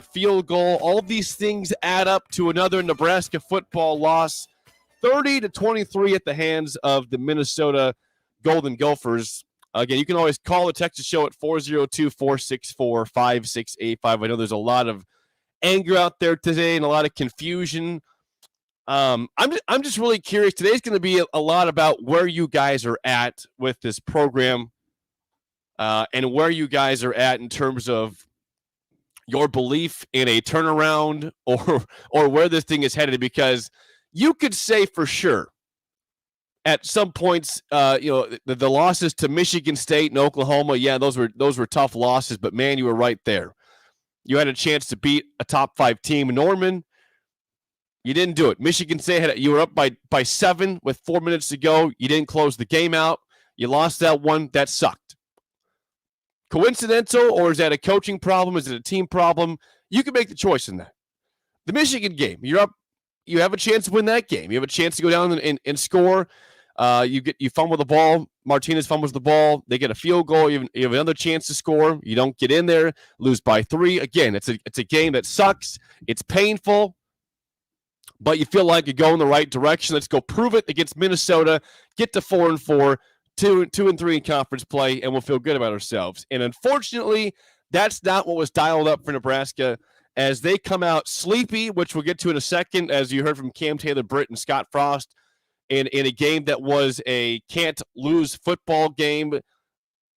field goal. All of these things add up to another Nebraska football loss, 30-23 at the hands of the Minnesota Golden Gophers. Again, you can always call the Texas Show at 402-464-5685. I know there's a lot of anger out there today and a lot of confusion. I'm just really curious. Today's going to be a lot about where you guys are at with this program, and where you guys are at in terms of your belief in a turnaround or where this thing is headed. Because you could say for sure at some points, the losses to Michigan State and Oklahoma, yeah, those were tough losses. But man, you were right there. You had a chance to beat a top 5 team, Norman. You didn't do it. Michigan State you were up by 7 with 4 minutes to go. You didn't close the game out. You lost that one. That sucked. Coincidental, or is that a coaching problem? Is it a team problem? You can make the choice in that. The Michigan game, you're up. You have a chance to win that game. You have a chance to go down and score. You fumble the ball. Martinez fumbles the ball. They get a field goal. You have another chance to score. You don't get in there. Lose by 3. Again, it's a game that sucks. It's painful. But you feel like you're going the right direction. Let's go prove it against Minnesota. Get to 4-4, 2-3 in conference play, and we'll feel good about ourselves. And unfortunately, that's not what was dialed up for Nebraska as they come out sleepy, which we'll get to in a second, as you heard from Cam Taylor-Britt and Scott Frost in a game that was a can't-lose football game.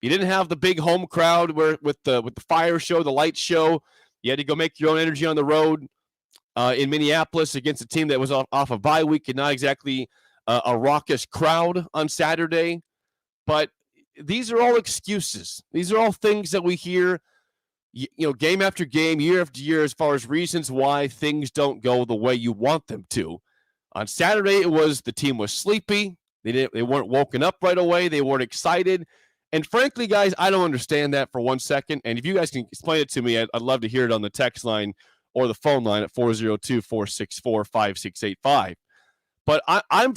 You didn't have the big home crowd with the fire show, the light show. You had to go make your own energy on the road. In Minneapolis against a team that was off a bye week and not exactly a raucous crowd on Saturday. But these are all excuses. These are all things that we hear, game after game, year after year, as far as reasons why things don't go the way you want them to. On Saturday, it was the team was sleepy. They weren't woken up right away. They weren't excited. And frankly, guys, I don't understand that for 1 second. And if you guys can explain it to me, I'd love to hear it on the text line or the phone line at 402-464-5685. But I'm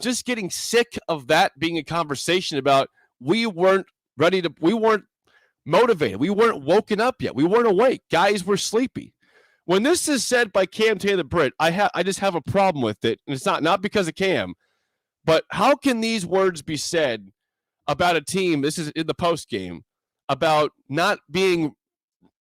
just getting sick of that being a conversation about we weren't motivated. We weren't woken up yet. We weren't awake. Guys were sleepy. When this is said by Cam Taylor-Britt, I just have a problem with it. And it's not because of Cam, but how can these words be said about a team, this is in the post game, about not being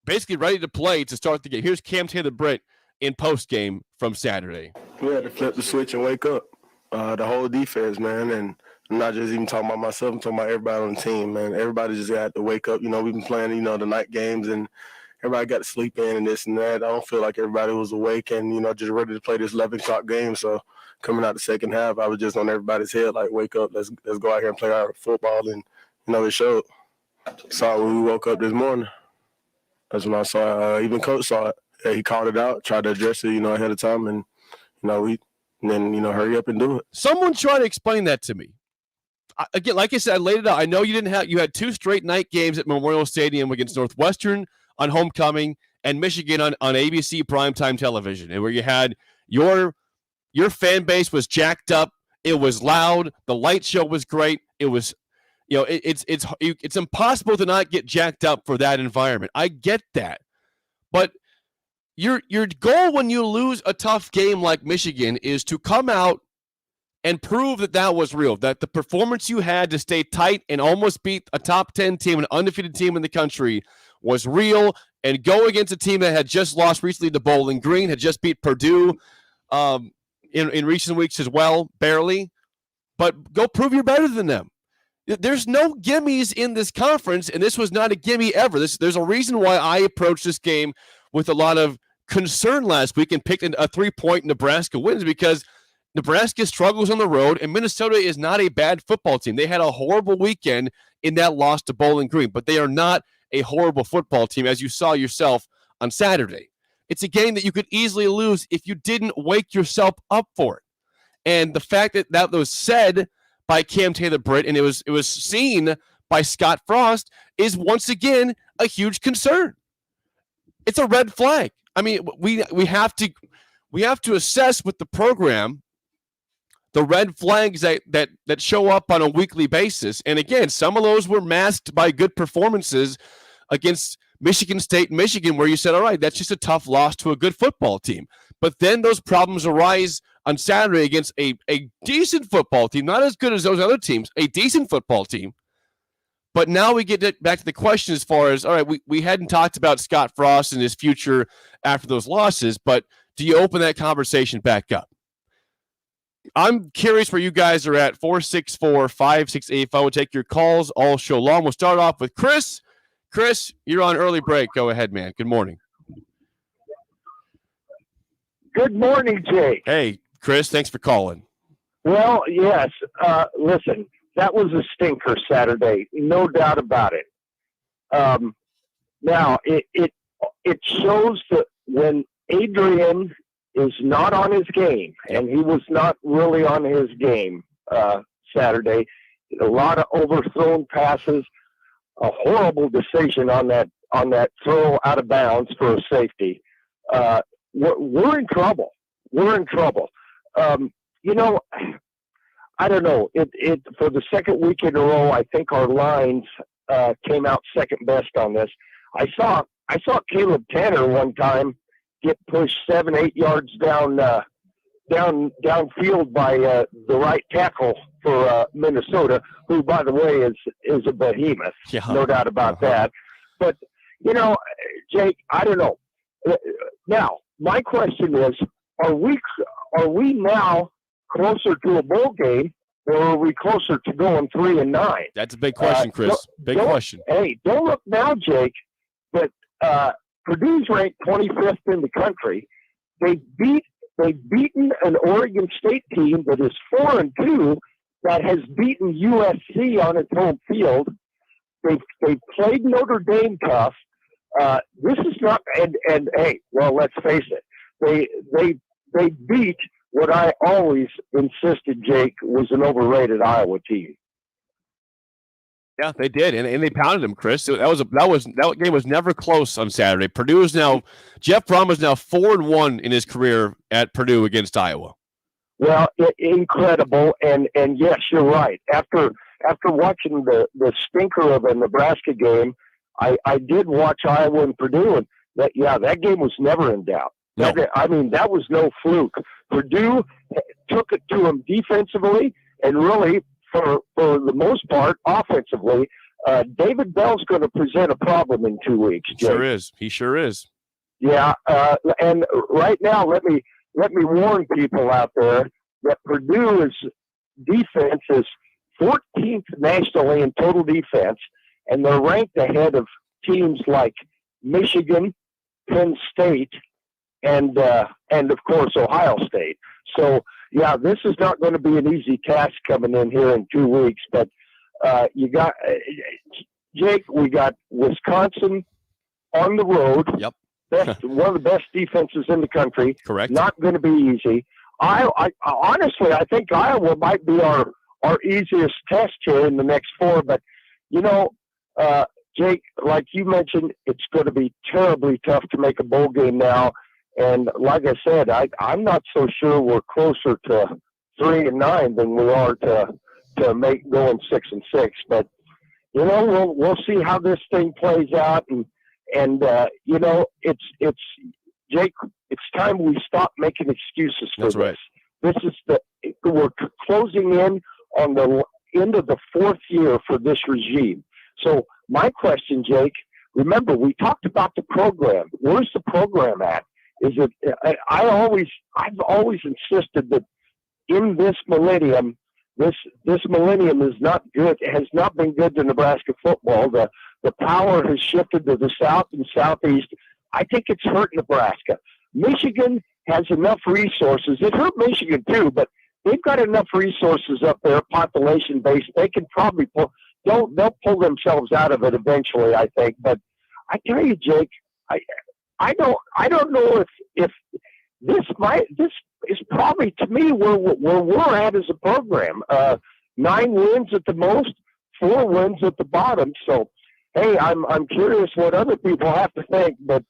basically ready to play to start the game? Here's Cam Taylor-Britt in post-game from Saturday. We had to flip the switch and wake up. The whole defense, man, and I'm not just even talking about myself, I'm talking about everybody on the team, man. Everybody just got to wake up. We've been playing, the night games, and everybody got to sleep in and this and that. I don't feel like everybody was awake and, just ready to play this 11 o'clock game. So coming out the second half, I was just on everybody's head, like, wake up, let's go out here and play our football. And, it showed. Saw when we woke up this morning. That's when I saw even Coach saw it. Yeah, he called it out, tried to address it, ahead of time, and hurry up and do it. Someone try to explain that to me. Again, like I said, I laid it out. I know you had 2 straight night games at Memorial Stadium against Northwestern on homecoming and Michigan on ABC primetime television, and where you had your fan base was jacked up. It was loud. The light show was great. It was. It's impossible to not get jacked up for that environment. I get that. But your goal when you lose a tough game like Michigan is to come out and prove that was real, that the performance you had to stay tight and almost beat a top 10 team, an undefeated team in the country, was real, and go against a team that had just lost recently to Bowling Green, had just beat Purdue in recent weeks as well, barely. But go prove you're better than them. There's no gimmies in this conference, and this was not a gimme ever. There's a reason why I approached this game with a lot of concern last week and picked a 3-point Nebraska wins, because Nebraska struggles on the road, and Minnesota is not a bad football team. They had a horrible weekend in that loss to Bowling Green, but they are not a horrible football team, as you saw yourself on Saturday. It's a game that you could easily lose if you didn't wake yourself up for it. And the fact that was said by Cam Taylor-Britt, and it was seen by Scott Frost, is once again a huge concern. It's a red flag. I mean, we have to assess with the program the red flags that show up on a weekly basis. And again, some of those were masked by good performances against Michigan State, Michigan, where you said, all right, that's just a tough loss to a good football team. But then those problems arise on Saturday against a decent football team, not as good as those other teams, a decent football team. But now we get back to the question as far as, all right, we hadn't talked about Scott Frost and his future after those losses, but do you open that conversation back up? I'm curious where you guys are at. 464-5685. We'll take your calls all show long. We'll start off with Chris. Chris, you're on early break. Go ahead, man. Good morning. Good morning, Jake. Hey, Chris, thanks for calling. Well, yes. Listen, that was a stinker Saturday, no doubt about it. Now, it shows that when Adrian is not on his game, and he was not really on his game Saturday, a lot of overthrown passes, a horrible decision on that throw out of bounds for a safety. We're in trouble. We're in trouble. I don't know. It for the second week in a row, I think our lines came out second best on this. I saw Caleb Tanner one time get pushed 7-8 yards downfield by the right tackle for Minnesota, who, by the way, is a behemoth. Yeah. No doubt about that. But Jake, I don't know. Now, my question is: Are we now closer to a bowl game, or are we closer to going 3-9? That's a big question, Chris. Big question. Hey, don't look now, Jake, but Purdue's ranked 25th in the country. They've beaten an Oregon State team that is 4-2 that has beaten USC on its home field. They've played Notre Dame tough. This is not, and hey, well, let's face it. They beat what I always insisted, Jake, was an overrated Iowa team. Yeah, they did, and they pounded them, Chris. That game was never close on Saturday. Purdue is now Jeff Brom is now 4-1 in his career at Purdue against Iowa. Well, incredible, and yes, you're right. After watching the stinker of a Nebraska game, I did watch Iowa and Purdue, and that game was never in doubt. No. That was no fluke. Purdue took it to them defensively, and really, for the most part, offensively. David Bell's going to present a problem in 2 weeks. Jake. Sure is. He sure is. Yeah, and right now, let me warn people out there that Purdue's defense is 14th nationally in total defense, and they're ranked ahead of teams like Michigan, Penn State, and of course Ohio State. So yeah, this is not going to be an easy task coming in here in 2 weeks. But you got Jake. We got Wisconsin on the road. Yep. One of the best defenses in the country. Correct. Not going to be easy. I honestly, I think Iowa might be our easiest test here in the next four. But Jake, like you mentioned, it's going to be terribly tough to make a bowl game now. And like I said, I'm not so sure we're closer to 3-9 than we are to make going 6-6. But we'll see how this thing plays out. And it's Jake. It's time we stop making excuses for That's this. Right. This is we're closing in on the end of the fourth year for this regime. So my question, Jake, remember we talked about the program. Where's the program at? I've always insisted that in this millennium, this millennium is not good. It has not been good to Nebraska football. The power has shifted to the south and southeast. I think it's hurt Nebraska. Michigan has enough resources. It hurt Michigan too, but they've got enough resources up there, population based. They can probably they'll pull themselves out of it eventually, I think. But I tell you, Jake, I don't know if this is probably, to me, where we're at as a program. 9 wins at the most, 4 wins at the bottom. So, hey, I'm curious what other people have to think, but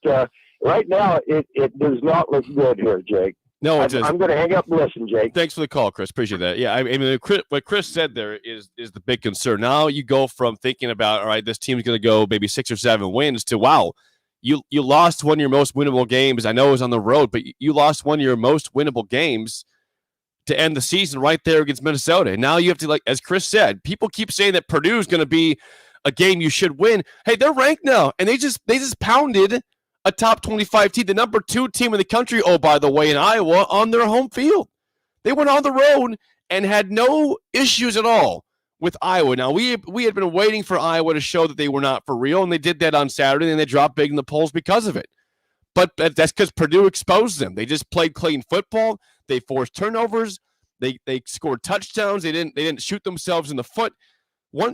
right now it does not look good here, Jake. No, it doesn't. I'm going to hang up and listen, Jake. Thanks for the call, Chris. Appreciate that. Yeah, I mean, what Chris said there is the big concern. Now you go from thinking about, all right, this team's going to go maybe 6 or 7 wins to, wow, you lost one of your most winnable games. I know it was on the road, but you lost one of your most winnable games to end the season right there against Minnesota. And now you have to, like, as Chris said, people keep saying that Purdue is going to be a game you should win. Hey, they're ranked now, and they just pounded a top 25 team, the number 2 team in the country, oh, by the way, in Iowa, on their home field. They went on the road and had no issues at all with Iowa. Now, we had been waiting for Iowa to show that they were not for real, and they did that on Saturday, and they dropped big in the polls because of it. But that's because Purdue exposed them. They just played clean football. They forced turnovers. They scored touchdowns. They didn't shoot themselves in the foot.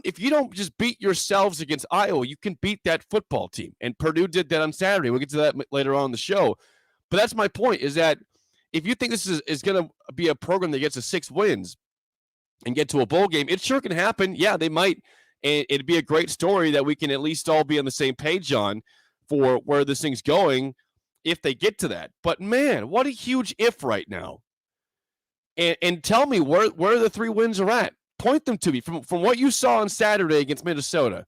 If you don't just beat yourselves against Iowa, you can beat that football team. And Purdue did that on Saturday. We'll get to that later on in the show. But that's my point, is that if you think this is going to be a program that gets to 6 wins and get to a bowl game, it sure can happen. Yeah, they might. And it'd be a great story that we can at least all be on the same page on for where this thing's going if they get to that. But, man, what a huge if right now. And tell me where the 3 wins are at. Point them to me from what you saw on Saturday against Minnesota.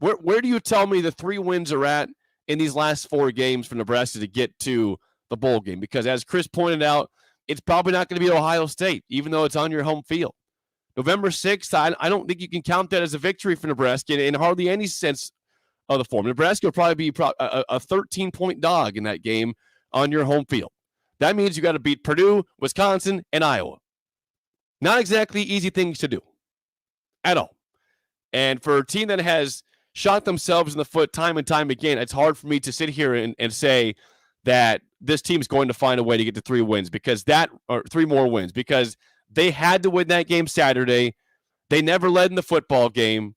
Where do you tell me the 3 wins are at in these last 4 games for Nebraska to get to the bowl game? Because as Chris pointed out, it's probably not going to be Ohio State, even though it's on your home field. November 6th, I don't think you can count that as a victory for Nebraska in hardly any sense of the form. Nebraska will probably be a 13-point dog in that game on your home field. That means you got to beat Purdue, Wisconsin, and Iowa. Not exactly easy things to do at all. And for a team that has shot themselves in the foot time and time again, it's hard for me to sit here and say that this team's going to find a way to get to 3 wins or 3 more wins, because they had to win that game Saturday. They never led in the football game,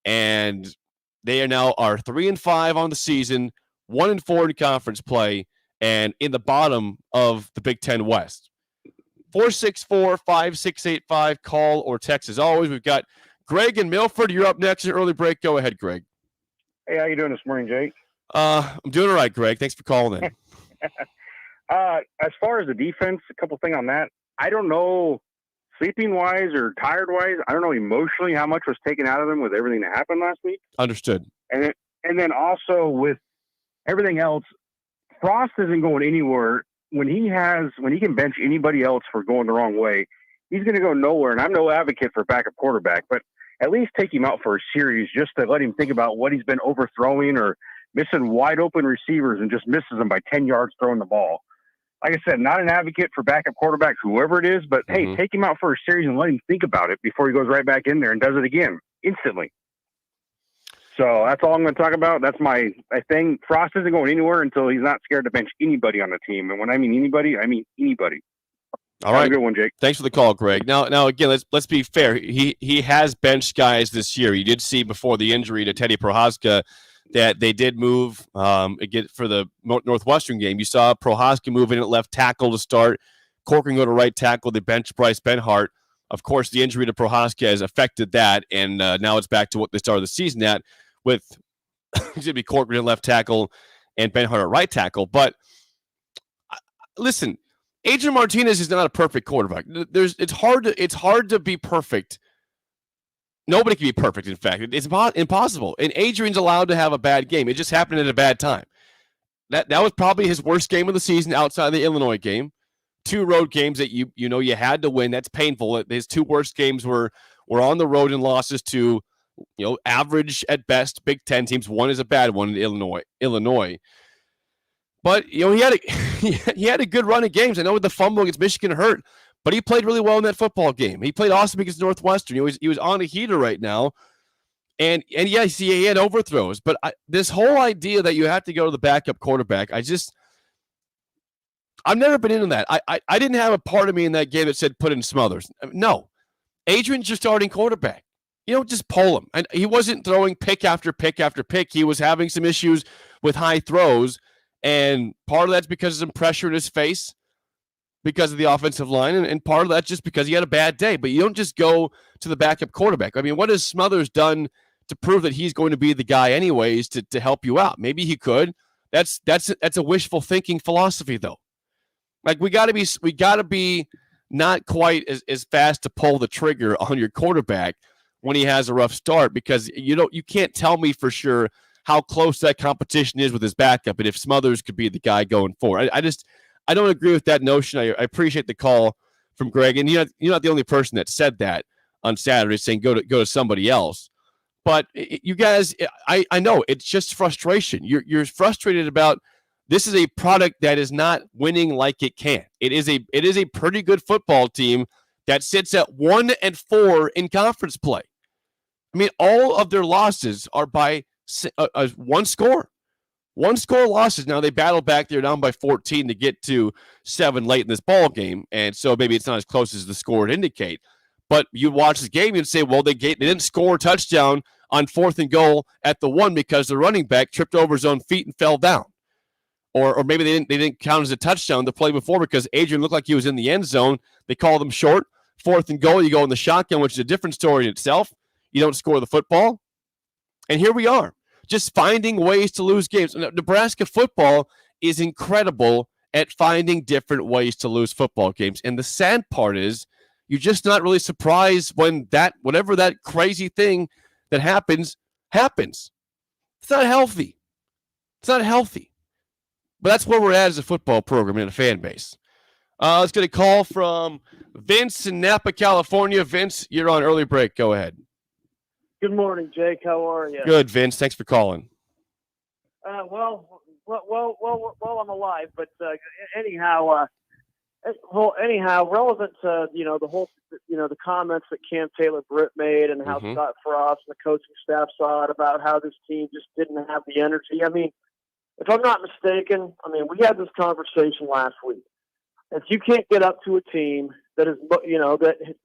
and they are now 3-5 on the season, 1-4 in conference play, and in the bottom of the Big Ten West. 464-5685, call or text as always. We've got Greg and Milford. You're up next in early break. Go ahead, Greg. Hey, how you doing this morning, Jake? I'm doing all right, Greg. Thanks for calling in. As far as the defense, a couple things on that. I don't know, sleeping-wise or tired-wise, I don't know emotionally how much was taken out of them with everything that happened last week. Understood. And then also with everything else, Frost isn't going anywhere. When he can bench anybody else for going the wrong way, he's going to go nowhere. And I'm no advocate for backup quarterback, but at least take him out for a series just to let him think about what he's been overthrowing or missing wide open receivers and just misses them by 10 yards throwing the ball. Like I said, not an advocate for backup quarterbacks, whoever it is, but hey, take him out for a series and let him think about it before he goes right back in there and does it again instantly. So that's all I'm going to talk about. That's my thing. Frost isn't going anywhere until he's not scared to bench anybody on the team. And when I mean anybody, I mean anybody. All right. Have a good one, Jake. Thanks for the call, Greg. Now again, let's be fair. He has benched guys this year. You did see before the injury to Teddy Prohaska that they did move again for the Northwestern game. You saw Prohaska move in at left tackle to start. Corcoran go to right tackle. They bench Bryce Benhart. Of course, the injury to Prohaska has affected that, and now it's back to what they started the season at, with Corcoran at left tackle and Benhart at right tackle. But listen, Adrian Martinez is not a perfect quarterback. It's hard to be perfect. Nobody can be perfect, in fact. It's impossible. And Adrian's allowed to have a bad game. It just happened at a bad time. That was probably his worst game of the season outside of the Illinois game. 2 road games that you had to win. That's painful. His 2 worst games were on the road and losses to average at best Big Ten teams. One is a bad one in Illinois. But he had a good run of games. I know the fumble against Michigan hurt, but he played really well in that football game. He played awesome against Northwestern. He was on a heater right now. And yes, he had overthrows. But this whole idea that you have to go to the backup quarterback, I've never been into that. I didn't have a part of me in that game that said put in Smothers. No. Adrian's your starting quarterback. Just pull him. And he wasn't throwing pick after pick after pick. He was having some issues with high throws. And part of that's because of some pressure in his face because of the offensive line. And part of that's just because he had a bad day. But you don't just go to the backup quarterback. I mean, what has Smothers done to prove that he's going to be the guy anyways to help you out? Maybe he could. That's a wishful thinking philosophy, though. Like we got to be not quite as fast to pull the trigger on your quarterback when he has a rough start, because you can't tell me for sure how close that competition is with his backup and if Smothers could be the guy going forward. I don't agree with that notion. I appreciate the call from Greg, and you're not the only person that said that on Saturday, saying go to somebody else. But you guys, I know it's just frustration. You're frustrated about this is a product that is not winning like it can. It is a pretty good football team that sits at 1-4 in conference play. I mean, all of their losses are by one score. One score losses. Now they battle back. They're down by 14 to get to 7 late in this ball game, and so maybe it's not as close as the score would indicate. But you watch this game and say, well, they didn't score a touchdown on 4th and goal at the 1 because the running back tripped over his own feet and fell down. Or maybe they didn't count as a touchdown the play before because Adrian looked like he was in the end zone. They called him short. 4th and goal, you go in the shotgun, which is a different story in itself. You don't score the football. And here we are, just finding ways to lose games. Nebraska football is incredible at finding different ways to lose football games. And the sad part is you're just not really surprised when whatever that crazy thing that happens. It's not healthy. It's not healthy. But that's where we're at as a football program and a fan base. Let's get a call from Vince in Napa, California. Vince, you're on early break. Go ahead. Good morning, Jake. How are you? Good, Vince. Thanks for calling. Well, I'm alive, but anyhow, relevant to the whole the comments that Cam Taylor-Britt made and how Scott Frost and the coaching staff saw it about how this team just didn't have the energy. I mean, if I'm not mistaken, we had this conversation last week. If you can't get up to a team that is,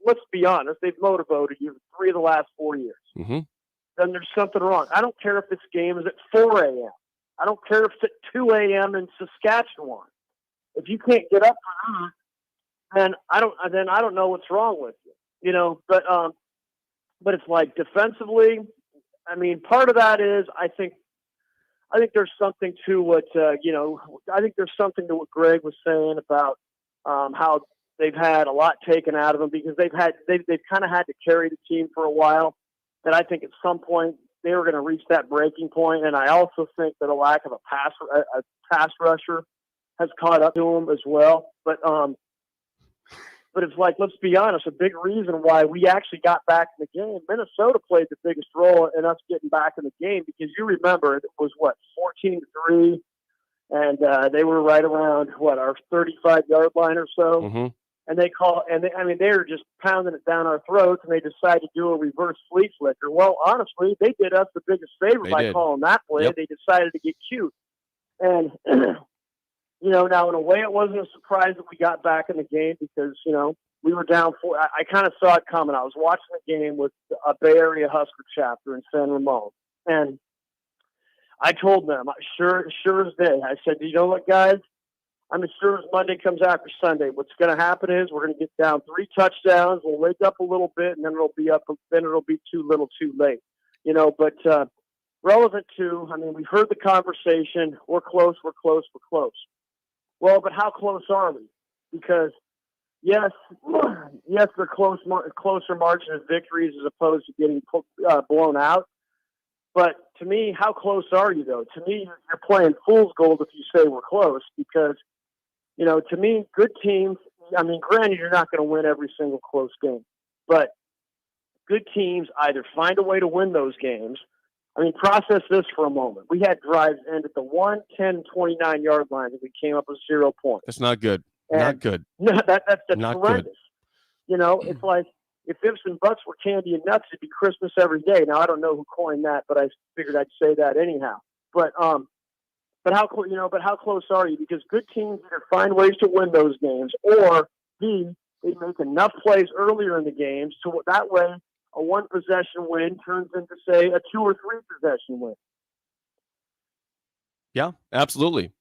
let's be honest, they've motivated you 3 of the last 4 years, then there's something wrong. I don't care if this game is at 4 a.m. I don't care if it's at 2 a.m. in Saskatchewan. If you can't get up for that, then I don't know what's wrong with you. But it's like defensively, part of that is I think there's something to what I think there's something to what Greg was saying about how they've had a lot taken out of them because they've kind of had to carry the team for a while. And I think at some point they were going to reach that breaking point. And I also think that a lack of a pass rusher has caught up to them as well. But it's like, let's be honest, a big reason why we actually got back in the game, Minnesota played the biggest role in us getting back in the game because you remember it was 14-3, and they were right around our 35-yard line or so. And they were just pounding it down our throats, and they decided to do a reverse flea flicker. Well, honestly, they did us the biggest favor by calling that play. Yep. They decided to get cute. And, now in a way it wasn't a surprise that we got back in the game because, we were down 4. I kind of saw it coming. I was watching the game with a Bay Area Husker chapter in San Ramon. And I told them, sure as day, I said, you know what, guys? I'm as sure as Monday comes after Sunday. What's going to happen is we're going to get down 3 touchdowns. We'll wake up a little bit, and then it'll be too little, too late. But relevant to, we've heard the conversation. We're close. Well, but how close are we? Because yes, they're closer margin of victories as opposed to getting blown out. But to me, how close are you, though? To me, you're playing fool's gold if you say we're close because, to me, good teams, granted, you're not going to win every single close game. But good teams either find a way to win those games. Process this for a moment. We had drives end at the 1, 10, 29-yard line, and we came up with 0 points. That's not good. Not good. No, that's not horrendous. Good. It's like if ifs and buts were candy and nuts, it'd be Christmas every day. Now I don't know who coined that, but I figured I'd say that anyhow. But how close are you? Because good teams either find ways to win those games, or B, they make enough plays earlier in the games so that way a 1-possession win turns into, say, a 2 or 3-possession win. Yeah, absolutely.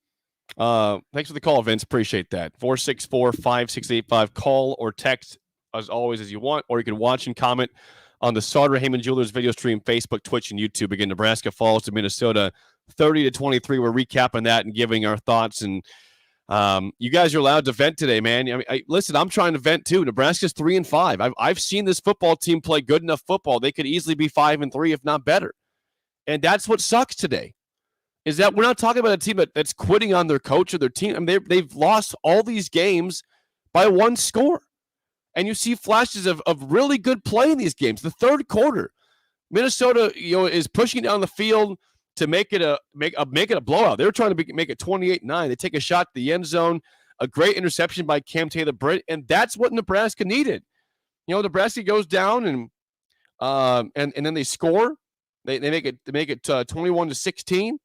Thanks for the call, Vince. Appreciate that. 464-5685. Call or text as always as you want, or you can watch and comment on the Sauter Heyman Jewelers video stream, Facebook, Twitch, and YouTube. Again, Nebraska falls to Minnesota 30-23. We're recapping that and giving our thoughts and You guys are allowed to vent today, man. I mean, listen, I'm trying to vent too. Nebraska's 3-5. I've seen this football team play good enough football. They could easily be 5-3, if not better. And that's what sucks today, is that we're not talking about a team that's quitting on their coach or their team. I mean, they've lost all these games by one score. And you see flashes of really good play in these games. The third quarter, Minnesota, is pushing down the field to make it a blowout. They were trying to make it 28-9. They take a shot to the end zone, a great interception by Cam Taylor-Britt, and that's what Nebraska needed. Nebraska goes down and then they score. They make it 21-16.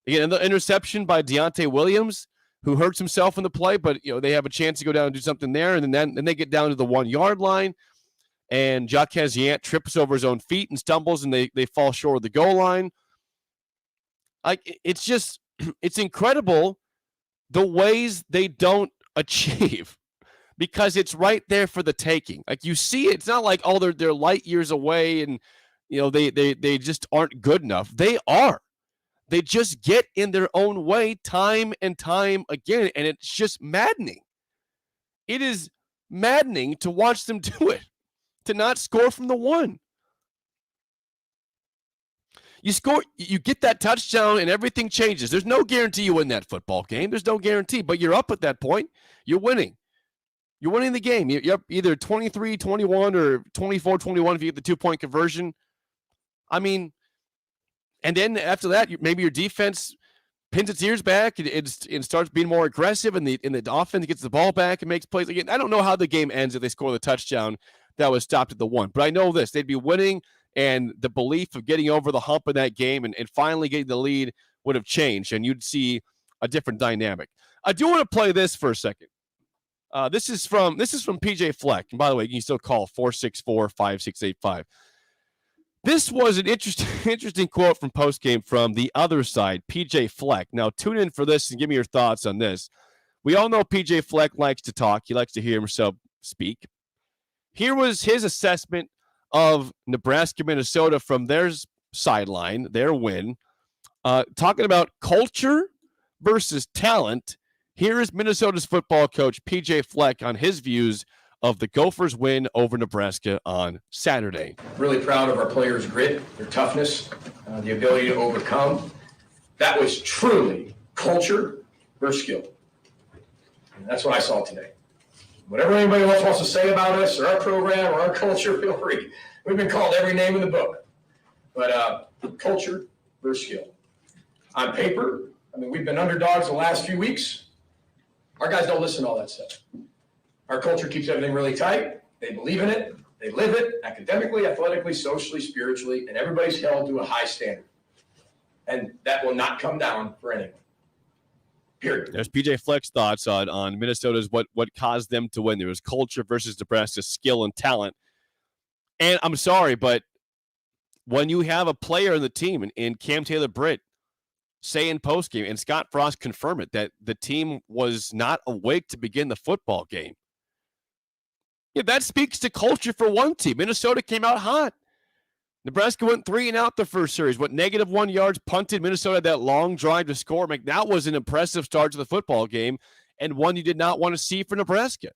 They get another interception by Deontay Williams, who hurts himself in the play, but they have a chance to go down and do something there, and then they get down to the 1-yard line, and Jacques Yant trips over his own feet and stumbles, and they fall short of the goal line. It's incredible the ways they don't achieve, because it's right there for the taking. Like, you see it. It's not like, oh, they're light years away and they just aren't good enough. They are. They just get in their own way time and time again, and it's just maddening. It is maddening to watch them do it, to not score from the one. You score, you get that touchdown, and everything changes. There's no guarantee you win that football game. There's no guarantee, but you're up at that point. You're winning. You're winning the game. You're up either 23-21 or 24-21 if you get the 2-point conversion. I mean, and then after that, maybe your defense pins its ears back and starts being more aggressive, and the offense gets the ball back and makes plays again. I don't know how the game ends if they score the touchdown that was stopped at the 1, but I know this: they'd be winning, and the belief of getting over the hump in that game and finally getting the lead would have changed, and you'd see a different dynamic. I do want to play this for a second. This is from PJ Fleck, and by the way, you can still call 464-5685. This was an interesting quote from postgame from the other side, PJ Fleck. Now, tune in for this and give me your thoughts on this. We all know PJ Fleck likes to talk. He likes to hear himself speak. Here was his assessment of Nebraska, Minnesota from their sideline, their win, talking about culture versus talent. Here is Minnesota's football coach, PJ Fleck, on his views of the Gophers' win over Nebraska on Saturday. Really proud of our players' grit, their toughness, the ability to overcome. That was truly culture versus skill. And that's what I saw today. Whatever anybody else wants to say about us or our program or our culture, feel free. We've been called every name in the book. But culture versus skill. On paper, we've been underdogs the last few weeks. Our guys don't listen to all that stuff. Our culture keeps everything really tight. They believe in it. They live it academically, athletically, socially, spiritually, and everybody's held to a high standard. And that will not come down for anyone. Period. There's PJ Fleck's thoughts on Minnesota's what caused them to win. There was culture versus Nebraska's skill and talent. And I'm sorry, but when you have a player in the team, and Cam Taylor-Britt say in postgame, and Scott Frost confirmed it, that the team was not awake to begin the football game. Yeah, that speaks to culture for one team. Minnesota came out hot. Nebraska went 3 and out the first series, went -1 yards, punted. Minnesota had that long drive to score. That was an impressive start to the football game, and one you did not want to see for Nebraska.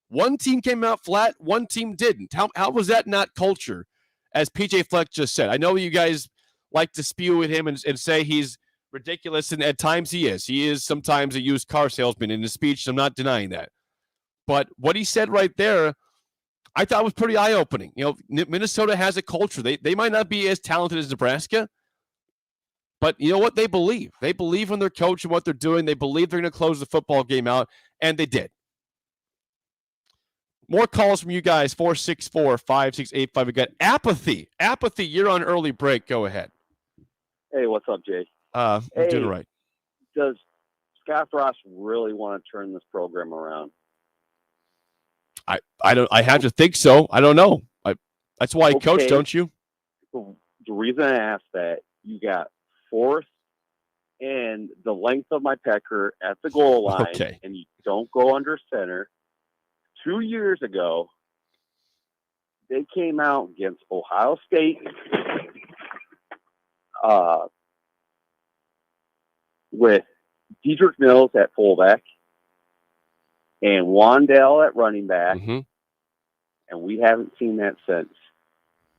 One team came out flat, one team didn't. How was that not culture, as PJ Fleck just said? I know you guys like to spew at him and say he's ridiculous, and at times he is. He is sometimes a used car salesman in his speech. I'm not denying that. But what he said right there, I thought was pretty eye-opening. Minnesota has a culture. They might not be as talented as Nebraska, but you know what? They believe. They believe in their coach and what they're doing. They believe they're going to close the football game out, and they did. More calls from you guys, 464-5685. We got Apathy. Apathy, you're on early break. Go ahead. Hey, what's up, Jay? You're doing right. Does Scott Frost really want to turn this program around? I have to think so. I don't know. That's why I coach, don't you? The reason I asked that, you got 4th and the length of my pecker at the goal line, and you don't go under center. 2 years ago, they came out against Ohio State with Dedrick Mills at fullback and Wandell at running back, Mm-hmm. and we haven't seen that since.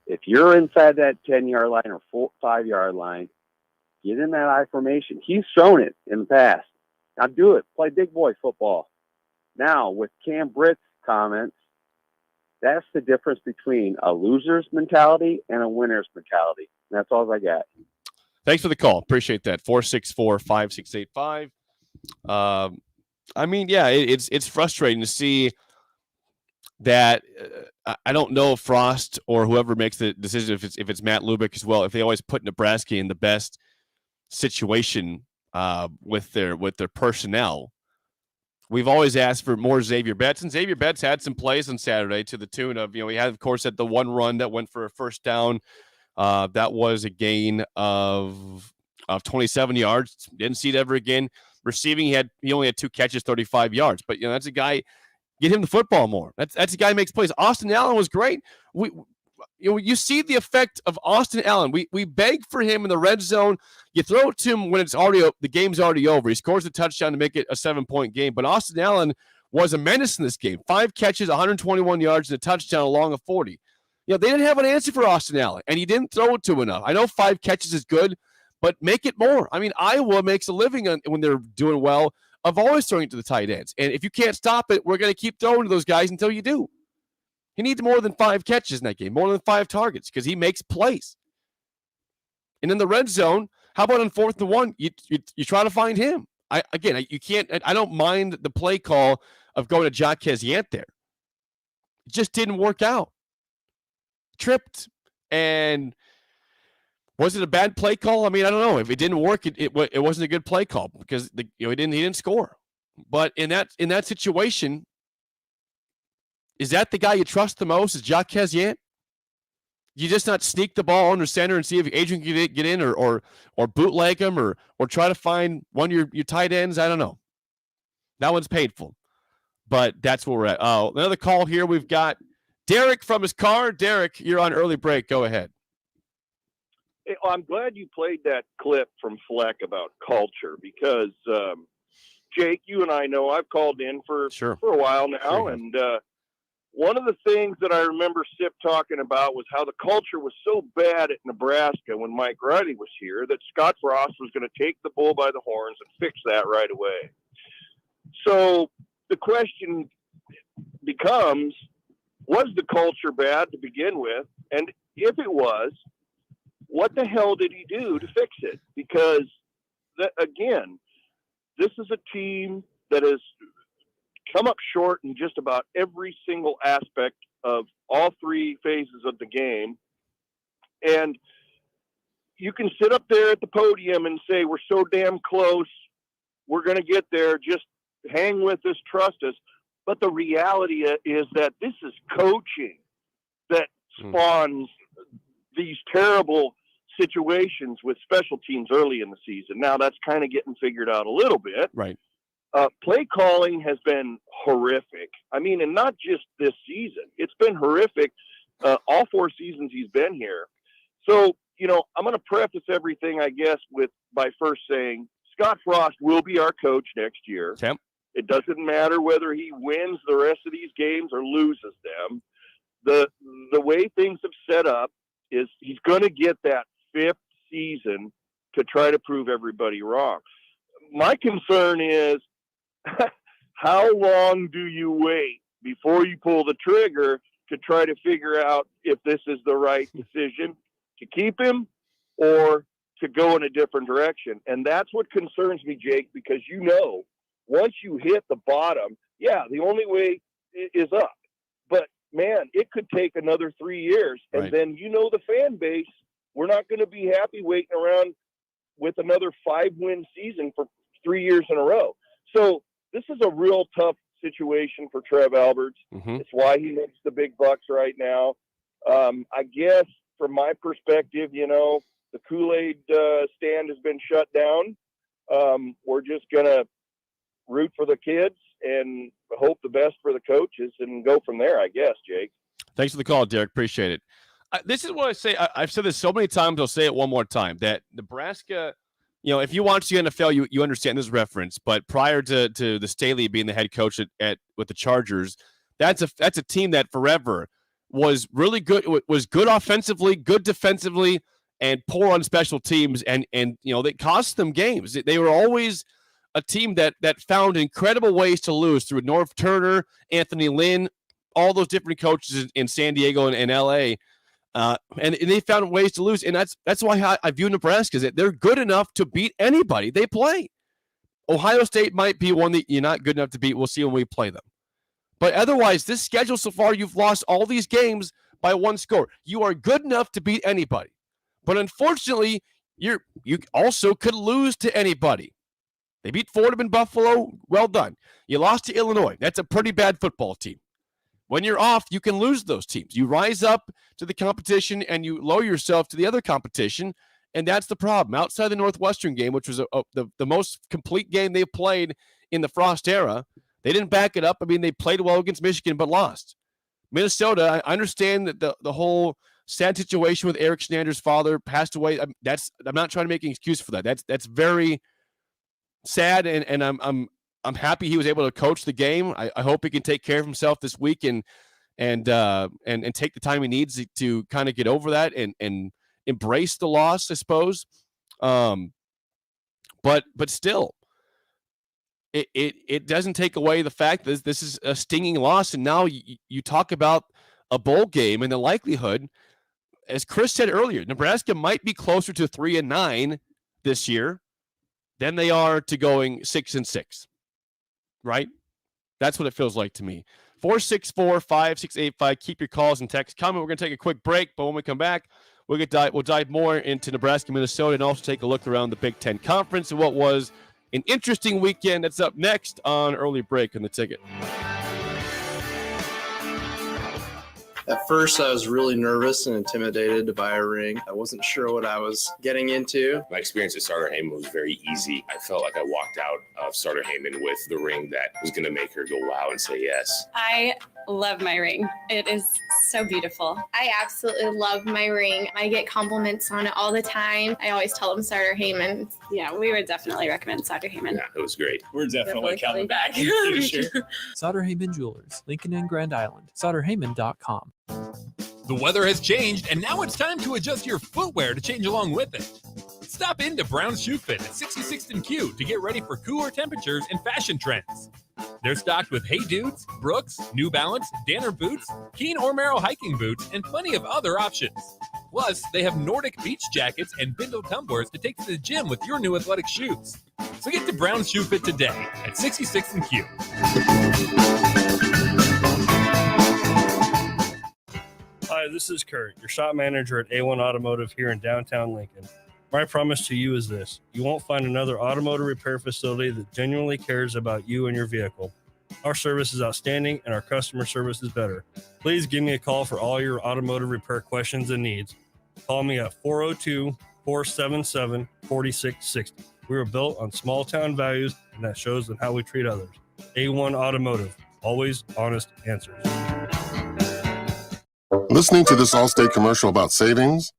If you're inside that 10-yard line or 5-yard line, get in that I formation. He's shown it in the past. Now do it. Play big boy football. Now, with Cam Britt's comments, that's the difference between a loser's mentality and a winner's mentality. And that's all I got. Thanks for the call. Appreciate that. 464-5685. I mean, yeah, it's frustrating to see that. I don't know if Frost or whoever makes the decision, if it's Matt Lubick as well, if they always put Nebraska in the best situation with their personnel. We've always asked for more Xavier Betts, and Xavier Betts had some plays on Saturday to the tune of, he had, of course, at the one run that went for a first down. That was a gain of 27 yards. Didn't see it ever again. Receiving, he only had 2 catches, 35 yards. But that's a guy. Get him the football more. That's a guy who makes plays. Austin Allen was great. You see the effect of Austin Allen. We beg for him in the red zone. You throw it to him when the game's already over. He scores a touchdown to make it a 7-point game. But Austin Allen was a menace in this game. 5 catches, 121 yards, and a touchdown along a 40. They didn't have an answer for Austin Allen, and he didn't throw it to enough. I know 5 catches is good, but make it more. I mean, Iowa makes a living when they're doing well of always throwing it to the tight ends. And if you can't stop it, we're going to keep throwing to those guys until you do. He needs more than 5 catches in that game, more than 5 targets, because he makes plays. And in the red zone, how about on 4th and 1? You try to find him. You can't. I don't mind the play call of going to Jacques Yant there. It just didn't work out. Tripped. And was it a bad play call? I mean, I don't know. If it didn't work, it wasn't a good play call because he didn't score. But in that situation, is that the guy you trust the most? Is Jacques Yant? You just not sneak the ball under center and see if Adrian can get in or bootleg him or try to find one of your tight ends? I don't know. That one's painful. But that's where we're at. Oh, another call here. We've got Derek from his car. Derek, you're on early break. Go ahead. I'm glad you played that clip from Fleck about culture because, Jake, you and I know I've called in for a while now. Sure. And one of the things that I remember Sip talking about was how the culture was so bad at Nebraska when Mike Riley was here that Scott Frost was going to take the bull by the horns and fix that right away. So the question becomes, was the culture bad to begin with? And if it was, what the hell did he do to fix it? Because, again, this is a team that has come up short in just about every single aspect of all 3 phases of the game. And you can sit up there at the podium and say, we're so damn close, we're going to get there, just hang with us, trust us. But the reality is that this is coaching that spawns these terrible situations with special teams early in the season. Now that's kind of getting figured out a little bit. Right. Play calling has been horrific. I mean, and not just this season. It's been horrific all 4 seasons he's been here. So, I'm going to preface everything, I guess, by first saying Scott Frost will be our coach next year. Yep. It doesn't matter whether he wins the rest of these games or loses them. The way things have set up is he's going to get that 5th season to try to prove everybody wrong. My concern is how long do you wait before you pull the trigger to try to figure out if this is the right decision to keep him or to go in a different direction? And that's what concerns me, Jake, because once you hit the bottom, the only way is up. But, man, it could take another 3 years. And then the fan base, we're not going to be happy waiting around with another 5-win season for 3 years in a row. So this is a real tough situation for Trev Alberts. Mm-hmm. It's why he makes the big bucks right now. I guess from my perspective, the Kool-Aid stand has been shut down. We're just going to root for the kids and hope the best for the coaches and go from there, I guess, Jake. Thanks for the call, Derek. Appreciate it. This is what I say. I've said this so many times. I'll say it one more time, that Nebraska if you watch the NFL, you understand this reference. But prior to the Staley being the head coach with the Chargers, that's a team that forever was really good, was good offensively, good defensively, and poor on special teams. And they cost them games. They were always a team that found incredible ways to lose through Norv Turner, Anthony Lynn, all those different coaches in San Diego and LA. And they found ways to lose. And that's why I view Nebraska, that they're good enough to beat anybody they play. Ohio State might be one that you're not good enough to beat. We'll see when we play them. But otherwise, this schedule so far, you've lost all these games by one score. You are good enough to beat anybody. But unfortunately, you also could lose to anybody. They beat Fordham and Buffalo. Well done. You lost to Illinois. That's a pretty bad football team. When you're off, you can lose those teams. You rise up to the competition and you lower yourself to the other competition, and that's the problem. Outside the Northwestern game, which was the most complete game they've played in the Frost era, they didn't back it up. I mean, they played well against Michigan but lost. Minnesota, I understand that the whole sad situation with Eric Schneider's father passed away. I'm not trying to make an excuse for that. That's very sad, and I'm happy he was able to coach the game. I hope he can take care of himself this week and take the time he needs to kind of get over that and embrace the loss, I suppose. But still, it doesn't take away the fact that this is a stinging loss. And now you talk about a bowl game and the likelihood, as Chris said earlier, Nebraska might be closer to 3-9 this year than they are to going 6-6. Right? That's what it feels like to me. 464-5685. Keep your calls and texts coming. We're going to take a quick break, but when we come back, we'll dive more into Nebraska, Minnesota, and also take a look around the Big Ten Conference and what was an interesting weekend. That's up next on Early Break on the Ticket. At first, I was really nervous and intimidated to buy a ring. I wasn't sure what I was getting into. My experience at Starter Heyman was very easy. I felt like I walked out of Starter Heyman with the ring that was going to make her go wow and say yes. I love my ring. It is so beautiful. I absolutely love my ring. I get compliments on it all the time. I always tell them Starter Heyman. Yeah, we would definitely recommend Starter Heyman. Yeah, it was great. We're definitely coming back. Sauter Heyman Jewelers, Lincoln and Grand Island. SauterHeyman.com. The weather has changed, and now it's time to adjust your footwear to change along with it. Stop into Brown's Shoe Fit at 66th and Q to get ready for cooler temperatures and fashion trends. They're stocked with Hey Dudes, Brooks, New Balance, Danner boots, Keen or Merrill hiking boots, and plenty of other options. Plus, they have Nordic beach jackets and bindle tumblers to take to the gym with your new athletic shoes. So get to Brown's Shoe Fit today at 66th and Q. Hi, this is Kurt, your shop manager at A1 Automotive here in downtown Lincoln. My promise to you is this: you won't find another automotive repair facility that genuinely cares about you and your vehicle. Our service is outstanding and our customer service is better. Please give me a call for all your automotive repair questions and needs. Call me at 402-477-4660. We were built on small town values, and that shows in how we treat others. A1 Automotive, always honest answers. Listening to this Allstate commercial about savings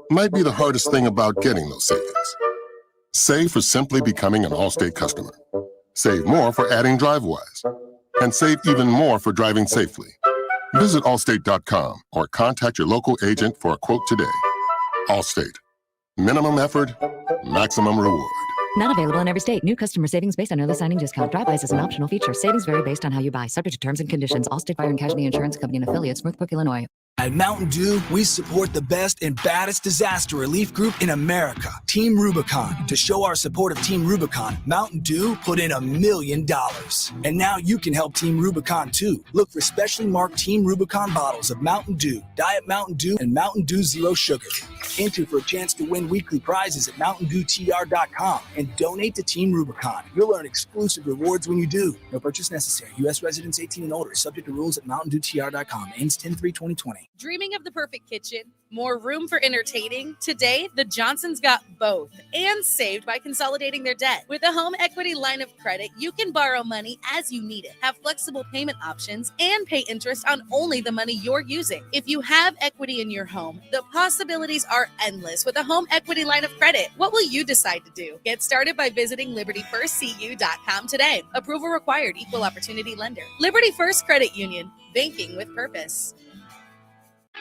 might be the hardest thing about getting those savings. Save for simply becoming an Allstate customer. Save more for adding DriveWise. And save even more for driving safely. Visit Allstate.com or contact your local agent for a quote today. Allstate. Minimum effort, maximum reward. Not available in every state. New customer savings based on early signing discount. DriveWise is an optional feature. Savings vary based on how you buy. Subject to terms and conditions. Allstate Fire and Casualty Insurance Company and affiliates, Northbrook, Illinois. At Mountain Dew, we support the best and baddest disaster relief group in America, Team Rubicon. To show our support of Team Rubicon, Mountain Dew put in $1 million. And now you can help Team Rubicon too. Look for specially marked Team Rubicon bottles of Mountain Dew, Diet Mountain Dew, and Mountain Dew Zero Sugar. Enter for a chance to win weekly prizes at MountainDewTR.com and donate to Team Rubicon. You'll earn exclusive rewards when you do. No purchase necessary. U.S. residents 18 and older. Subject to rules at MountainDewTR.com. Ends 10/3/2020. Dreaming of the perfect kitchen? More room for entertaining? Today, the Johnsons got both and saved by consolidating their debt. With a home equity line of credit, you can borrow money as you need it, have flexible payment options, and pay interest on only the money you're using. If you have equity in your home, the possibilities are endless with a home equity line of credit. What will you decide to do? Get started by visiting LibertyFirstCU.com today. Approval required. Equal opportunity lender. Liberty First Credit Union. Banking with purpose.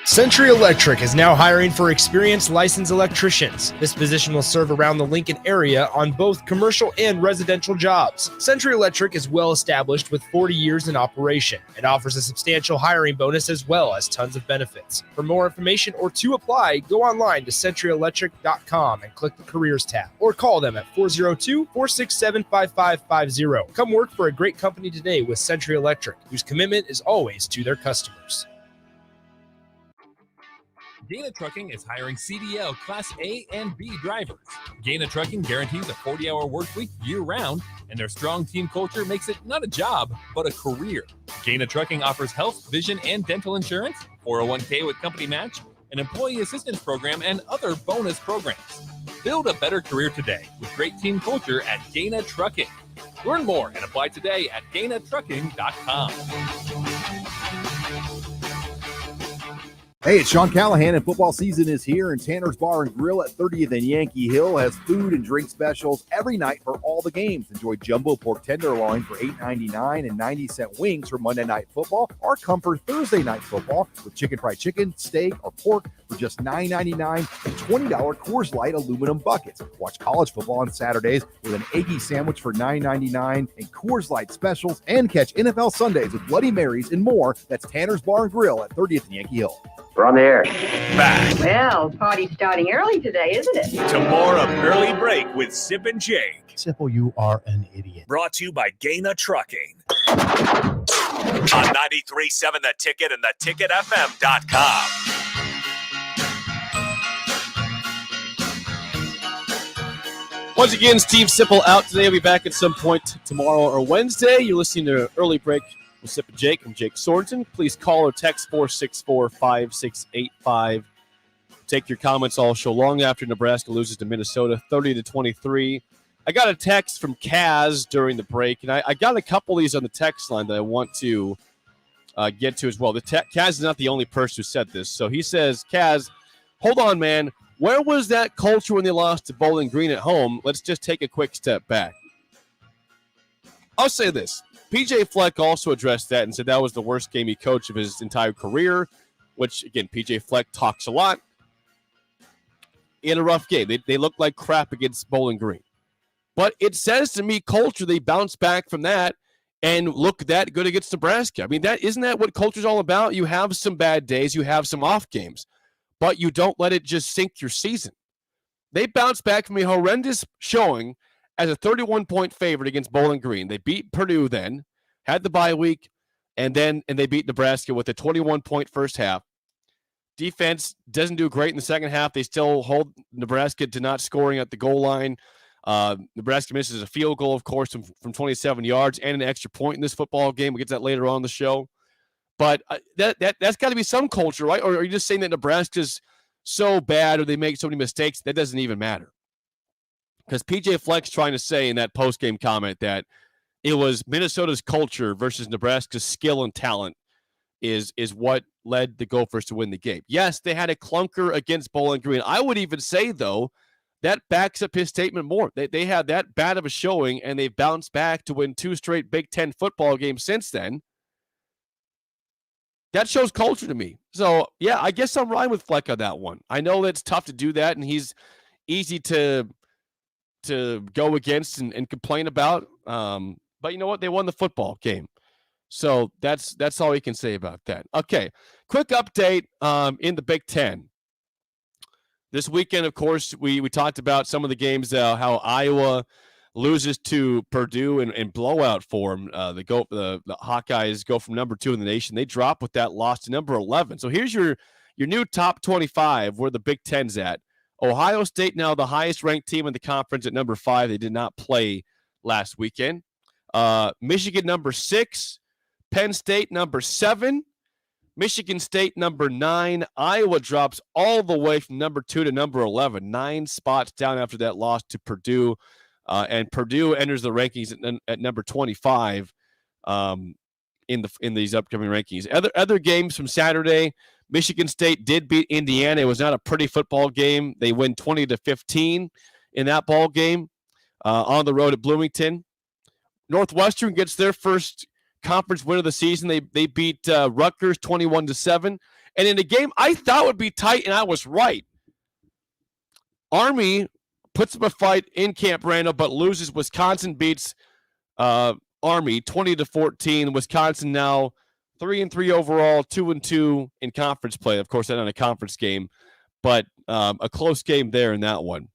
Century Electric is now hiring for experienced licensed electricians. This position will serve around the Lincoln area on both commercial and residential jobs. Century Electric is well established with 40 years in operation. It offers a substantial hiring bonus as well as tons of benefits. For more information or to apply, go online to centuryelectric.com and click the careers tab or call them at 402-467-5550. Come work for a great company today with Century Electric, whose commitment is always to their customers. Gaina Trucking is hiring CDL Class A and B drivers. Gaina Trucking guarantees a 40-hour work week year-round, and their strong team culture makes it not a job, but a career. Gaina Trucking offers health, vision, and dental insurance, 401k with company match, an employee assistance program, and other bonus programs. Build a better career today with great team culture at Gaina Trucking. Learn more and apply today at GainaTrucking.com. Hey, it's Sean Callahan, and football season is here, and Tanner's Bar and Grill at 30th and Yankee Hill has food and drink specials every night for all the games. Enjoy jumbo pork tenderloin for $8.99 and 90-cent wings for Monday Night Football, or Comfort Thursday Night Football with chicken fried chicken, steak, or pork for just $9.99 and $20 Coors Light aluminum buckets. Watch college football on Saturdays with an Eggie sandwich for $9.99 and Coors Light specials, and catch NFL Sundays with Bloody Marys and more. That's Tanner's Bar and Grill at 30th and Yankee Hill. We're on the air. Back Well, party's starting early today, isn't it? to more of Early Break with Sip and Jake. Simple, you are an idiot. Brought to you by Gaina Trucking. On 93.7 The Ticket and theticketfm.com. Once again, Steve Sipple out today. I'll be back at some point tomorrow or Wednesday. You're listening to Early Break with Sip and Jake. I'm Jake Sorensen. Please call or text 464-5685. Take your comments all show long after Nebraska loses to Minnesota 30-23. I got a text from Kaz during the break, and I got a couple of these on the text line that I want to get to as well. Kaz is not the only person who said this. So he says, Kaz, hold on, man. Where was that culture when they lost to Bowling Green at home? Let's just take a quick step back. I'll say this. P.J. Fleck also addressed that and said that was the worst game he coached of his entire career, which, again, P.J. Fleck talks a lot. In a rough game. They looked like crap against Bowling Green. But it says to me, culture, they bounced back from that and look that good against Nebraska. I mean, isn't that what culture's all about? You have some bad days, you have some off games, but you don't let it just sink your season. They bounced back from a horrendous showing as a 31-point favorite against Bowling Green. They beat Purdue then, had the bye week, and they beat Nebraska with a 21-point first half. Defense doesn't do great in the second half. They still hold Nebraska to not scoring at the goal line. Nebraska misses a field goal, of course, from 27 yards and an extra point in this football game. We'll get to that later on in the show. But that's got to be some culture, right? Or are you just saying that Nebraska's so bad or they make so many mistakes? That doesn't even matter. Because P.J. Fleck's trying to say in that post-game comment that it was Minnesota's culture versus Nebraska's skill and talent is what led the Gophers to win the game. Yes, they had a clunker against Bowling Green. I would even say, though, that backs up his statement more. They had that bad of a showing, and they've bounced back to win 2 straight Big Ten football games since then. That shows culture to me. So, yeah, I guess I'm riding with Fleck on that one. I know that's tough to do that, and he's easy to go against and complain about. But you know what? They won the football game. So that's all we can say about that. Okay, quick update in the Big Ten. This weekend, of course, we talked about some of the games, how Iowa loses to Purdue in blowout form. The Hawkeyes go from number 2 in the nation. They drop with that loss to number 11. So here's your new top 25 where the Big Ten's at. Ohio State now the highest ranked team in the conference at number 5. They did not play last weekend. Michigan number 6. Penn State number 7. Michigan State, number 9. Iowa drops all the way from number 2 to number 11. 9 spots down after that loss to Purdue. And Purdue enters the rankings at number 25 in these upcoming rankings. Other games from Saturday, Michigan State did beat Indiana. It was not a pretty football game. They win 20-15 in that ball game on the road at Bloomington. Northwestern gets their first conference win of the season. They beat Rutgers 21-7. And in a game I thought would be tight, and I was right. Army puts up a fight in Camp Randall, but loses. Wisconsin beats Army 20-14. Wisconsin now 3-3 overall, 2-2 in conference play. Of course, that's not a conference game, but a close game there in that one.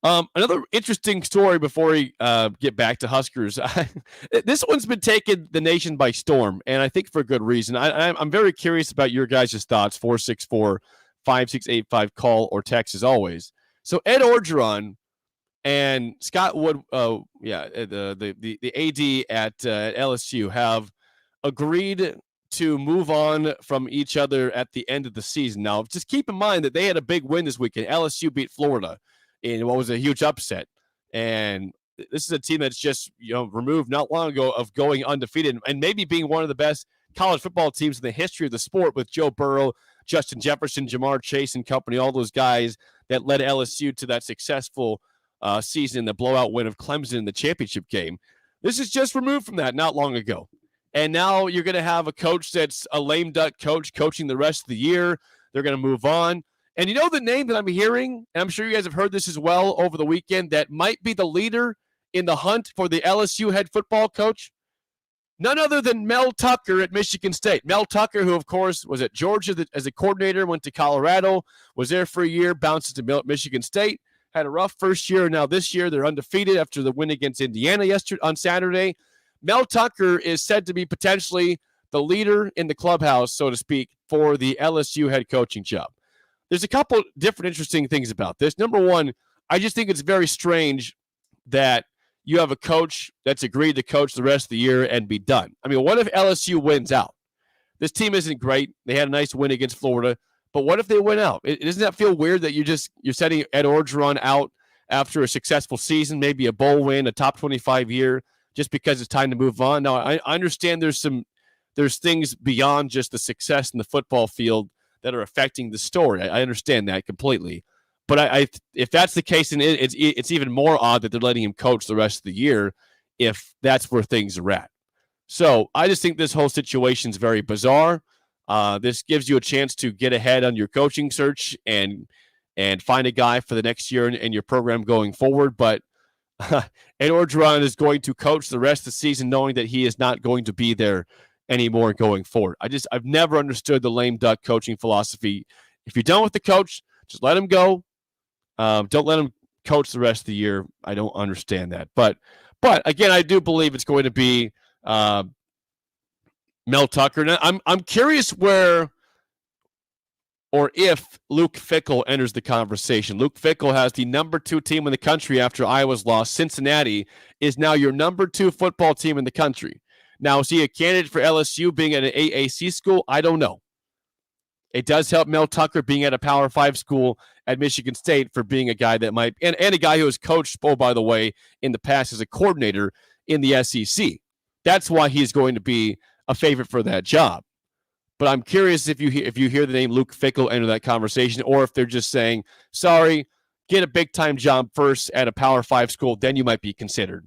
Another interesting story before we get back to Huskers. This one's been taking the nation by storm, and I think for good reason. I'm very curious about your guys' thoughts. 464-5685, call or text as always. So Ed Orgeron and Scott Wood, the AD at LSU have agreed to move on from each other at the end of the season. Now, just keep in mind that they had a big win this weekend. LSU beat Florida in what was a huge upset. And this is a team that's just, removed not long ago of going undefeated and maybe being one of the best college football teams in the history of the sport with Joe Burrow, Justin Jefferson, Jamar Chase and company, all those guys that led LSU to that successful season, the blowout win of Clemson in the championship game. This is just removed from that not long ago. And now you're going to have a coach that's a lame duck coach coaching the rest of the year. They're going to move on. And you know the name that I'm hearing, and I'm sure you guys have heard this as well over the weekend, that might be the leader in the hunt for the LSU head football coach? None other than Mel Tucker at Michigan State. Mel Tucker, who, of course, was at Georgia as a coordinator, went to Colorado, was there for a year, bounces to Michigan State, had a rough first year. Now this year they're undefeated after the win against Indiana on Saturday. Mel Tucker is said to be potentially the leader in the clubhouse, so to speak, for the LSU head coaching job. There's a couple different interesting things about this. Number one, I just think it's very strange that you have a coach that's agreed to coach the rest of the year and be done. I mean, what if LSU wins out? This team isn't great. They had a nice win against Florida, but what if they win out? Doesn't that feel weird that you're setting Ed Orgeron out after a successful season, maybe a bowl win, a top 25 year, just because it's time to move on? Now, I understand there's things beyond just the success in the football field that are affecting the story. I understand that completely. But if that's the case, then it's even more odd that they're letting him coach the rest of the year if that's where things are at. So I just think this whole situation is very bizarre. This gives you a chance to get ahead on your coaching search and find a guy for the next year in your program going forward. But Ed Orgeron is going to coach the rest of the season knowing that he is not going to be there anymore going forward. I've never understood the lame duck coaching philosophy. If you're done with the coach, just let him go. Don't let him coach the rest of the year. I don't understand that. But again, I do believe it's going to be Mel Tucker. Now, I'm curious where or if Luke Fickell enters the conversation. Luke Fickell has the number 2 team in the country after Iowa's loss. Cincinnati is now your number 2 football team in the country. Now, is he a candidate for LSU being at an AAC school? I don't know. It does help Mel Tucker being at a Power 5 school at Michigan State for being a guy that might, and a guy who has coached, by the way, in the past as a coordinator in the SEC. That's why he's going to be a favorite for that job. But I'm curious if you hear the name Luke Fickell enter that conversation, or if they're just saying, sorry, get a big-time job first at a Power 5 school, then you might be considered.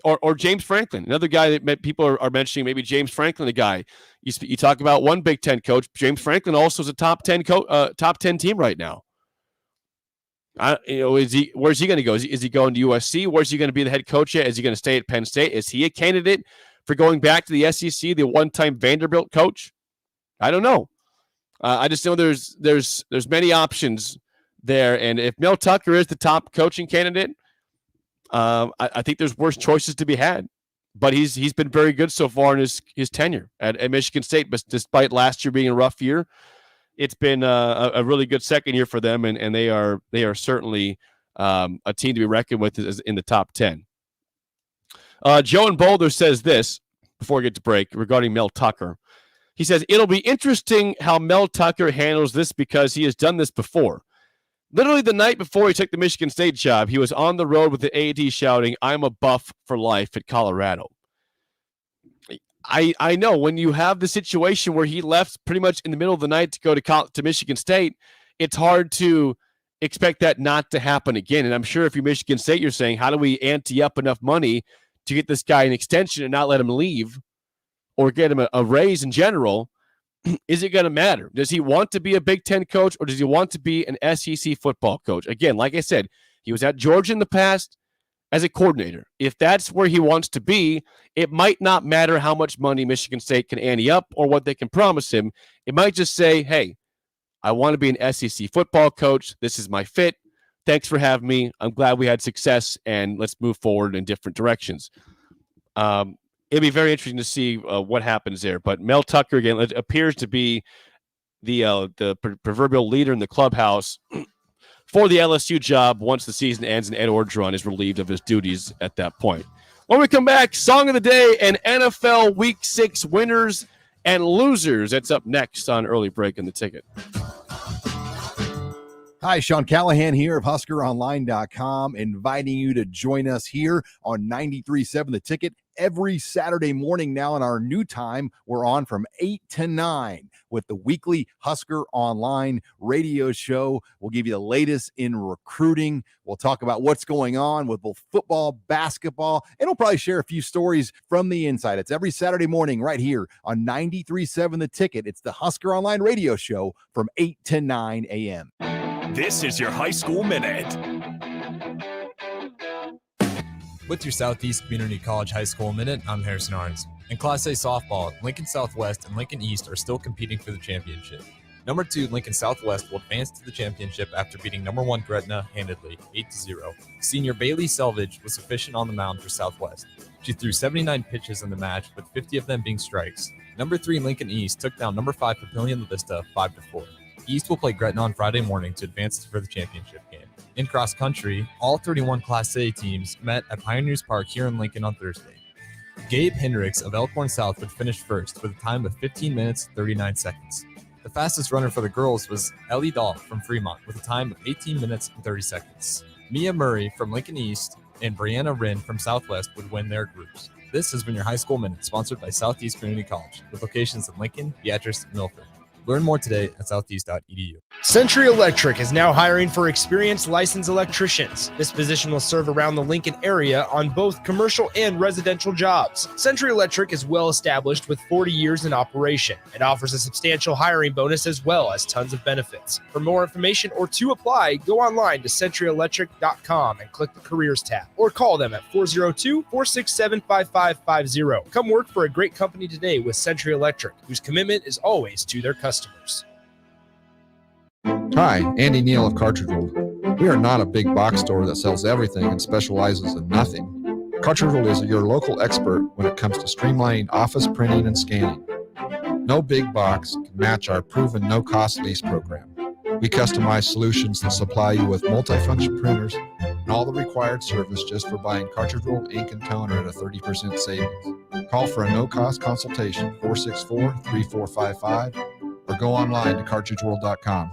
Or James Franklin, another guy that people are mentioning, maybe James Franklin, a guy. You talk about one Big Ten coach. James Franklin also is a top 10 team right now. Where's he going to go? Is he going to USC? Where's he going to be the head coach at? Is he going to stay at Penn State? Is he a candidate for going back to the SEC, the one-time Vanderbilt coach? I don't know. I just know there's many options there, and if Mel Tucker is the top coaching candidate, I think there's worse choices to be had, but he's been very good so far in his tenure at Michigan State. But despite last year being a rough year, it's been a really good second year for them, and they are certainly a team to be reckoned with in the top 10. Joe in Boulder says this: before we get to break regarding Mel Tucker. He says, it'll be interesting how Mel Tucker handles this because he has done this before. Literally the night before he took the Michigan State job, he was on the road with the AD shouting, I'm a Buff for life at Colorado. I know when you have the situation where he left pretty much in the middle of the night to go to Michigan State, it's hard to expect that not to happen again. And I'm sure if you're Michigan State, you're saying, how do we ante up enough money to get this guy an extension and not let him leave or get him a raise in general? Is it going to matter? Does he want to be a Big Ten coach or does he want to be an SEC football coach? Again, like I said, he was at Georgia in the past as a coordinator. If that's where he wants to be, it might not matter how much money Michigan State can ante up or what they can promise him. It might just say, hey, I want to be an SEC football coach. This is my fit. Thanks for having me. I'm glad we had success, and let's move forward in different directions. It'd be very interesting to see what happens there. But Mel Tucker, again, appears to be the proverbial leader in the clubhouse for the LSU job once the season ends and Ed Orgeron is relieved of his duties at that point. When we come back, Song of the Day and NFL Week 6 winners and losers. That's up next on Early Break in the Ticket. Hi, Sean Callahan here of HuskerOnline.com, inviting you to join us here on 93.7 The Ticket every Saturday morning. Now in our new time, we're on from 8 to 9 with the weekly Husker Online radio show. We'll give you the latest in recruiting. We'll talk about what's going on with both football, basketball, and we'll probably share a few stories from the inside. It's every Saturday morning right here on 93.7 The Ticket. It's the Husker Online radio show from 8 to 9 a.m. This is your High School Minute. With your Southeast Community College High School Minute, I'm Harrison Arns. In Class A softball, Lincoln Southwest and Lincoln East are still competing for the championship. Number 2, Lincoln Southwest will advance to the championship after beating number 1 Gretna handedly, 8-0. Senior Bailey Selvage was efficient on the mound for Southwest. She threw 79 pitches in the match, with 50 of them being strikes. Number 3, Lincoln East took down number 5 Papillion La Vista 5-4. East will play Gretna on Friday morning to advance for the championship game. In cross country, all 31 Class A teams met at Pioneers Park here in Lincoln on Thursday. Gabe Hendricks of Elkhorn South would finish first with a time of 15 minutes 39 seconds. The fastest runner for the girls was Ellie Dahl from Fremont with a time of 18 minutes and 30 seconds. Mia Murray from Lincoln East and Brianna Wren from Southwest would win their groups. This has been your High School Minute, sponsored by Southeast Community College, with locations in Lincoln, Beatrice, and Milford. Learn more today at southeast.edu. Century Electric is now hiring for experienced licensed electricians. This position will serve around the Lincoln area on both commercial and residential jobs. Century Electric is well established with 40 years in operation. It offers a substantial hiring bonus as well as tons of benefits. For more information or to apply, go online to centuryelectric.com and click the careers tab or call them at 402-467-5550. Come work for a great company today with Century Electric, whose commitment is always to their customers. Hi, Andy Neal of Cartridge World. We are not a big box store that sells everything and specializes in nothing. Cartridge World is your local expert when it comes to streamlining office printing and scanning. No big box can match our proven no-cost lease program. We customize solutions that supply you with multifunction printers and all the required service just for buying Cartridge World ink and toner at a 30% savings. Call for a no-cost consultation, 464-3455, or go online to cartridgeworld.com.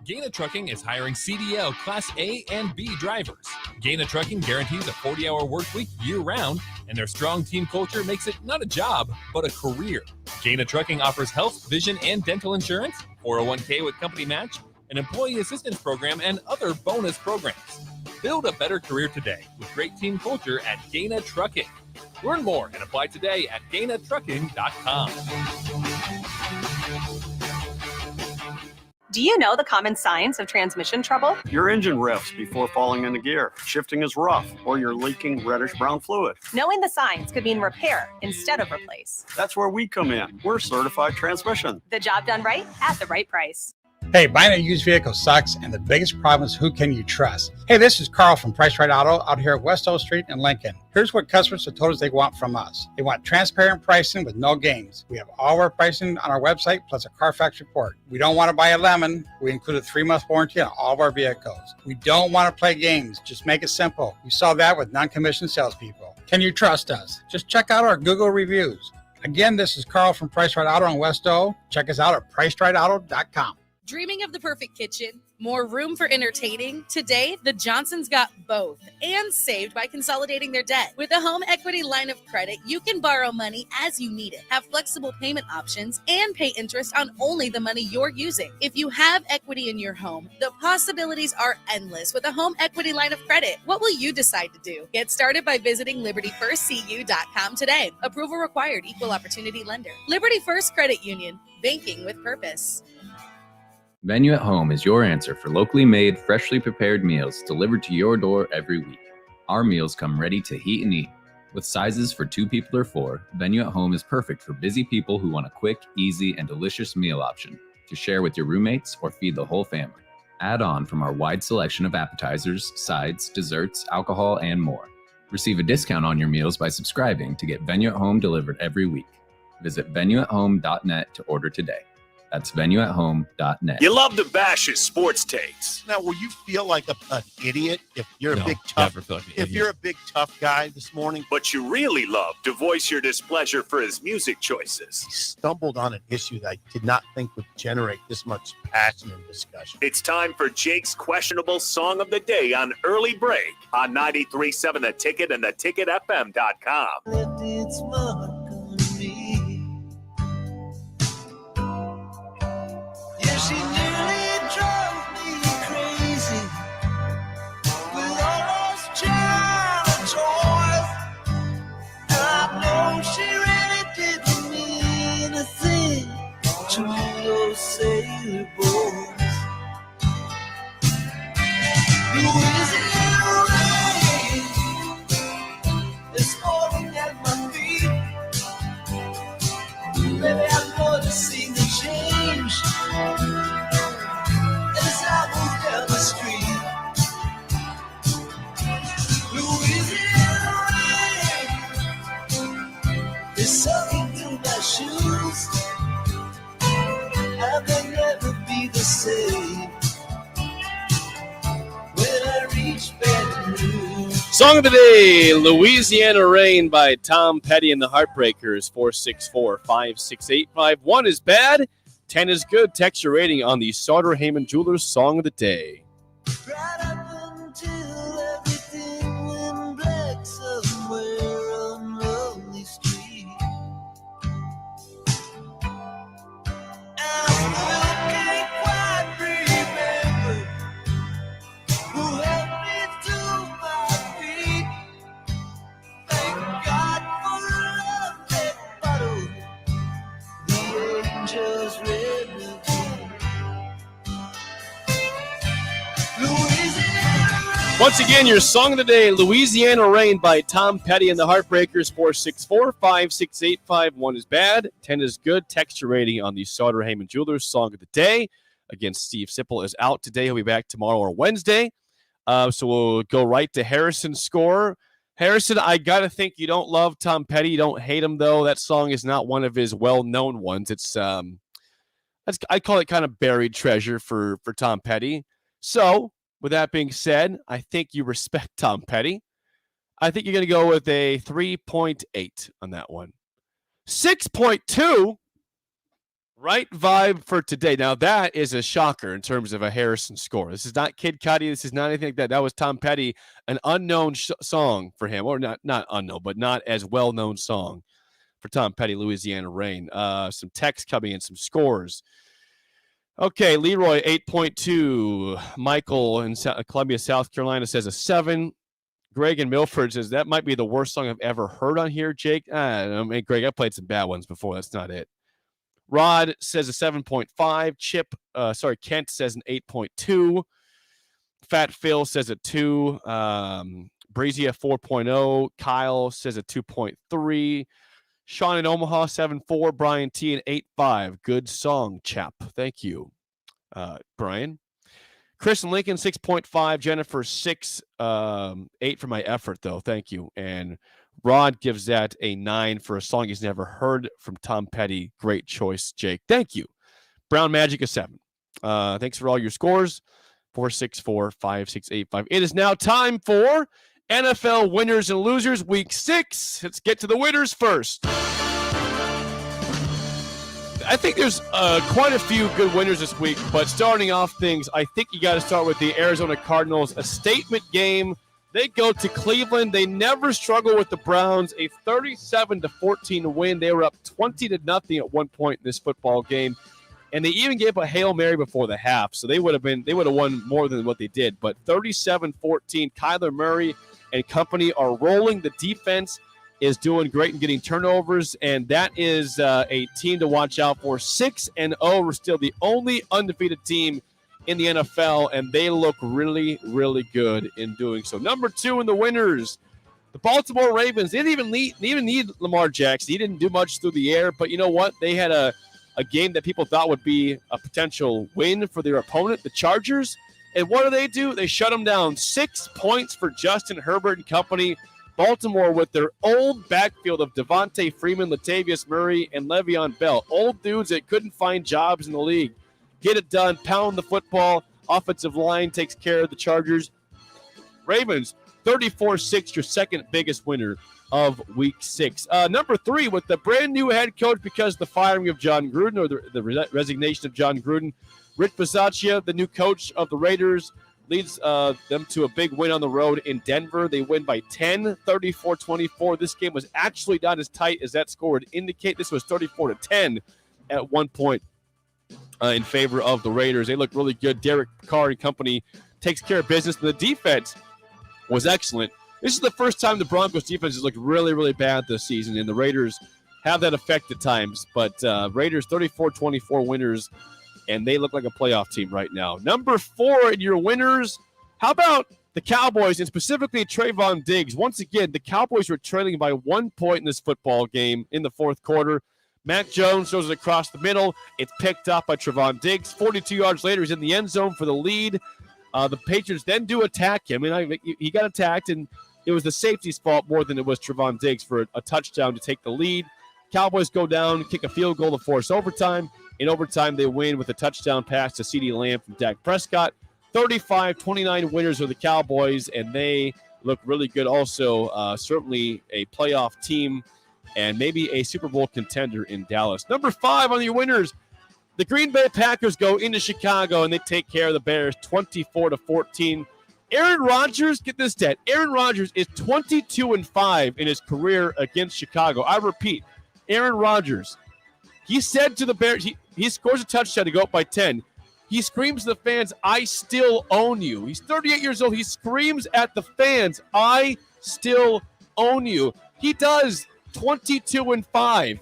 Gaina Trucking is hiring CDL Class A and B drivers. Gaina Trucking guarantees a 40-hour work week year-round, and their strong team culture makes it not a job, but a career. Gaina Trucking offers health, vision, and dental insurance, 401k with company match, an employee assistance program, and other bonus programs. Build a better career today with great team culture at Gaina Trucking. Learn more and apply today at GainaTrucking.com. Do you know the common signs of transmission trouble? Your engine revs before falling into gear, shifting is rough, or you're leaking reddish-brown fluid. Knowing the signs could mean repair instead of replace. That's where we come in. We're Certified Transmission. The job done right at the right price. Hey, buying a used vehicle sucks, and the biggest problem is who can you trust? Hey, this is Carl from Price Right Auto out here at West O Street in Lincoln. Here's what customers have told us they want from us. They want transparent pricing with no games. We have all our pricing on our website, plus a Carfax report. We don't want to buy a lemon. We include a 3-month warranty on all of our vehicles. We don't want to play games. Just make it simple. You saw that with non-commissioned salespeople. can you trust us? Just check out our Google reviews. Again, this is Carl from Price Right Auto in West O. Check us out at pricerightauto.com. Dreaming of the perfect kitchen? More room for entertaining? Today, the Johnsons got both and saved by consolidating their debt. With a home equity line of credit, you can borrow money as you need it, have flexible payment options, and pay interest on only the money you're using. If you have equity in your home, the possibilities are endless with a home equity line of credit. What will you decide to do? Get started by visiting LibertyFirstCU.com today. Approval required. Equal opportunity lender. Liberty First Credit Union. Banking with purpose. Venue at Home is your answer for locally made, freshly prepared meals delivered to your door every week. Our meals come ready to heat and eat. With sizes for 2 people or 4, Venue at Home is perfect for busy people who want a quick, easy, and delicious meal option to share with your roommates or feed the whole family. Add on from our wide selection of appetizers, sides, desserts, alcohol, and more. Receive a discount on your meals by subscribing to get Venue at Home delivered every week. Visit venueathome.net to order today. That's venueathome.net. You love to bash his sports takes. Now, will you feel like an idiot if you're No, a big tough? never feel like an If idiot. you're a big tough guy this morning, But you really love to voice your displeasure for his music choices. stumbled on an issue that I did not think would generate this much passion and discussion. It's time for Jake's questionable song of the day on Early Break on 93.7 The Ticket and theticketfm.com. Yeah, she nearly drove me crazy with all those child toys. I know she really didn't mean a thing to those sailor boys. Louisiana rain is falling at my feet. Baby, I'm going to see the change as I move down the street. Louisiana rain is soaking through my shoes. I may never be the same when I reach Baton Rouge. Song of the day, Louisiana Rain by Tom Petty and the Heartbreakers, 464-5685. 1 is bad, 10 is good. Text your rating on the Sauter Heyman Jewelers Song of the Day. Right up until everything went black somewhere on Lonely Street. I still can't quite remember who helped me to my feet. Thank God for love that bottle the angels read me. Once again, your Song of the Day, Louisiana Rain by Tom Petty and the Heartbreakers, 464-5685. 1 is bad, 10 is good. Text your rating on the Sauter Heyman Jewelers Song of the Day. Again, Steve Sipple is out today. He'll be back tomorrow or Wednesday. So we'll go right to Harrison's score. Harrison, I got to think you don't love Tom Petty. You don't hate him, though. That song is not one of his well-known ones. It's I call it kind of buried treasure for Tom Petty. So, with that being said, I think you respect Tom Petty. I think you're going to go with a 3.8 on that one. 6.2, right vibe for today. Now, that is a shocker in terms of a Harrison score. This is not Kid Cudi. This is not anything like that. That was Tom Petty, an unknown song for him. Or not unknown, but not as well-known song for Tom Petty, Louisiana Rain. Some text coming in, some scores. Okay, Leroy, 8.2. Michael in Columbia, South Carolina says a 7. Greg in Milford says that might be the worst song I've ever heard on here, Jake. I mean, Greg, I played some bad ones before. That's not it. Rod says a 7.5. Kent says an 8.2. Fat Phil says a 2. Breezy a 4.0. Kyle says a 2.3. Sean in Omaha, 7.4. Brian T, an 8.5. Good song, chap. Thank you, Brian. Chris and Lincoln, 6.5. Jennifer, 6. 8 for my effort, though. Thank you. And Rod gives that a 9 for a song he's never heard from Tom Petty. Great choice, Jake. Thank you. Brown Magic, a 7. Thanks for all your scores. 464-5685. It is now time for NFL winners and losers, week 6. Let's get to the winners first. I think there's quite a few good winners this week, but starting off things, I think you got to start with the Arizona Cardinals, a statement game. They go to Cleveland. They never struggle with the Browns, a 37-14 win. They were up 20-0 at one point in this football game, and they even gave a Hail Mary before the half, so they would have won more than what they did. But 37-14, Kyler Murray and company are rolling. The defense is doing great and getting turnovers, and that is a team to watch out for. 6-0, we're still the only undefeated team in the NFL, and they look really, really good in doing so. Number 2 in the winners, the Baltimore Ravens. They didn't even need Lamar Jackson. He didn't do much through the air, but you know what? They had a game that people thought would be a potential win for their opponent, the Chargers. And what do? They shut them down. 6 points for Justin Herbert and company. Baltimore with their old backfield of Devontae Freeman, Latavius Murray, and Le'Veon Bell. Old dudes that couldn't find jobs in the league. Get it done, pound the football. Offensive line takes care of the Chargers. Ravens, 34-6, your second biggest winner of week 6. Number 3, with the brand new head coach because the firing of John Gruden, or the resignation of John Gruden. Rich Bisaccia, the new coach of the Raiders, leads them to a big win on the road in Denver. They win by 10, 34-24. This game was actually not as tight as that score would indicate. This was 34-10 at one point in favor of the Raiders. They look really good. Derek Carr and company takes care of business. The defense was excellent. This is the first time the Broncos defense has looked really, really bad this season, and the Raiders have that effect at times. But Raiders 34-24 winners, and they look like a playoff team right now. Number 4 in your winners, how about the Cowboys, and specifically Trayvon Diggs? Once again, the Cowboys were trailing by 1 point in this football game in the fourth quarter. Mac Jones throws it across the middle. It's picked up by Trayvon Diggs. 42 yards later, he's in the end zone for the lead. The Patriots then do attack him, and he got attacked, and it was the safety's fault more than it was Trayvon Diggs for a touchdown to take the lead. Cowboys go down, kick a field goal to force overtime. In overtime, they win with a touchdown pass to CeeDee Lamb from Dak Prescott. 35-29 winners are the Cowboys, and they look really good also. Certainly a playoff team and maybe a Super Bowl contender in Dallas. Number 5 on your winners, the Green Bay Packers go into Chicago, and they take care of the Bears 24-14. Aaron Rodgers, get this stat. Aaron Rodgers is 22-5 in his career against Chicago. I repeat, Aaron Rodgers, he said to the Bears, he scores a touchdown to go up by 10. He screams to the fans, "I still own you." He's 38 years old. He screams at the fans, "I still own you." He does 22-5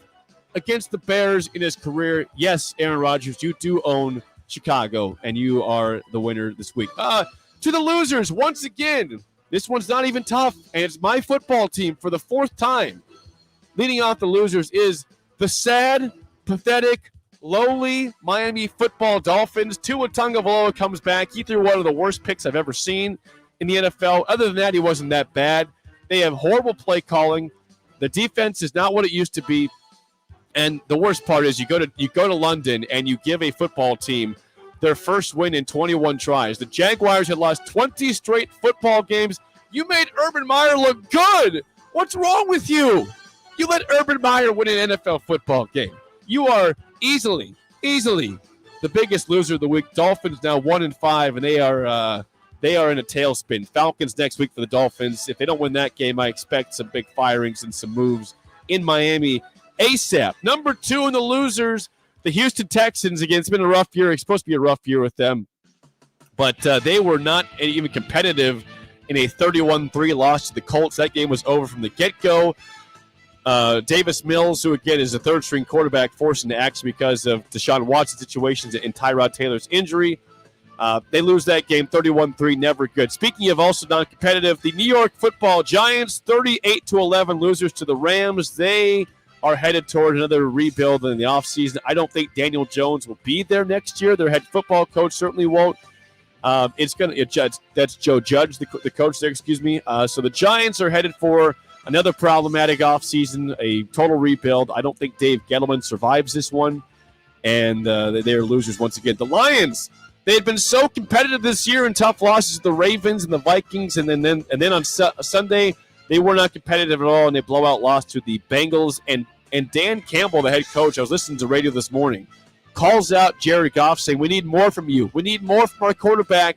against the Bears in his career. Yes, Aaron Rodgers, you do own Chicago, and you are the winner this week. To the losers, once again, this one's not even tough, and it's my football team for the 4th time. Leading off the losers is the sad, pathetic, lowly Miami football Dolphins. Tua Tagovailoa comes back. He threw one of the worst picks I've ever seen in the NFL. Other than that, he wasn't that bad. They have horrible play calling. The defense is not what it used to be. And the worst part is you go to London and you give a football team their first win in 21 tries. The Jaguars had lost 20 straight football games. You made Urban Meyer look good. What's wrong with you? You let Urban Meyer win an NFL football game. You are easily the biggest loser of the week. Dolphins now 1-5, and they are in a tailspin. Falcons next week for the Dolphins. If they don't win that game, I expect some big firings and some moves in Miami ASAP. Number 2 in the losers, the Houston Texans. Again, it's been a rough year. It's supposed to be a rough year with them, but they were not even competitive in a 31-3 loss to the Colts. That game was over from the get-go. Davis Mills, who again is a third-string quarterback, forced into action because of Deshaun Watson's situations and Tyrod Taylor's injury. They lose that game 31-3, never good. Speaking of also non-competitive, the New York Football Giants, 38-11 losers to the Rams. They are headed toward another rebuild in the offseason. I don't think Daniel Jones will be there next year. Their head football coach certainly won't. That's Joe Judge, the coach there, excuse me. So the Giants are headed for another problematic offseason, a total rebuild. I don't think Dave Gettleman survives this one, and they're losers once again. The Lions, They had been so competitive this year in tough losses to the Ravens and the Vikings, and then on Sunday they were not competitive at all, and they blowout loss to the Bengals. And Dan Campbell, the head coach, I was listening to radio this morning, calls out Jared Goff saying, "We need more from you. We need more from our quarterback."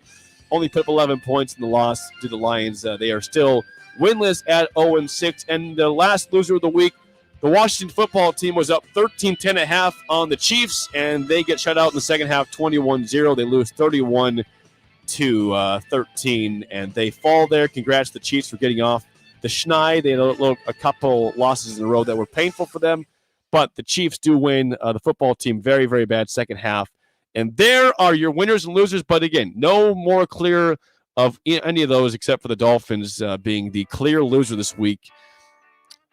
Only put up 11 points in the loss to the Lions. They are still winless at 0-6. And the last loser of the week, the Washington football team was up 13-10 at half on the Chiefs, and they get shut out in the second half 21-0. They lose 31-13, and they fall there. Congrats to the Chiefs for getting off the schneid. They had a couple losses in a row that were painful for them, but the Chiefs do win. The football team, very, very bad second half. And there are your winners and losers, but again, no more clear of any of those except for the Dolphins being the clear loser this week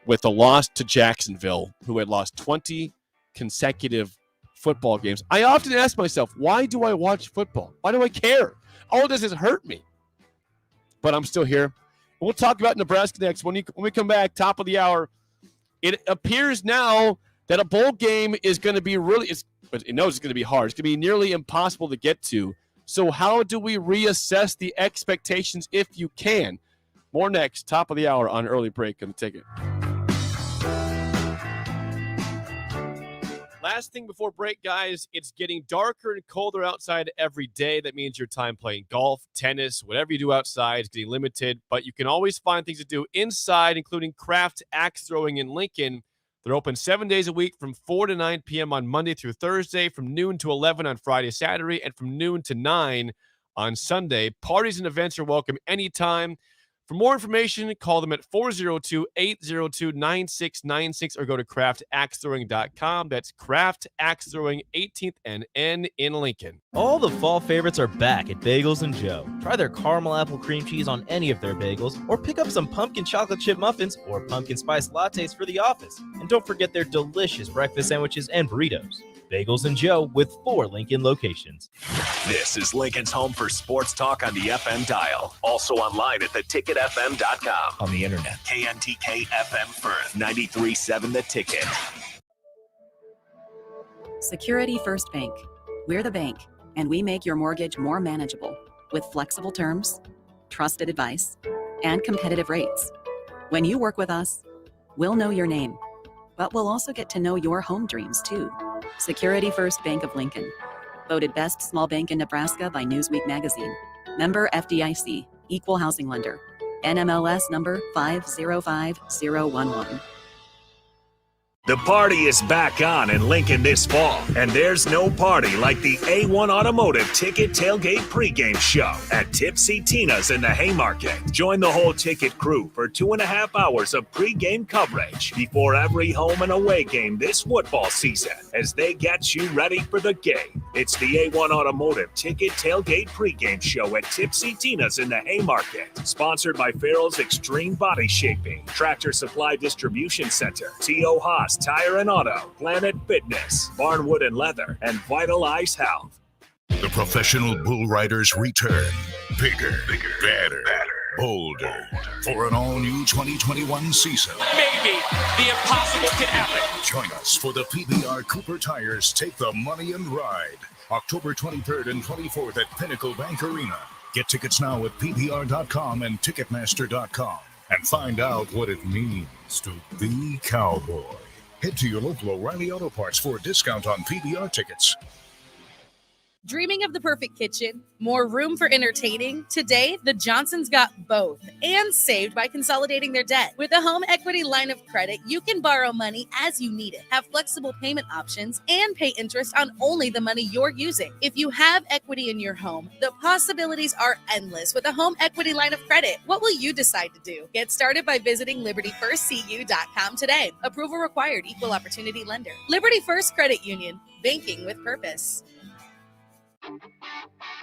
with a loss to Jacksonville, who had lost 20 consecutive football games. I often ask myself, why do I watch football? Why do I care? All it does is hurt me. But I'm still here. We'll talk about Nebraska next. When we come back, top of the hour, it appears now that a bowl game is going to be but it knows it's going to be hard. It's going to be nearly impossible to get to. So how do we reassess the expectations if you can? More next, top of the hour on Early Break on the Ticket. Last thing before break, guys, it's getting darker and colder outside every day. That means your time playing golf, tennis, whatever you do outside is getting limited, but you can always find things to do inside, including craft axe throwing in Lincoln. They're open 7 days a week from 4 to 9 p.m. on Monday through Thursday, from noon to 11 on Friday, Saturday, and from noon to 9 on Sunday. Parties and events are welcome anytime. For more information, call them at 402-802-9696 or go to craftaxethrowing.com. That's Craft Axe Throwing, 18th and N in Lincoln. All the fall favorites are back at Bagels & Joe. Try their caramel apple cream cheese on any of their bagels, or pick up some pumpkin chocolate chip muffins or pumpkin spice lattes for the office. And don't forget their delicious breakfast sandwiches and burritos. Bagels & Joe with 4 Lincoln locations. This is Lincoln's home for sports talk on the FM dial. Also online at theticketfm.com. On the internet. KNTK FM Firth, 93.7 The Ticket. Security First Bank. We're the bank, and we make your mortgage more manageable with flexible terms, trusted advice, and competitive rates. When you work with us, we'll know your name, but we'll also get to know your home dreams too. Security First Bank of Lincoln. Voted best small bank in Nebraska by Newsweek magazine. Member FDIC. Equal housing lender. NMLS number 505011. The party is back on in Lincoln this fall, and there's no party like the A1 Automotive Ticket Tailgate pregame show at Tipsy Tina's in the Haymarket. Join the whole Ticket crew for 2.5 hours of pregame coverage before every home and away game this football season as they get you ready for the game. It's the A1 Automotive Ticket Tailgate pregame show at Tipsy Tina's in the Haymarket. Sponsored by Farrell's Extreme Body Shaping, Tractor Supply Distribution Center, T.O. Haas Tire and Auto, Planet Fitness, Barnwood and Leather, and Vitalize Health. The professional bull riders return. Bigger, better, bolder. For an all-new 2021 season. Maybe the impossible can happen. Join us for the PBR Cooper Tires Take the Money and Ride. October 23rd and 24th at Pinnacle Bank Arena. Get tickets now at PBR.com and Ticketmaster.com. And find out what it means to be cowboy. Head to your local O'Reilly Auto Parts for a discount on PBR tickets. Dreaming of the perfect kitchen? More room for entertaining? Today, the Johnsons got both and saved by consolidating their debt. With a home equity line of credit, you can borrow money as you need it, have flexible payment options, and pay interest on only the money you're using. If you have equity in your home, the possibilities are endless with a home equity line of credit. What will you decide to do? Get started by visiting LibertyFirstCU.com today. Approval required. Equal opportunity lender. Liberty First Credit Union. Banking with purpose.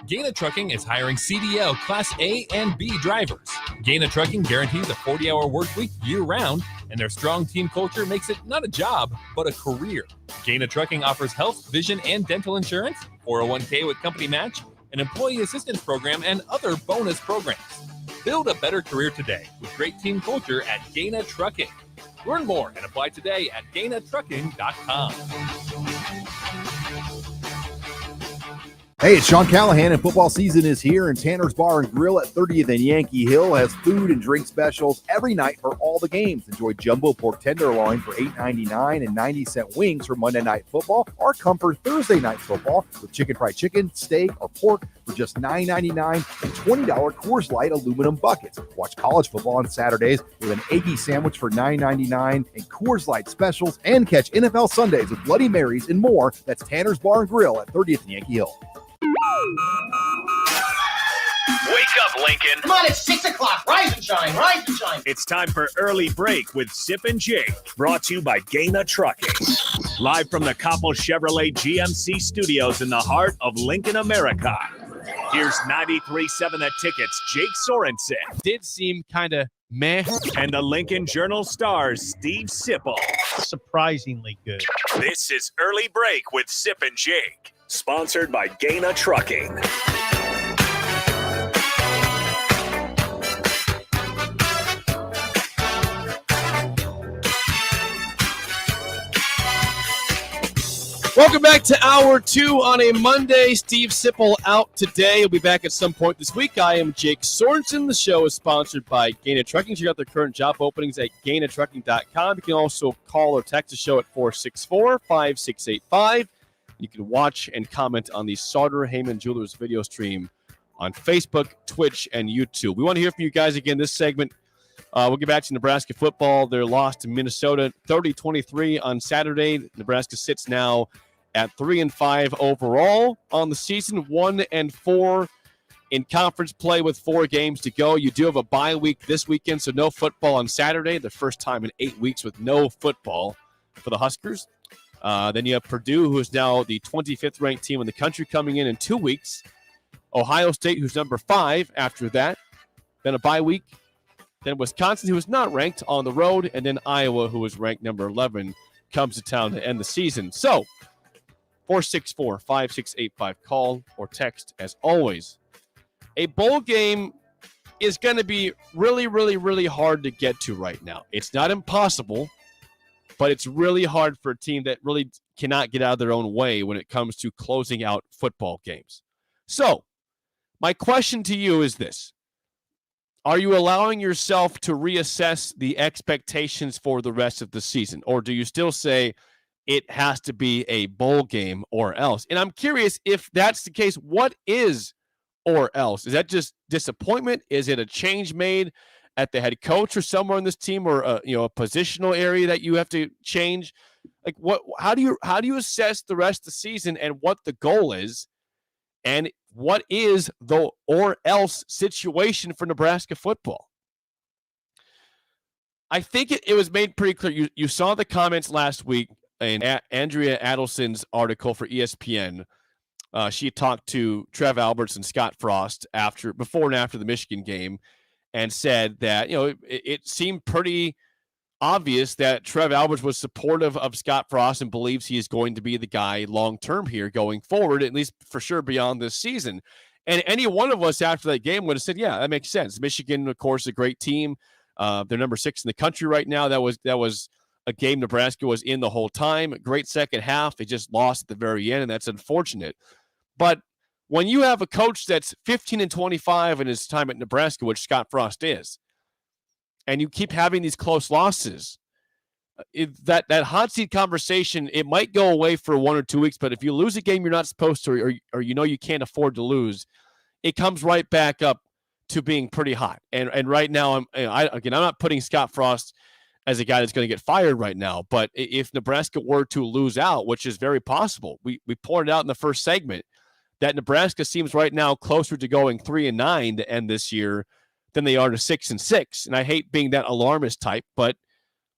Gaina Trucking is hiring CDL Class A and B drivers. Gaina Trucking guarantees a 40-hour work week year-round, and their strong team culture makes it not a job, but a career. Gaina Trucking offers health, vision, and dental insurance, 401k with company match, an employee assistance program, and other bonus programs. Build a better career today with great team culture at Gaina Trucking. Learn more and apply today at GainaTrucking.com. Hey, it's Sean Callahan, and football season is here, and Tanner's Bar and Grill at 30th and Yankee Hill has food and drink specials every night for all the games. Enjoy jumbo pork tenderloin for $8.99 and 90-cent wings for Monday Night Football, or come for Thursday Night Football with chicken fried chicken, steak, or pork for just $9.99 and $20 Coors Light aluminum buckets. Watch college football on Saturdays with an Aggie sandwich for $9.99 and Coors Light specials, and catch NFL Sundays with Bloody Marys and more. That's Tanner's Bar and Grill at 30th and Yankee Hill. Wake up, Lincoln. Come on, it's 6 o'clock. Rise and shine, rise and shine. It's time for Early Break with Sip and Jake, brought to you by Gaina Trucking. Live from the Coppel Chevrolet GMC studios in the heart of Lincoln, America. Here's 93.7 The Ticket's Jake Sorensen. Did seem kind of meh. And the Lincoln Journal-Star's Steve Sipple. Surprisingly good. This is Early Break with Sip and Jake, sponsored by Gaina Trucking. Welcome back to Hour 2 on a Monday. Steve Sipple out today. He'll be back at some point this week. I am Jake Sorensen. The show is sponsored by Gaina Trucking. Check out their current job openings at GainaTrucking.com. You can also call or text the show at 464-5685. You can watch and comment on the Sauter Heyman Jewelers video stream on Facebook, Twitch, and YouTube. We want to hear from you guys again this segment. We'll get back to Nebraska football. Their loss to Minnesota 30-23 on Saturday. Nebraska sits now at 3-5 overall on the season, 1-4 in conference play with 4 games to go. You do have a bye week this weekend, so no football on Saturday, the first time in 8 weeks with no football for the Huskers. Then you have Purdue, who is now the 25th ranked team in the country, coming in 2 weeks. Ohio State, who's number 5 after that. Then a bye week. Then Wisconsin, who is not ranked, on the road. And then Iowa, who is ranked number 11, comes to town to end the season. So, 464-5685, call or text as always. A bowl game is going to be really, really, really hard to get to right now. It's not impossible, but it's really hard for a team that really cannot get out of their own way when it comes to closing out football games. So, my question to you is this. Are you allowing yourself to reassess the expectations for the rest of the season? Or do you still say it has to be a bowl game or else? And I'm curious, if that's the case, what is or else? Is that just disappointment? Is it a change made at the head coach or somewhere on this team, or a positional area that you have to change? Like, what? How do you assess the rest of the season and what the goal is? And what is the or else situation for Nebraska football? I think it was made pretty clear. You saw the comments last week in Andrea Adelson's article for ESPN. She talked to Trev Alberts and Scott Frost before and after the Michigan game, and said that it seemed pretty obvious that Trev Alberts was supportive of Scott Frost and believes he is going to be the guy long-term here going forward, at least for sure beyond this season. And any one of us after that game would have said, yeah, that makes sense. Michigan, of course, a great team. They're number 6 in the country right now. That was a game Nebraska was in the whole time. Great second half. They just lost at the very end, and that's unfortunate. But when you have a coach that's 15-25 in his time at Nebraska, which Scott Frost is, and you keep having these close losses, that hot seat conversation, it might go away for 1 or 2 weeks, but if you lose a game you're not supposed to, or you can't afford to lose, it comes right back up to being pretty hot. And right now, I'm not putting Scott Frost as a guy that's going to get fired right now, but if Nebraska were to lose out, which is very possible, we pointed out in the first segment that Nebraska seems right now closer to going 3-9 to end this year than they are to 6-6. And I hate being that alarmist type, but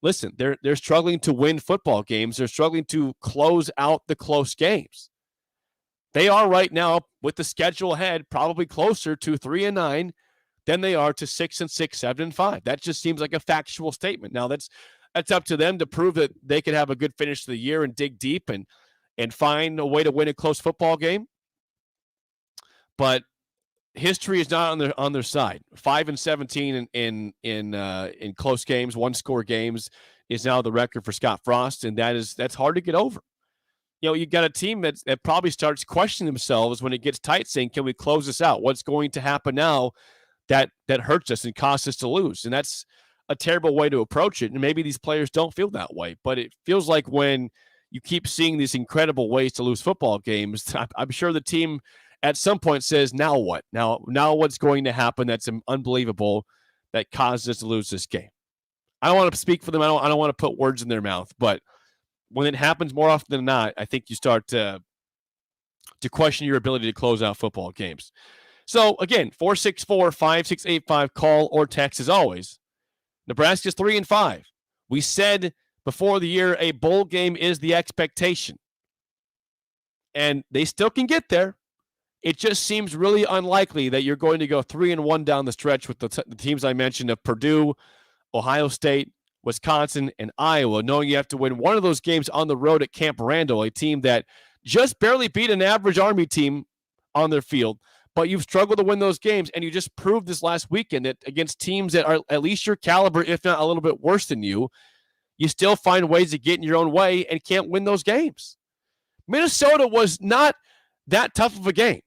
listen, they're struggling to win football games. They're struggling to close out the close games. They are right now, with the schedule ahead, probably closer to 3-9 than they are to 6-6, 7-5. That just seems like a factual statement. Now that's up to them to prove that they could have a good finish to the year and dig deep and find a way to win a close football game. But history is not on their side. 5-17 in close games, 1-score games is now the record for Scott Frost, and that's hard to get over. you got a team that probably starts questioning themselves when it gets tight, saying, can we close this out? What's going to happen now that hurts us and costs us to lose? And that's a terrible way to approach it. And maybe these players don't feel that way, but it feels like when you keep seeing these incredible ways to lose football games, I'm sure the team at some point says, now what? Now what's going to happen that's unbelievable that causes us to lose this game? I don't want to speak for them. I don't want to put words in their mouth, but when it happens more often than not, I think you start to question your ability to close out football games. So again, 464-5685, call or text as always. Nebraska's 3-5. We said before the year a bowl game is the expectation. And they still can get there. It just seems really unlikely that you're going to go 3-1 down the stretch with the teams I mentioned of Purdue, Ohio State, Wisconsin, and Iowa, knowing you have to win one of those games on the road at Camp Randall, a team that just barely beat an average Army team on their field. But you've struggled to win those games, and you just proved this last weekend that against teams that are at least your caliber, if not a little bit worse than you, you still find ways to get in your own way and can't win those games. Minnesota was not that tough of a game.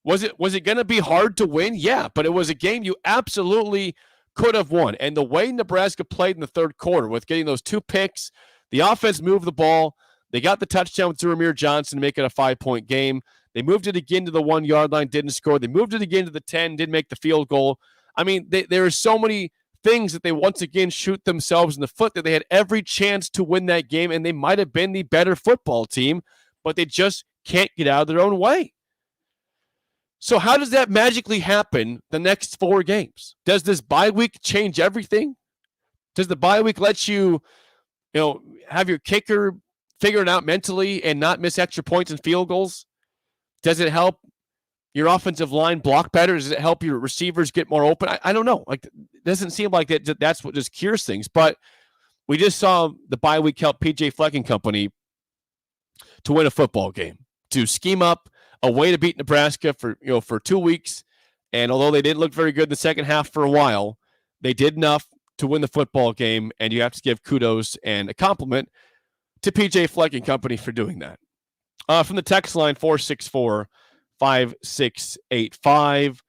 Was it going to be hard to win? Yeah, but it was a game you absolutely could have won. And the way Nebraska played in the third quarter with getting those 2 picks, the offense moved the ball. They got the touchdown through Amir Johnson to make it a 5-point game. They moved it again to the 1-yard line, didn't score. They moved it again to the 10, didn't make the field goal. I mean, there are so many things that they once again shoot themselves in the foot that they had every chance to win that game, and they might have been the better football team, but they just can't get out of their own way. So how does that magically happen the next 4 games? Does this bye week change everything? Does the bye week let you have your kicker figure it out mentally and not miss extra points and field goals? Does it help your offensive line block better? Does it help your receivers get more open? I don't know. Like, it doesn't seem like that's what just cures things. But we just saw the bye week help PJ Fleck and company to win a football game, to scheme up a way to beat Nebraska for 2 weeks. And although they didn't look very good in the second half for a while, they did enough to win the football game. And you have to give kudos and a compliment to PJ Fleck and company for doing that. From the text line, 464-5685.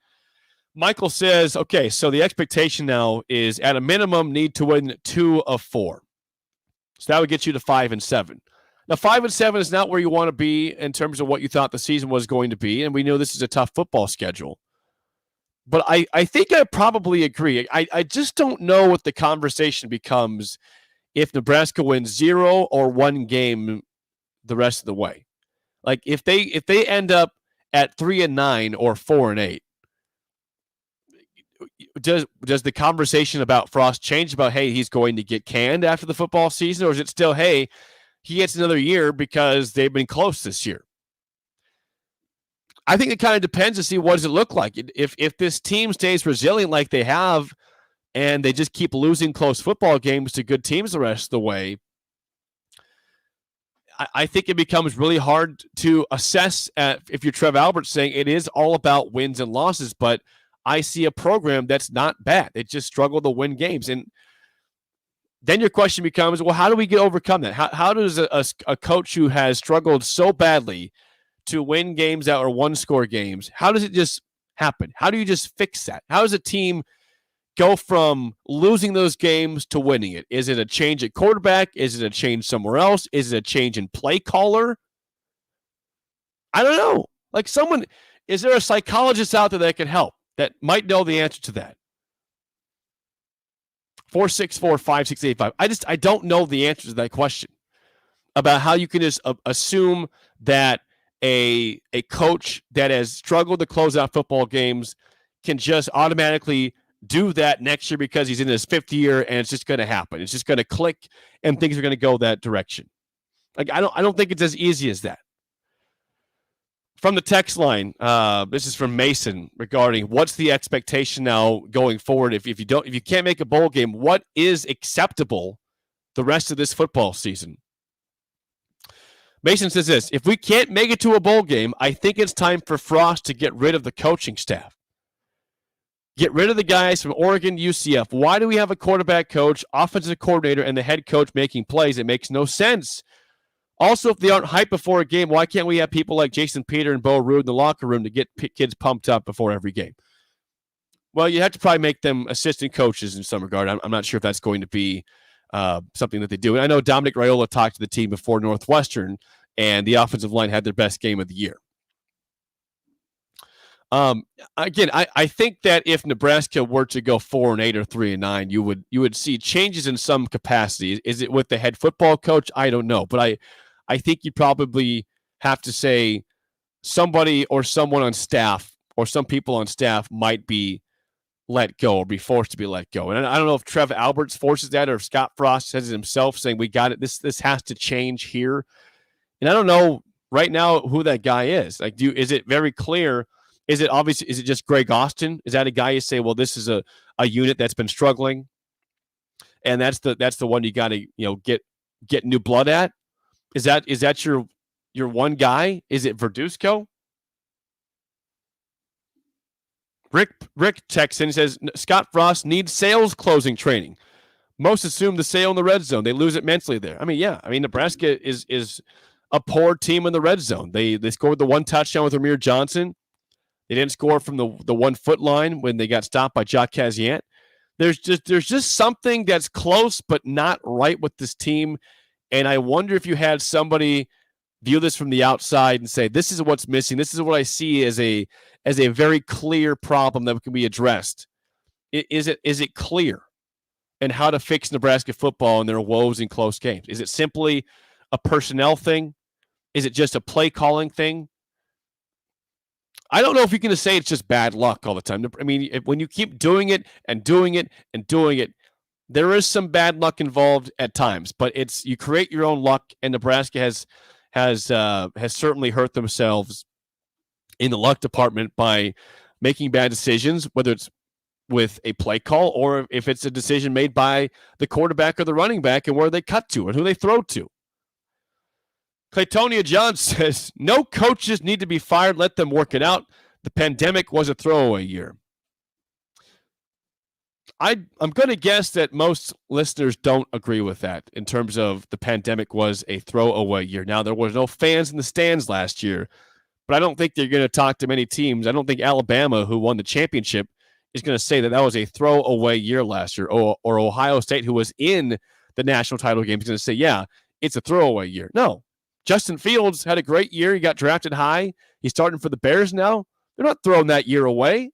Michael says, okay, so the expectation now is at a minimum need to win 2 of 4. So that would get you to 5-7. Now, 5-7 is not where you want to be in terms of what you thought the season was going to be, and we know this is a tough football schedule. But I think I probably agree. I just don't know what the conversation becomes if Nebraska wins 0 or 1 game the rest of the way. Like if they end up at 3-9 or 4-8, does the conversation about Frost change about, hey, he's going to get canned after the football season, or is it still, hey, he gets another year because they've been close this year? I think it kind of depends to see what does it look like. If this team stays resilient like they have, and they just keep losing close football games to good teams the rest of the way, I think it becomes really hard to assess if you're Trev Alberts saying it is all about wins and losses, but I see a program that's not bad. They just struggle to win games. And then your question becomes, well, how do we overcome that? How does a coach who has struggled so badly to win games that are 1-score games, how does it just happen? How do you just fix that? How does a team go from losing those games to winning it? Is it a change at quarterback? Is it a change somewhere else? Is it a change in play caller? I don't know. Like is there a psychologist out there that can help, that might know the answer to that? 464-5685. I don't know the answer to that question about how you can just assume that a coach that has struggled to close out football games can just automatically do that next year because he's in his 5th year and it's just going to happen. It's just going to click and things are going to go that direction. Like, I don't think it's as easy as that. From the text line, this is from Mason regarding what's the expectation now going forward. If you can't make a bowl game, what is acceptable the rest of this football season? Mason says this: if we can't make it to a bowl game, I think it's time for Frost to get rid of the coaching staff. Get rid of the guys from Oregon, UCF. Why do we have a quarterback coach, offensive coordinator, and the head coach making plays? It makes no sense. Also, if they aren't hyped before a game, why can't we have people like Jason Peter and Bo Ruud in the locker room to get kids pumped up before every game? Well, you have to probably make them assistant coaches in some regard. I'm not sure if that's going to be something that they do. And I know Dominic Raiola talked to the team before Northwestern, and the offensive line had their best game of the year. Again, I think that if Nebraska were to go 4-8 or 3-9, you would see changes in some capacity. Is it with the head football coach? I don't know, but I think you probably have to say somebody or someone on staff or some people on staff might be let go or be forced to be let go. And I don't know if Trev Alberts forces that or if Scott Frost says it himself, saying we got it. This has to change here. And I don't know right now who that guy is. Like, is it very clear? Is it obvious? Is it just Greg Austin? Is that a guy you say, well, this is a unit that's been struggling, and that's the one you got to get new blood at? Is that your one guy? Is it Verduzco? Rick Texan says Scott Frost needs sales closing training. Most assume the sale in the red zone. They lose it mentally there. I mean, yeah. I mean, Nebraska is a poor team in the red zone. They scored the one touchdown with Ramir Johnson. They didn't score from the 1 foot line when they got stopped by Jacques Caziant. There's just something that's close but not right with this team. And I wonder if you had somebody view this from the outside and say, this is what's missing. This is what I see as a very clear problem that can be addressed. Is it clear? And how to fix Nebraska football and their woes in close games? Is it simply a personnel thing? Is it just a play calling thing? I don't know if you can say it's just bad luck all the time. I mean, when you keep doing it and doing it and doing it, there is some bad luck involved at times. But you create your own luck, and Nebraska has certainly hurt themselves in the luck department by making bad decisions, whether it's with a play call or if it's a decision made by the quarterback or the running back and where they cut to and who they throw to. Claytonia John says, no coaches need to be fired. Let them work it out. The pandemic was a throwaway year. I'm going to guess that most listeners don't agree with that in terms of the pandemic was a throwaway year. Now, there was no fans in the stands last year, but I don't think they're going to talk to many teams. I don't think Alabama, who won the championship, is going to say that was a throwaway year last year, or Ohio State, who was in the national title game, is going to say, yeah, it's a throwaway year. No. Justin Fields had a great year. He got drafted high. He's starting for the Bears now. They're not throwing that year away.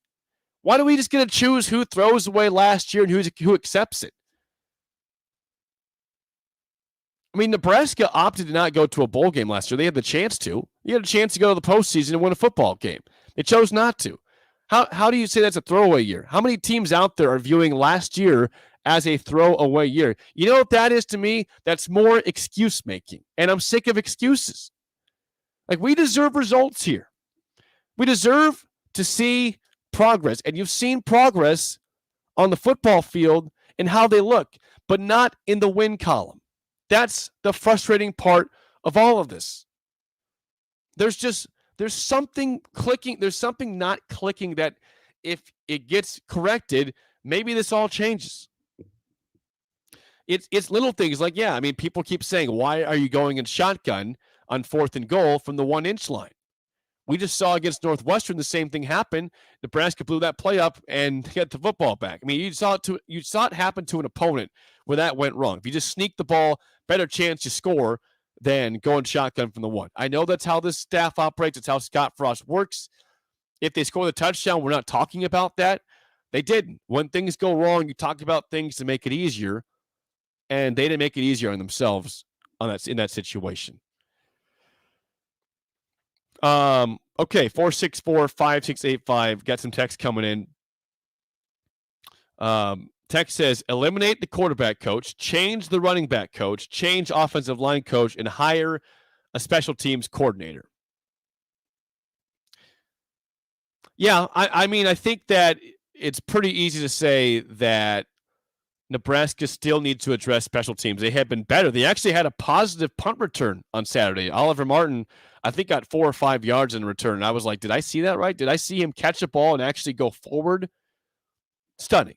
Why do we just get to choose who throws away last year and who accepts it? I mean, Nebraska opted to not go to a bowl game last year. They had the chance to. You had a chance to go to the postseason and win a football game. They chose not to. How do you say that's a throwaway year? How many teams out there are viewing last year as a throwaway year? You know what that is to me? That's more excuse making. And I'm sick of excuses. Like, we deserve results here. We deserve to see progress. And you've seen progress on the football field and how they look, but not in the win column. That's the frustrating part of all of this. There's something clicking. There's something not clicking that if it gets corrected, maybe this all changes. It's little things like, yeah, I mean, people keep saying, why are you going in shotgun on 4th and goal from the 1-inch line? We just saw against Northwestern the same thing happen. Nebraska blew that play up and got the football back. I mean, you saw it happen to an opponent where that went wrong. If you just sneak the ball, better chance you score than going shotgun from the 1. I know that's how this staff operates. It's how Scott Frost works. If they score the touchdown, we're not talking about that. They didn't. When things go wrong, you talk about things to make it easier, and they didn't make it easier on themselves in that situation. Okay, 464-5685. Got some text coming in. Text says, eliminate the quarterback coach, change the running back coach, change offensive line coach, and hire a special teams coordinator. Yeah, I mean, I think that it's pretty easy to say that Nebraska still needs to address special teams. They have been better. They actually had a positive punt return on Saturday. Oliver Martin, I think, got 4 or 5 yards in return. And I was like, did I see that right? Did I see him catch a ball and actually go forward? Stunning.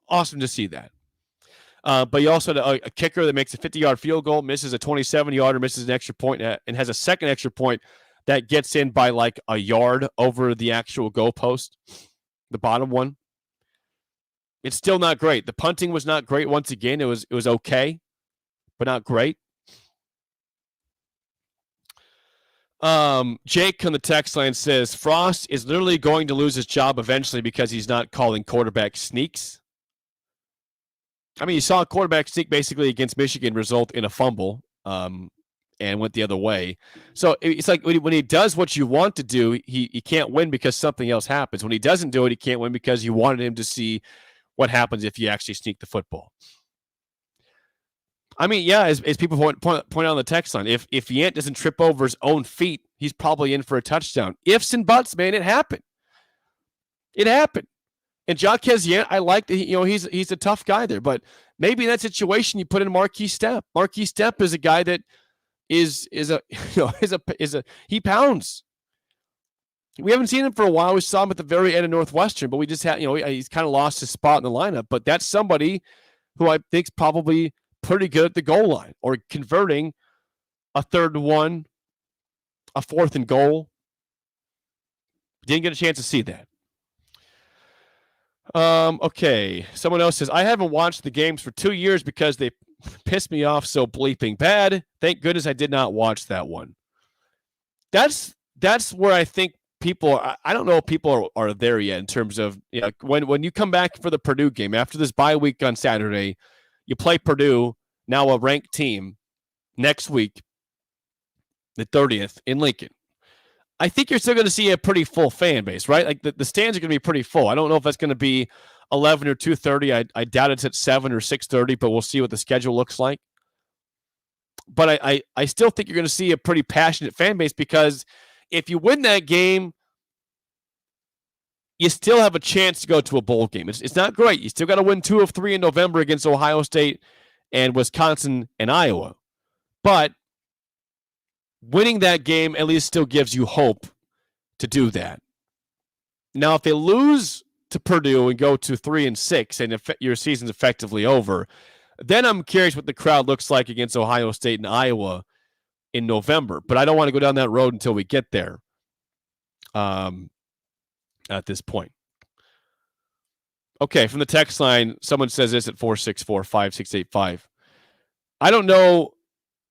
Awesome to see that. But you also had a kicker that makes a 50-yard field goal, misses a 27-yarder, misses an extra point, and has a second extra point that gets in by like a yard over the actual goalpost, the bottom one. It's still not great. The punting was not great. Once again, it was okay, but not great. Jake on the text line says Frost is literally going to lose his job eventually because he's not calling quarterback sneaks. I mean, you saw a quarterback sneak basically against Michigan result in a fumble and went the other way. So it's like when he does what you want to do, he can't win because something else happens. When he doesn't do it, he can't win because you wanted him to see what happens if you actually sneak the football. I mean, yeah, as people point out on the text line, if Yant doesn't trip over his own feet, he's probably in for a touchdown. Ifs and buts, man, it happened. It happened. And Jaquez Yant, I like that. He's a tough guy there, but maybe in that situation you put in Marquis Stepp. Marquis Stepp is a guy that is he pounds. We haven't seen him for a while. We saw him at the very end of Northwestern, but we just had he's kind of lost his spot in the lineup. But that's somebody who I think's probably pretty good at the goal line or converting a 3rd and 1, a 4th and goal. Didn't get a chance to see that. Okay. Someone else says, I haven't watched the games for 2 years because they pissed me off so bleeping bad. Thank goodness I did not watch that one. That's where I think people, I don't know if people are there yet in terms of, when you come back for the Purdue game after this bye week on Saturday, you play Purdue, now a ranked team, next week, the 30th in Lincoln. I think you're still going to see a pretty full fan base, right? Like the stands are going to be pretty full. I don't know if that's going to be 11 or 2:30. I doubt it's at 7 or 6:30, but we'll see what the schedule looks like. But I still think you're going to see a pretty passionate fan base because if you win that game, you still have a chance to go to a bowl game. It's not great. You still got to win 2 of 3 in November against Ohio State and Wisconsin and Iowa. But winning that game at least still gives you hope to do that. Now, if they lose to Purdue and go to 3-6 and your season's effectively over, then I'm curious what the crowd looks like against Ohio State and Iowa in November. But I don't want to go down that road until we get there. At this point. Okay, from the text line, someone says this at 464-5685. I don't know.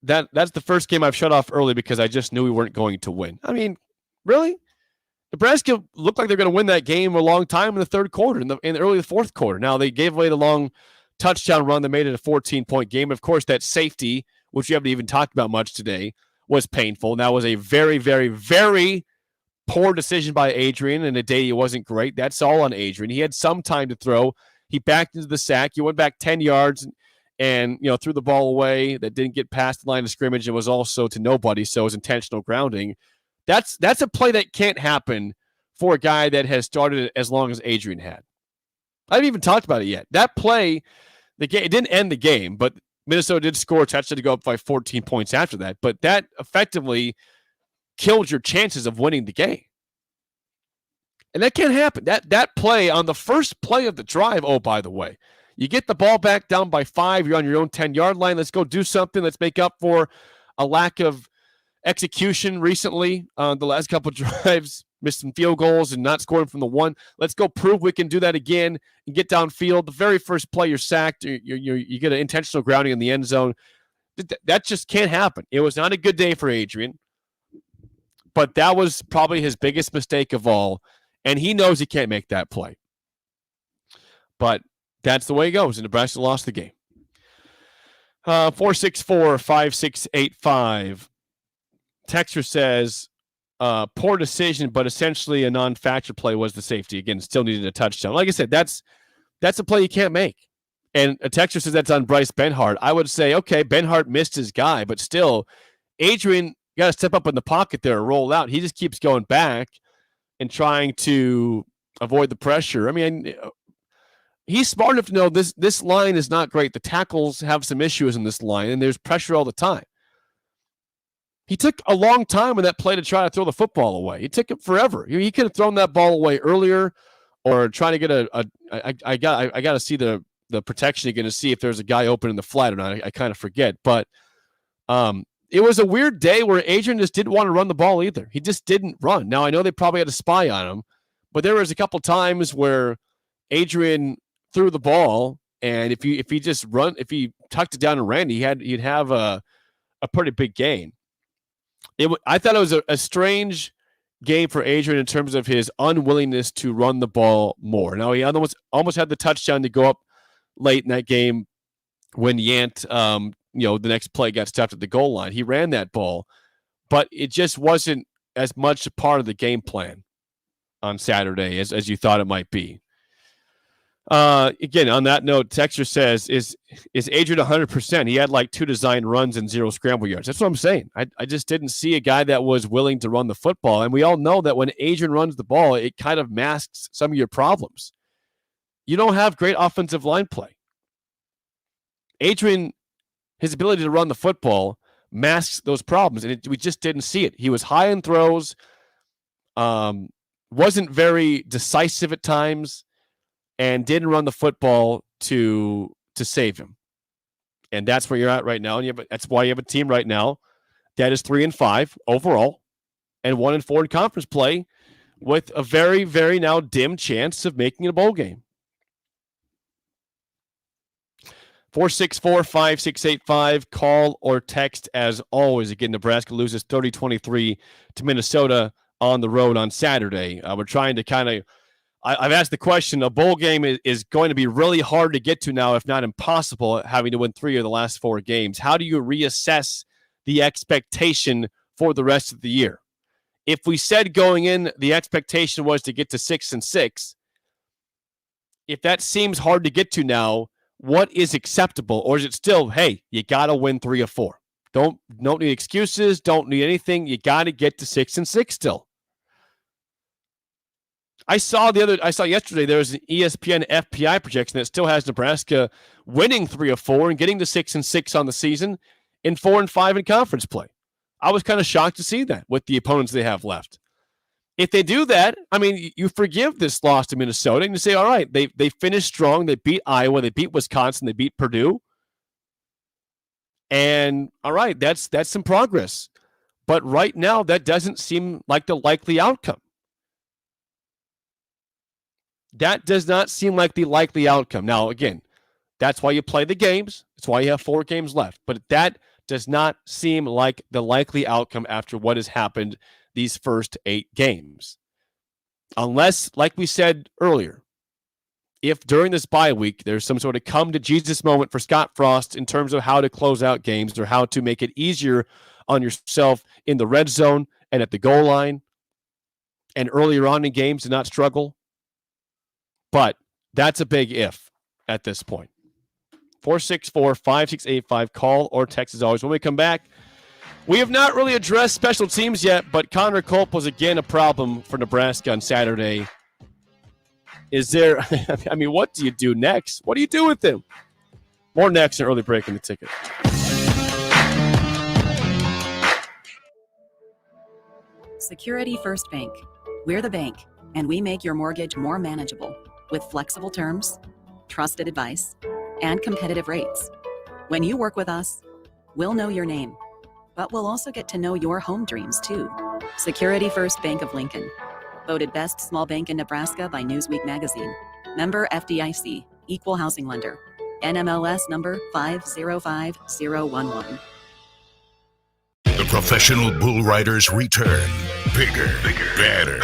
That's the first game I've shut off early because I just knew we weren't going to win. I mean, really? Nebraska looked like they're going to win that game a long time in the 3rd quarter, in the early 4th quarter. Now, they gave away the long touchdown run that made it a 14-point game. Of course, that safety, which we haven't even talked about much today, was painful. And that was a very, very, very poor decision by Adrian, and a day he wasn't great. That's all on Adrian. He had some time to throw. He backed into the sack. He went back 10 yards and threw the ball away that didn't get past the line of scrimmage and was also to nobody, so it was intentional grounding. That's a play that can't happen for a guy that has started as long as Adrian had. I haven't even talked about it yet. That play, it didn't end the game, but Minnesota did score a touchdown to go up by 14 points after that. But that effectively killed your chances of winning the game. And that can't happen. That play on the first play of the drive, oh, by the way, you get the ball back down by 5, you're on your own 10-yard line. Let's go do something. Let's make up for a lack of execution recently on the last couple of drives, missed some field goals and not scoring from the 1. Let's go prove we can do that again and get downfield. The very first play you're sacked, you get an intentional grounding in the end zone. That just can't happen. It was not a good day for Adrian. But that was probably his biggest mistake of all, and he knows he can't make that play. But that's the way it goes, and Nebraska lost the game. 464-5685. Texter says, poor decision, but essentially a non-factor play was the safety. Again, still needed a touchdown. Like I said, that's a play you can't make. And a texter says that's on Bryce Benhart. I would say, okay, Benhart missed his guy, but still, Adrian – got to step up in the pocket there and roll out. He just keeps going back and trying to avoid the pressure. I mean, he's smart enough to know this line is not great. The tackles have some issues in this line, and there's pressure all the time. He took a long time in that play to try to throw the football away. It took him forever. He could have thrown that ball away earlier or trying to get I got to see the the protection again to see if there's a guy open in the flat or not. I kind of forget. But it was a weird day where Adrian just didn't want to run the ball either. He just didn't run. Now, I know they probably had a spy on him, but there was a couple times where Adrian threw the ball, and if he tucked it down and ran, he'd have a pretty big gain. I thought it was a strange game for Adrian in terms of his unwillingness to run the ball more. Now, he almost had the touchdown to go up late in that game when Yant, the next play got stopped at the goal line. He ran that ball, but it just wasn't as much a part of the game plan on Saturday as you thought it might be. Again, on that note, Texter says, is Adrian 100%? He had like 2 designed runs and 0 scramble yards. That's what I'm saying. I just didn't see a guy that was willing to run the football. And we all know that when Adrian runs the ball, it kind of masks some of your problems. You don't have great offensive line play. Adrian, his ability to run the football masks those problems, and we just didn't see it. He was high in throws, wasn't very decisive at times, and didn't run the football to save him. And that's where you're at right now. And that's why you have a team right now that is 3-5 overall and 1-4 in conference play with a very, very now dim chance of making it a bowl game. 464-5685. Call or text as always. Again, Nebraska loses 30-23 to Minnesota on the road on Saturday. We're trying to kind of I've asked the question, a bowl game is going to be really hard to get to now, if not impossible, having to win 3 of the last 4 games. How do you reassess the expectation for the rest of the year? If we said going in, the expectation was to get to 6-6, if that seems hard to get to now, what is acceptable? Or is it still, hey, you got to win 3 of 4? Don't need excuses. Don't need anything. You got to get to 6-6 still. I saw yesterday there was an ESPN FPI projection that still has Nebraska winning 3 of 4 and getting to 6-6 on the season and 4-5 in conference play. I was kind of shocked to see that with the opponents they have left. If they do that, I mean, you forgive this loss to Minnesota and you say, all right, they finished strong. They beat Iowa. They beat Wisconsin. They beat Purdue. And all right, that's some progress. But right now, that doesn't seem like the likely outcome. That does not seem like the likely outcome. Now, again, that's why you play the games. That's why you have 4 games left. But that does not seem like the likely outcome after what has happened these first 8 games. Unless, like we said earlier, if during this bye week there's some sort of come-to-Jesus moment for Scott Frost in terms of how to close out games or how to make it easier on yourself in the red zone and at the goal line and earlier on in games to not struggle. But that's a big if at this point. 464-5685. Call or text as always. When we come back, we have not really addressed special teams yet, but Connor Culp was again a problem for Nebraska on Saturday. Is there, I mean, what do you do next? What do you do with him? More next in Early Break in the Ticket. Security First Bank. We're the bank, and we make your mortgage more manageable with flexible terms, trusted advice, and competitive rates. When you work with us, we'll know your name, but we'll also get to know your home dreams too. Security First Bank of Lincoln. Voted Best Small Bank in Nebraska by Newsweek magazine. Member FDIC, Equal Housing Lender. NMLS number 505011. The professional bull riders return. Bigger, better,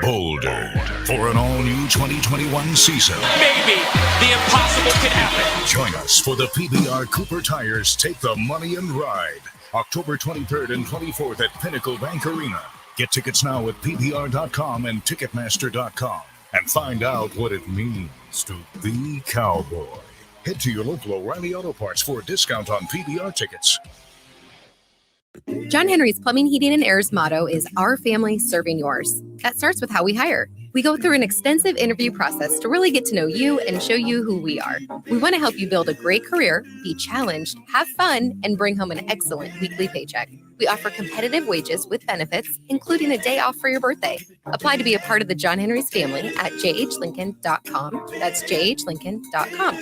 bolder. For an all-new 2021 season. Maybe the impossible can happen. Join us for the PBR Cooper Tires Take the Money and Ride. October 23rd and 24th at Pinnacle Bank Arena. Get tickets now at PBR.com and Ticketmaster.com. And find out what it means to be cowboy. Head to your local O'Reilly Auto Parts for a discount on PBR tickets. John Henry's Plumbing, Heating, and Air's motto is our family serving yours. That starts with how we hire. We go through an extensive interview process to really get to know you and show you who we are. We want to help you build a great career, be challenged, have fun, and bring home an excellent weekly paycheck. We offer competitive wages with benefits, including a day off for your birthday. Apply to be a part of the John Henry's family at jhlincoln.com. That's jhlincoln.com.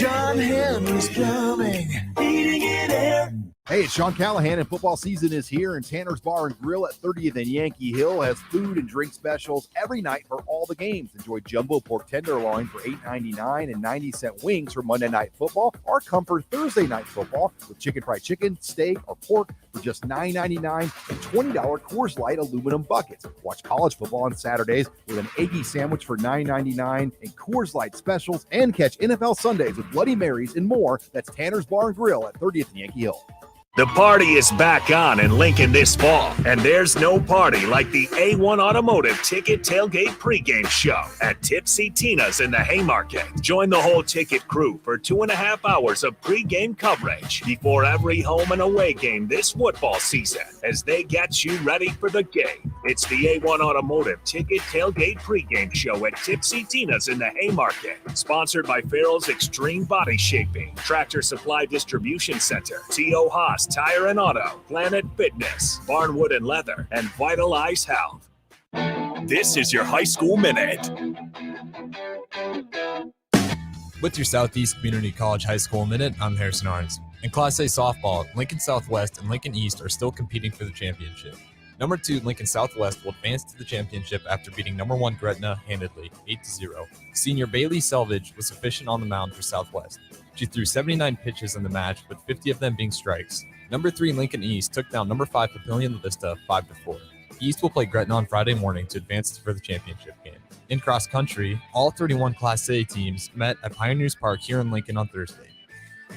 John Henry's Plumbing, heating and air. Hey, it's Sean Callahan, and football season is here, and Tanner's Bar and Grill at 30th and Yankee Hill has food and drink specials every night for all the games. Enjoy jumbo pork tenderloin for $8.99 and 90-cent wings for Monday Night Football, or Comfort Thursday Night Football with chicken fried chicken, steak, or pork for just $9.99 and $20 Coors Light aluminum buckets. Watch college football on Saturdays with an Eggie sandwich for $9.99 and Coors Light specials, and catch NFL Sundays with Bloody Marys and more. That's Tanner's Bar and Grill at 30th and Yankee Hill. The party is back on in Lincoln this fall, and there's no party like the A1 Automotive Ticket Tailgate pregame show at Tipsy Tina's in the Haymarket. Join the whole ticket crew for 2.5 hours of pregame coverage before every home and away game this football season as they get you ready for the game. It's the A1 Automotive Ticket Tailgate pregame show at Tipsy Tina's in the Haymarket. Sponsored by Farrell's Extreme Body Shaping, Tractor Supply Distribution Center, T.O. Haas Tire and Auto, Planet Fitness, Barnwood and Leather, and Vitalize Health. This is your High School Minute. With your Southeast Community College High School Minute, I'm Harrison Arns. In Class A softball, Lincoln Southwest and Lincoln East are still competing for the championship. Number 2, Lincoln Southwest will advance to the championship after beating number 1 Gretna handedly, 8-0. Senior Bailey Selvage was efficient on the mound for Southwest. She threw 79 pitches in the match, with 50 of them being strikes. Number 3, Lincoln East took down number 5 Papillion Vista 5-4. East will play Gretna on Friday morning to advance for the championship game. In cross country, all 31 Class A teams met at Pioneers Park here in Lincoln on Thursday.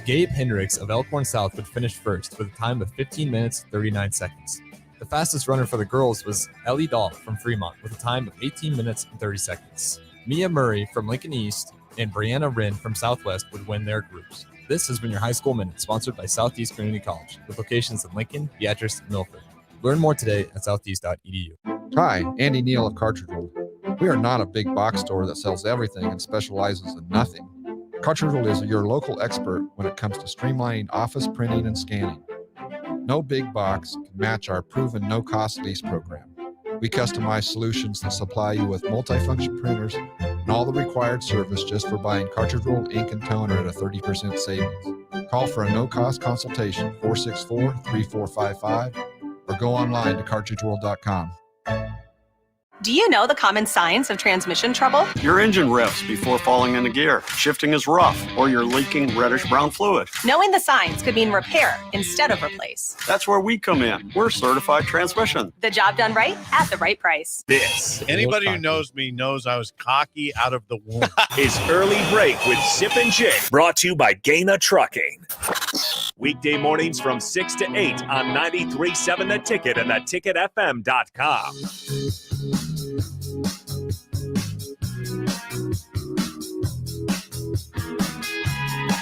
Gabe Hendricks of Elkhorn South would finish first with a time of 15 minutes 39 seconds. The fastest runner for the girls was Ellie Dahl from Fremont with a time of 18 minutes and 30 seconds. Mia Murray from Lincoln East and Brianna Wren from Southwest would win their groups. This has been your High School Minute, sponsored by Southeast Community College, with locations in Lincoln, Beatrice, and Milford. Learn more today at southeast.edu. Hi, Andy Neal of Cartridge World. We are not a big box store that sells everything and specializes in nothing. Cartridge World is your local expert when it comes to streamlining office printing and scanning. No big box can match our proven no-cost lease program. We customize solutions that supply you with multifunction printers and all the required service just for buying cartridge roll, ink, and toner at a 30% savings. Call for a no-cost consultation, 464-3455, or go online to cartridgeworld.com. Do you know the common signs of transmission trouble? Your engine revs before falling into gear. Shifting is rough, or you're leaking reddish-brown fluid. Knowing the signs could mean repair instead of replace. That's where we come in. We're certified transmission. The job done right at the right price. This Anybody who knows me knows I was cocky out of the womb. is Early Break with Sip and Jake, brought to you by Gaina Trucking. Weekday mornings from 6 to 8 on 93.7 The Ticket and theticketfm.com.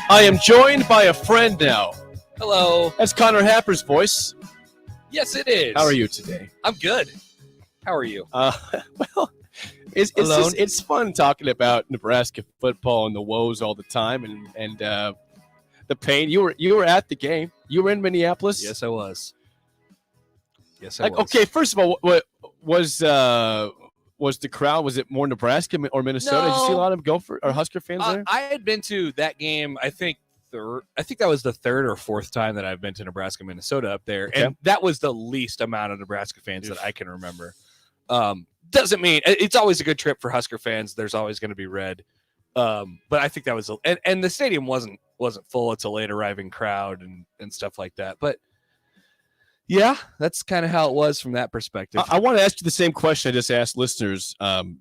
I am joined by a friend now. Hello. That's Connor Happer's voice. Yes, it is. How are you today? I'm good. How are you? Well, it's fun talking about Nebraska football and the woes all the time and the pain. You were at the game. You were in Minneapolis. Yes, I was. Yes, I was. Okay, first of all, what was the crowd? Was it more Nebraska or Minnesota? Did you see a lot of Gopher or Husker fans there? I had been to that game. I think that was the third or fourth time that I've been to Nebraska, Minnesota up there, Okay. and that was the least amount of Nebraska fans that I can remember. Doesn't mean it's always a good trip for Husker fans. There's always going to be red, but I think that was and the stadium wasn't full. It's a late arriving crowd and stuff like that, but. Yeah, that's kind of how it was from that perspective. I want to ask you the same question I just asked listeners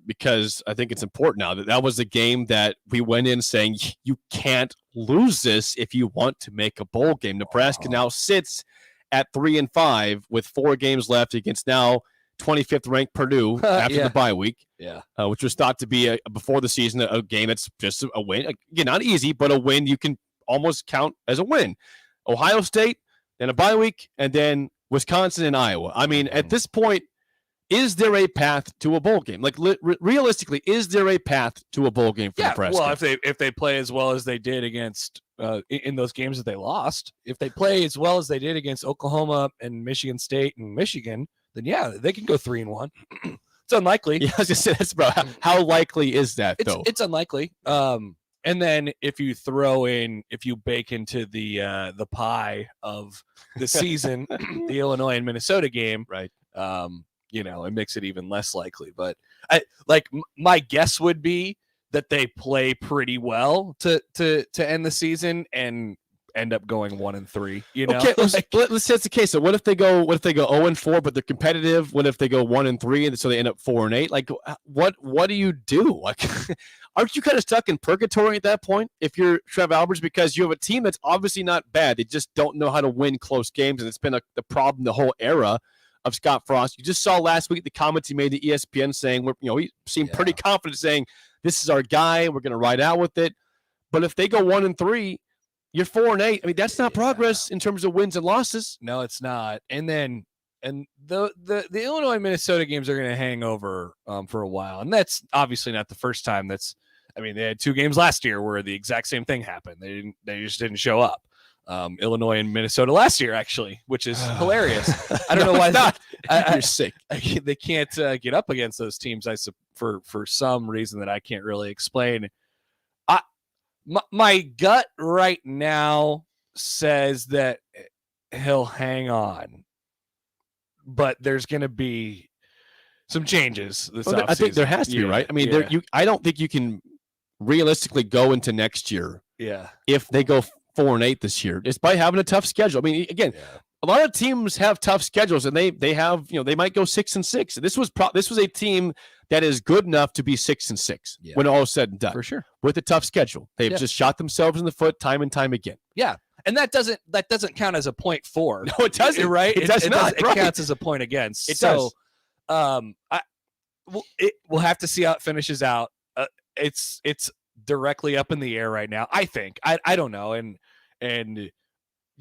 because I think it's important now that was a game that we went in saying you can't lose this if you want to make a bowl game. Nebraska now sits at 3-5 with 4 games left against now 25th ranked Purdue after the bye week. Yeah, which was thought to be before the season a game that's just a win. Again, not easy, but a win you can almost count as a win. Ohio State, then a bye week, and then Wisconsin and Iowa. I mean, at this point, is there a path to a bowl game? Like realistically, is there a path to a bowl game for Nebraska? Well, if they play as well as they did against in those games that they lost, if they play as well as they did against Oklahoma and Michigan State and Michigan, then yeah, they can go 3-1. It's unlikely. Yeah, I was just saying that's about how likely is that though? It's unlikely. And then if you bake into the pie of the season, the Illinois and Minnesota game, right? It makes it even less likely. But my guess would be that they play pretty well to end the season and end up going 1-3. Okay, let's say it's the case. So what if they go 0-4, but they're competitive? What if they go 1-3 and so they end up 4-8? Like, what do you do? Like, aren't you kind of stuck in purgatory at that point if you're Trev Alberts, because you have a team that's obviously not bad, they just don't know how to win close games, and it's been the problem the whole era of Scott Frost. You just saw last week the comments he made to ESPN saying, he seemed pretty confident, saying this is our guy, we're going to ride out with it. But if they go 1-3. You're 4-8. I mean, that's not progress in terms of wins and losses. No, it's not. And then, the Illinois Minnesota games are going to hang over for a while, and that's obviously not the first time. They had 2 games last year where the exact same thing happened. They just didn't show up. Illinois and Minnesota last year, actually, which is hilarious. I don't know why you're sick. They can't get up against those teams. For some reason that I can't really explain. My gut right now says that he'll hang on, but there's going to be some changes this offseason. I think there has to be, right? I mean, I don't think you can realistically go into next year. Yeah. If they go 4-8 this year, it's by having a tough schedule. I mean, again, a lot of teams have tough schedules, and they have, they might go 6-6. This was a team that is good enough to be 6-6 when all is said and done. For sure. With a tough schedule. They've just shot themselves in the foot time and time again. Yeah. And that doesn't count as a point for. No, it doesn't. Right? It does not. It counts as a point against. It does. We'll have to see how it finishes out. It's directly up in the air right now, I think. I don't know. And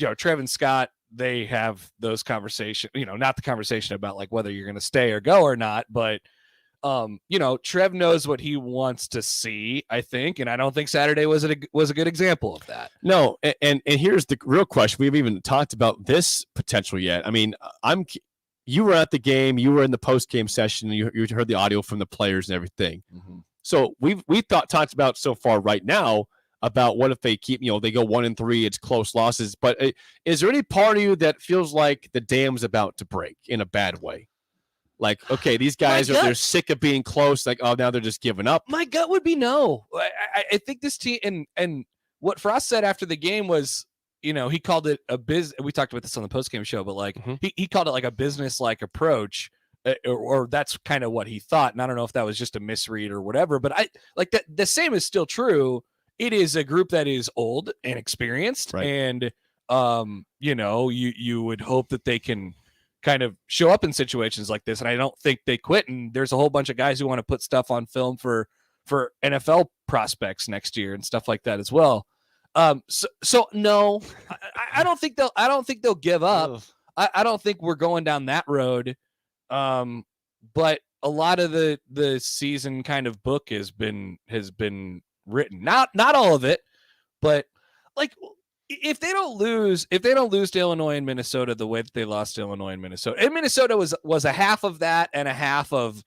Trev and Scott, they have those conversations, not the conversation about like whether you're going to stay or go or not, but Trev knows what he wants to see, I think, and I don't think Saturday was a good example of that. No, and here's the real question. We haven't even talked about this potential yet. I mean, you were at the game, you were in the post-game session, you heard the audio from the players and everything. Mm-hmm. So we talked about so far right now about what if they keep, they go 1-3, it's close losses. But is there any part of you that feels like the dam's about to break in a bad way? Like, okay, these guys they're sick of being close. Like, oh, now they're just giving up. My gut would be no. I think this team and what Frost said after the game was, he called it a we talked about this on the postgame show, but like he called it like a business-like approach, or that's kind of what he thought. And I don't know if that was just a misread or whatever, but I like that. The same is still true. It is a group that is old and experienced, right. And you would hope that they can kind of show up in situations like this. And I don't think they quit. And there's a whole bunch of guys who want to put stuff on film for NFL prospects next year and stuff like that as well. So no, I don't think they'll give up. I don't think we're going down that road. But a lot of the season kind of book has been written. Not all of it, but like if they don't lose to Illinois and Minnesota the way that they lost to Illinois and Minnesota was a half of that and a half of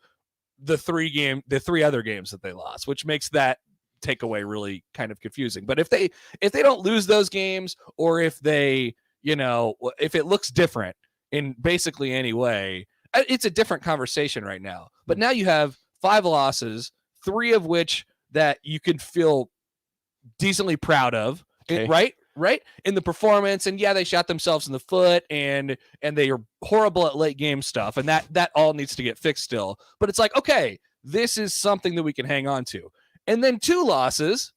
the 3 other games that they lost, which makes that takeaway really kind of confusing. But if they don't lose those games, or if they, if it looks different in basically any way, it's a different conversation right now. But now you have 5 losses, 3 of which that you can feel decently proud of, right? In the performance. And yeah, they shot themselves in the foot and they are horrible at late game stuff. And that all needs to get fixed still. But it's like, okay, this is something that we can hang on to. And then 2 losses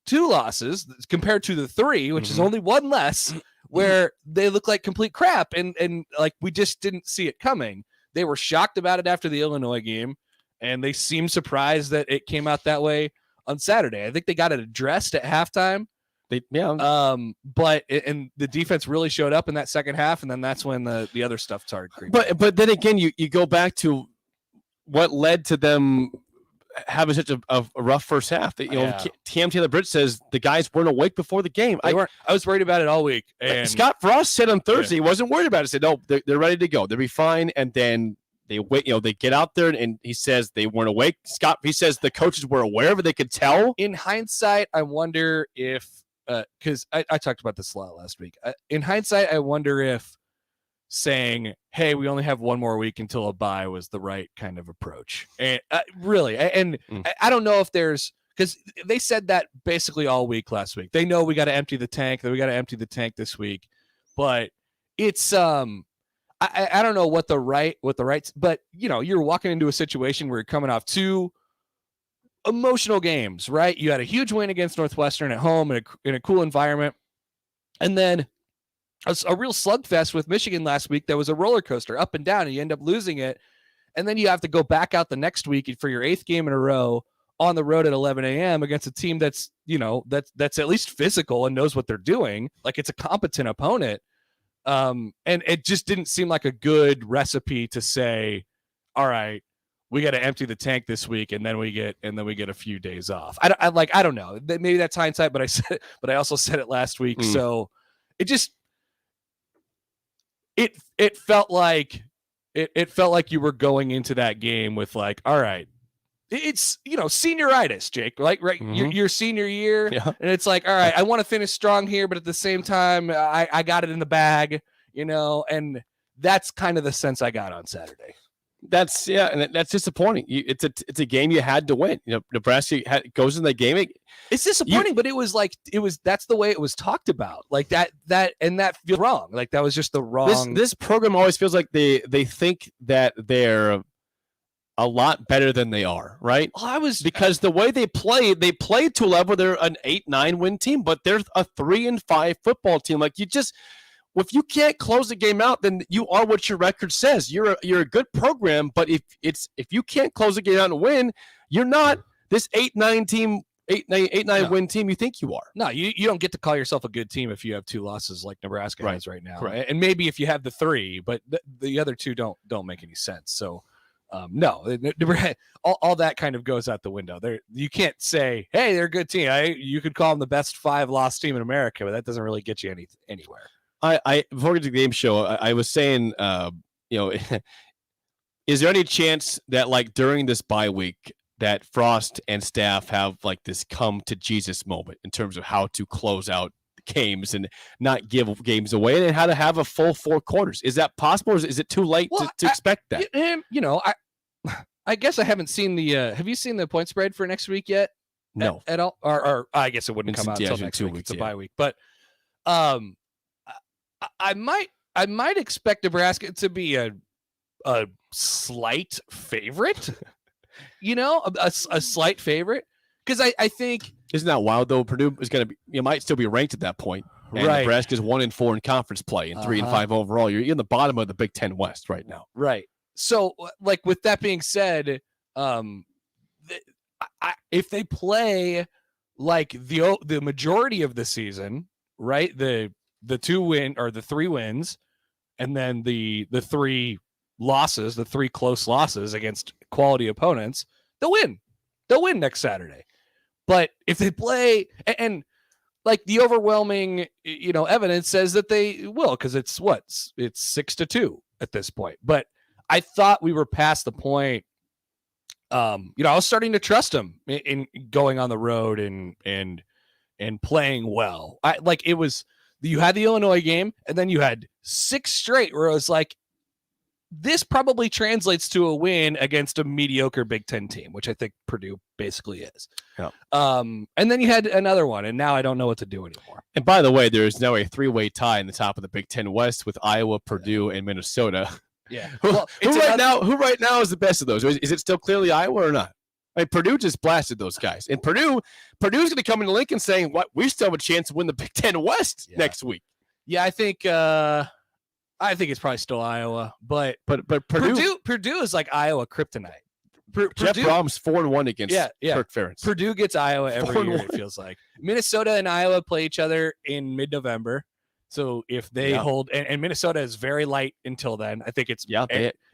compared to the 3, which is only 1 less, where they look like complete crap. And like, we just didn't see it coming. They were shocked about it after the Illinois game, and they seemed surprised that it came out that way on Saturday. I think they got it addressed at halftime. But the defense really showed up in that second half, and then that's when the other stuff started creeping. But then again, you go back to what led to them having such a rough first half. Cam Taylor-Britt says the guys weren't awake before the game. I was worried about it all week. And Scott Frost said on Thursday he wasn't worried about it. He said, no, they're ready to go. They'll be fine. And then they wait. They get out there, and he says they weren't awake. Scott, he says the coaches were aware of it. They could tell. In hindsight, I wonder if because I talked about this a lot last week. In hindsight, I wonder if saying, "Hey, we only have one more week until a bye," was the right kind of approach. And really, and I don't know if there's because they said that basically all week last week. They know we got to empty the tank. That we got to empty the tank this week, but it's I don't know what the right, but you're walking into a situation where you're coming off 2 emotional games, right? You had a huge win against Northwestern at home in a cool environment, and then a real slugfest with Michigan last week. That was a roller coaster, up and down, and you end up losing it, and then you have to go back out the next week for your 8th game in a row on the road at 11 a.m. against a team that's that's at least physical and knows what they're doing. Like, it's a competent opponent. And it just didn't seem like a good recipe to say, all right, we got to empty the tank this week, and then we get a few days off. I don't know. Maybe that's hindsight, but I also said it last week. So it just it felt like you were going into that game with like, all right, it's senioritis, Jake, right? Your senior year, and it's like, all right, I want to finish strong here, but at the same time, I got it in the bag, and that's kind of the sense I got on Saturday. And that's disappointing. It's a game you had to win. Nebraska goes in the game. It's disappointing, but that's the way it was talked about. Like that feels wrong. Like that was just the wrong. This program always feels like they think that they're a lot better than they are, right? Because the way they played to a level, they're an 8-9 win team, but they're a 3-5 football team. Like if you can't close the game out, then you are what your record says. You're a good program, but if you can't close the game out and win, you're not this 8-9 team, 8-9 win team you think you are. No, you don't get to call yourself a good team if you have 2 losses like Nebraska has right now. Right. And maybe if you have the 3, but the other 2 don't make any sense. So no, all that kind of goes out the window. You can't say, hey, they're a good team. You could call them the best 5-loss team in America, but that doesn't really get you anywhere. Before we get to the game show, I was saying, is there any chance that like during this bye week that Frost and staff have like this come to Jesus moment in terms of how to close out games and not give games away and how to have a full 4 quarters? Is that possible, or is it too late to expect that? I guess I haven't seen the have you seen the point spread for next week yet? No. At all? Or I guess it wouldn't come out until next week. It's a bye week. But I might expect Nebraska to be a slight favorite. A slight favorite. Because I think, isn't that wild though? Purdue is going to be, might still be ranked at that point. And right. Nebraska's 1-4 in conference play and 3-5 overall. You're in the bottom of the Big Ten West right now. Right. So, like, with that being said, if they play like the majority of the season, right, the 2 win or the 3 wins, and then the 3 losses, the 3 close losses against quality opponents, they'll win. They'll win next Saturday. But if they play and like the overwhelming, evidence says that they will, because it's 6-2 at this point. But I thought we were past the point. I was starting to trust them in going on the road and playing well. You had the Illinois game, and then you had 6 straight where I was like, this probably translates to a win against a mediocre Big Ten team, which I think Purdue basically is. Yeah. And then you had another one, and now I don't know what to do anymore. And by the way, there is now a 3-way tie in the top of the Big Ten West with Iowa, Purdue, and Minnesota. Yeah. Well, who right now is the best of those? Is it still clearly Iowa or not? Purdue just blasted those guys, and Purdue's going to come into Lincoln saying, "What? We still have a chance to win the Big Ten West next week." Yeah, I think it's probably still Iowa, but Purdue is like Iowa kryptonite. Jeff Brom's 4-1 against Kirk Ferentz. Purdue gets Iowa every year. It feels like Minnesota and Iowa play each other in mid-November. So if they hold, and Minnesota is very light until then. I think it's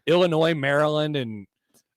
Illinois, Maryland, and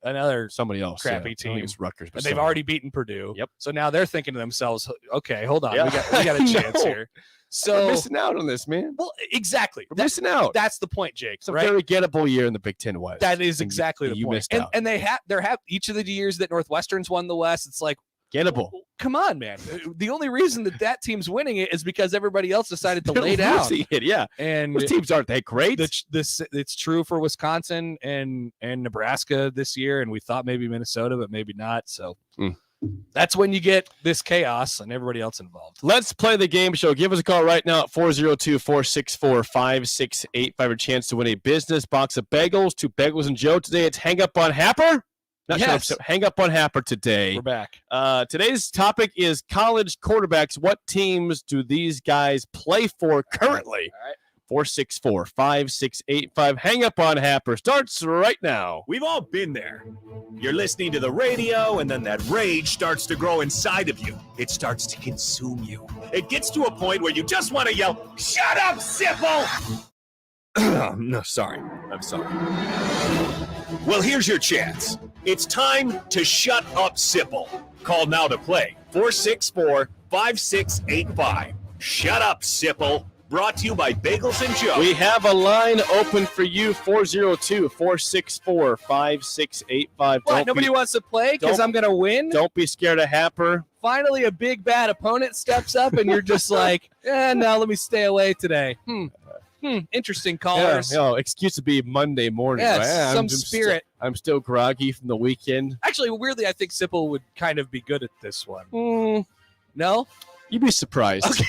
another somebody else, crappy I think team. it's Rutgers, but and they've somebody. already beaten Purdue. Yep. So now they're thinking to themselves, okay, hold on, Yeah. we got a chance No. here. So We're missing out on this, man. well, exactly. We're missing out. That's the point, Jake. It's a right? very gettable year in the Big Ten West. That is And exactly the you point. missed And, out. and they have each of the years that Northwestern's won the West. It's like, gettable. come on, man. The only reason that team's winning it is because everybody else decided to They're lay down. losing it, yeah. And Those teams aren't that great. it's true for Wisconsin and Nebraska this year, and we thought maybe Minnesota, but maybe not. So that's when you get this chaos and everybody else involved. Let's play the game show. Give us a call right now at 402-464-5685. A chance to win a business box of bagels. 2 Bagels and Joe. Today it's Hang Up on Happer. Not Yes. sure, Hang Up on Happer today. We're back. Today's topic is college quarterbacks. What teams do these guys play for currently? All right. 464-5685. Hang Up on Happer starts right now. We've all been there. You're listening to the radio, and then that rage starts to grow inside of you. It starts to consume you. It gets to a point where you just want to yell, "Shut up, Sipple!" No, sorry. I'm sorry. Well, here's your chance. It's time to shut up, Sipple. Call now to play. 464-5685. Shut up, Sipple. Brought to you by Bagels and Joe. We have a line open for you, 402-464-5685. What? Nobody wants to play because I'm going to win? Don't be scared of Happer. Finally, a big, bad opponent steps up, and you're just like, no, let me stay away today. Interesting callers. Excuse to be Monday morning. Yes, right? some spirit. I'm still groggy from the weekend. Actually, weirdly, I think Sipple would kind of be good at this one. No? You'd be surprised. Okay.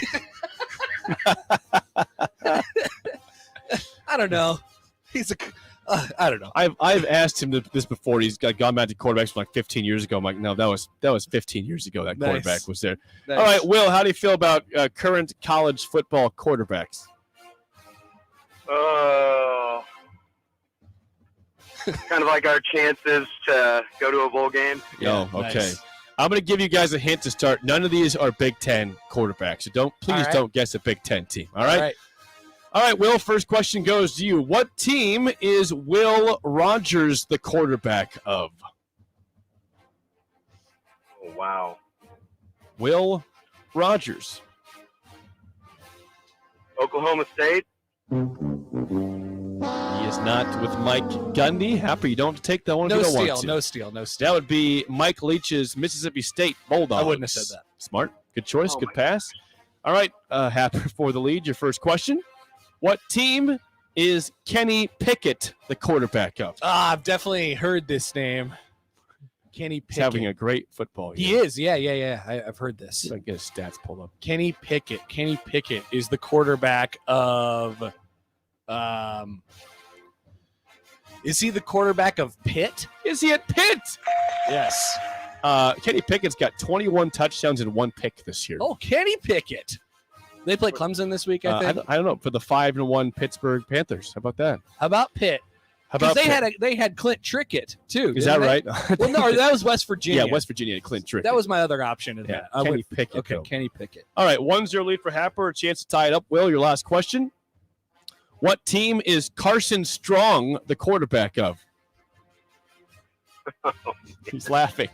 I don't know. He's a. I don't know. I've asked him this before. He's gone back to quarterbacks from like 15 years ago. I'm like, no, that was 15 years ago. That quarterback was there. Nice. All right, Will, how do you feel about current college football quarterbacks? Kind of like our chances to go to a bowl game. Oh, okay. nice. I'm going to give you guys a hint to start. None of these are Big Ten quarterbacks. So please don't guess a Big Ten team. All right? All right, Will, first question goes to you. What team is Will Rogers the quarterback of? Oh, wow. Will Rogers. Oklahoma State. He is not with Mike Gundy. Happy you don't take that one if you don't want to. No steal. That would be Mike Leach's Mississippi State Bulldogs. I wouldn't have said that. Smart. Good choice. Good pass. All right, Happy for the lead. Your first question. What team is Kenny Pickett the quarterback of? I've definitely heard this name. Kenny Pickett. He's having a great football year. He is. Yeah. I've heard this. I get his stats pulled up. Kenny Pickett. Kenny Pickett is the quarterback of. Is he the quarterback of Pitt? Is he at Pitt? Yes. Kenny Pickett's got 21 touchdowns and 1 pick this year. Oh, Kenny Pickett. They play Clemson this week, I think. I don't know, for the 5-1 Pittsburgh Panthers. How about that? How about Pitt? How about they had Clint Trickett too? Is that right? Well, no, that was West Virginia. Yeah, West Virginia, Clint Trickett. That was my other option in that. Kenny Pickett. Okay, though. Kenny Pickett. All right, 1-0 lead for Happer. A chance to tie it up. Will, your last question. What team is Carson Strong the quarterback of? He's laughing.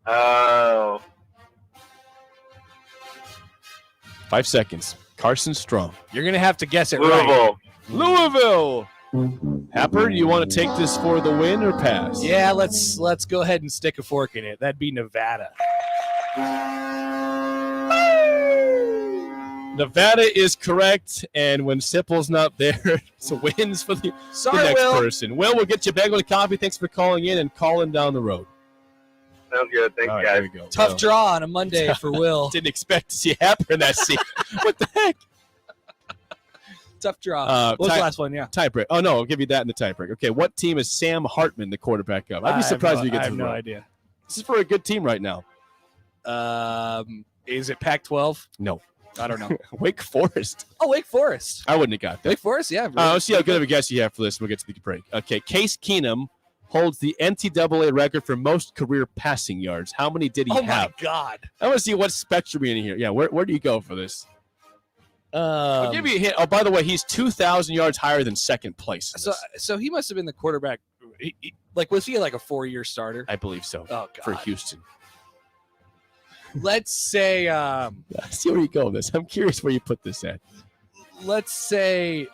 Oh. 5 seconds. Carson Strong. You're going to have to guess it Louisville. right. Louisville. Happer, do you want to take this for the win or pass? Yeah, let's go ahead and stick a fork in it. That'd be Nevada. Nevada is correct, and when Sipple's not there, it's a wins for the next Will. person. Will, we'll get you a bagel and coffee. Thanks for calling in and calling down the road. Sounds good. Thanks, All right, guys. there we go. Tough Well, draw on a Monday for Will. Didn't expect to see Happer in that seat. What the heck? Tough draw. What was tie- the last one? Yeah. Tiebreak. Oh, no, I'll give you that in the tiebreak. Okay, what team is Sam Hartman the quarterback of? I'd be surprised if you get I to have the no road. idea. This is for a good team right now. Is it Pac-12? No. I don't know. Wake Forest. Oh, Wake Forest. I wouldn't have got that. Wake Forest, yeah. Let's see how good of a guess you have for this. We'll get to the break. Okay, Case Keenum holds the NCAA record for most career passing yards. How many did he Oh, have? my God. I want to see what spectrum you're in here. Yeah, where do you go for this? I'll give you a hint. Oh, by the way, he's 2,000 yards higher than second place. in this. So he must have been the quarterback Was he like a 4-year starter? I believe so. Oh, God. For Houston. Let's say I see where you go with this. I'm curious where you put this at. let's say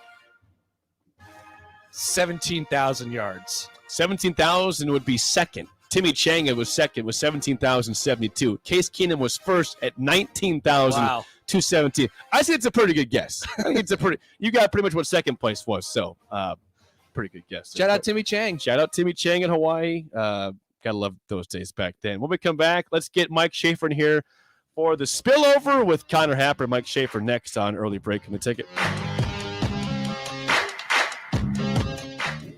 17,000 yards. 17,000 would be second. Timmy Changa was second with 17,072. Case Keenum was first at 19,217. I think it's a pretty good guess. I think it's you got pretty much what second place was. So, pretty good guess. Shout out Timmy Chang. Shout out Timmy Chang in Hawaii. Gotta love those days back then. When we come back, let's get Mike Schaefer in here for the spillover with Connor Happer. Mike Schaefer next on Early Break in the Ticket.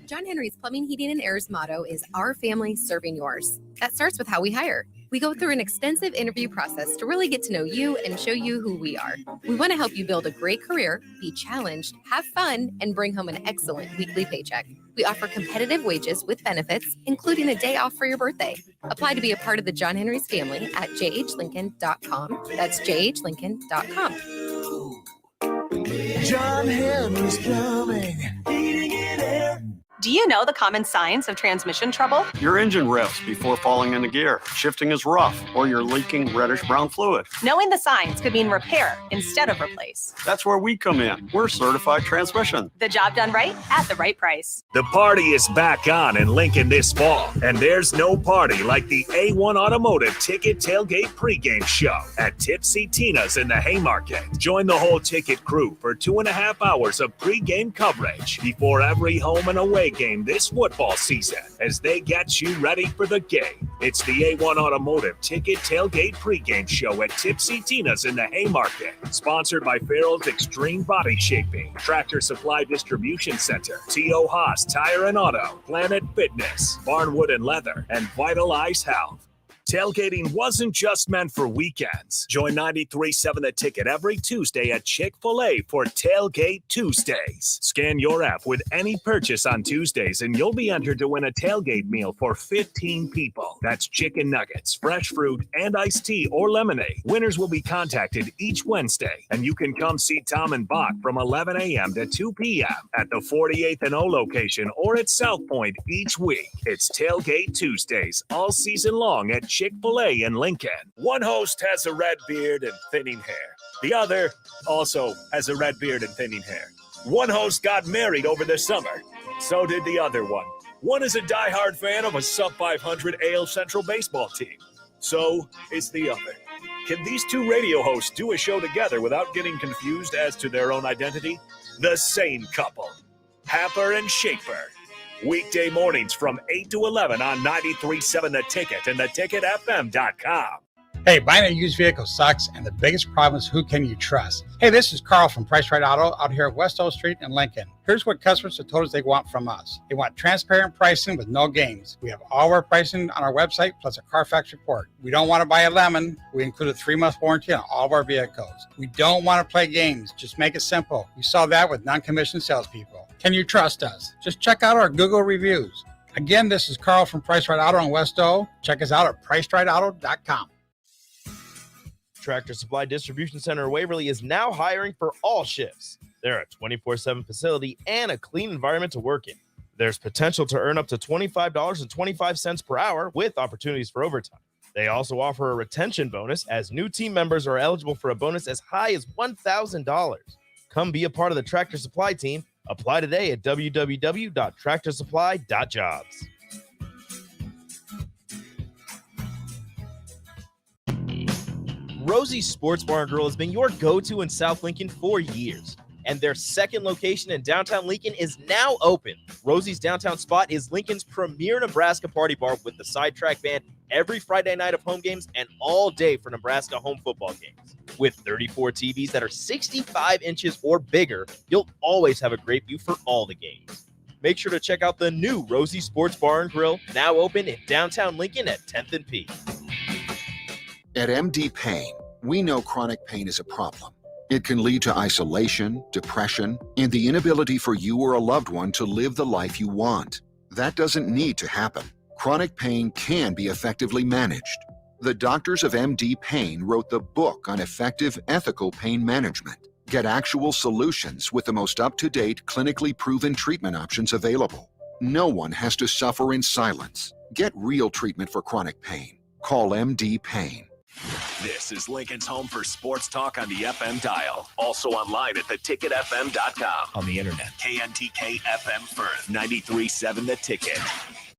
John Henry's Plumbing, Heating, and Air's motto is our family serving yours. That starts with how we hire. We go through an extensive interview process to really get to know you and show you who we are. We want to help you build a great career, be challenged, have fun, and bring home an excellent weekly paycheck. We offer competitive wages with benefits, including a day off for your birthday. Apply to be a part of the John Henry's family at jhlincoln.com. That's jhlincoln.com. John Henry's Plumbing, Heating, and Air. Do you know the common signs of transmission trouble? Your engine revs before falling into gear. Shifting is rough, or you're leaking reddish-brown fluid. Knowing the signs could mean repair instead of replace. That's where we come in. We're Certified Transmission. The job done right at the right price. The party is back on in Lincoln this fall, and there's no party like the A1 Automotive Ticket Tailgate pregame show at Tipsy Tina's in the Haymarket. Join the whole ticket crew for 2.5 hours of pregame coverage before every home and away game this football season as they get you ready for the game. It's the A1 Automotive Ticket Tailgate pregame show at Tipsy Tina's in the Haymarket. Sponsored by Farrell's Extreme Body Shaping, Tractor Supply Distribution Center, T.O. Haas Tire and Auto, Planet Fitness, Barnwood and Leather, and Vitalize Health. Tailgating wasn't just meant for weekends. Join 93.7 The Ticket every Tuesday at Chick-fil-A for Tailgate Tuesdays. Scan your app with any purchase on Tuesdays and you'll be entered to win a tailgate meal for 15 people. That's chicken nuggets, fresh fruit, and iced tea or lemonade. Winners will be contacted each Wednesday, and you can come see Tom and Bach from 11 a.m. to 2 p.m. at the 48th and O location or at South Point each week. It's Tailgate Tuesdays all season long at Chick-fil-A in Lincoln. One host has a red beard and thinning hair. The other also has a red beard and thinning hair. One host got married over the summer. So did the other one. One is a diehard fan of a sub-500 AL Central baseball team. So is the other. Can these two radio hosts do a show together without getting confused as to their own identity? The same couple. Happer and Schaefer. Weekday mornings from 8 to 11 on 93.7 The Ticket and theticketfm.com. Hey, buying a used vehicle sucks, and the biggest problem is who can you trust? Hey, this is Carl from Price Right Auto out here at West O Street in Lincoln. Here's what customers have told us they want from us. They want transparent pricing with no games. We have all our pricing on our website, plus a Carfax report. We don't want to buy a lemon. We include a 3-month warranty on all of our vehicles. We don't want to play games. Just make it simple. You saw that with non-commissioned salespeople. Can you trust us? Just check out our Google reviews. Again, this is Carl from Price Right Auto in West O. Check us out at pricerightauto.com. Tractor Supply Distribution Center in Waverly is now hiring for all shifts. They're a 24/7 facility and a clean environment to work in. There's potential to earn up to $25.25 per hour with opportunities for overtime. They also offer a retention bonus as new team members are eligible for a bonus as high as $1,000. Come be a part of the Tractor Supply team. Apply today at www.tractorsupply.jobs. Rosie's Sports Bar and Grill has been your go-to in South Lincoln for years, and their second location in downtown Lincoln is now open. Rosie's downtown spot is Lincoln's premier Nebraska party bar with the Sidetrack Band every Friday night of home games and all day for Nebraska home football games. With 34 TVs that are 65 inches or bigger, you'll always have a great view for all the games. Make sure to check out the new Rosie Sports Bar and Grill, now open in downtown Lincoln at 10th and P. At MD Pain, we know chronic pain is a problem. It can lead to isolation, depression, and the inability for you or a loved one to live the life you want. That doesn't need to happen. Chronic pain can be effectively managed. The doctors of MD Pain wrote the book on effective, ethical pain management. Get actual solutions with the most up-to-date, clinically proven treatment options available. No one has to suffer in silence. Get real treatment for chronic pain. Call MD Pain. This is Lincoln's home for sports talk on the FM dial. Also online at theticketfm.com. On the internet, KNTK FM Firth, 93.7 The Ticket.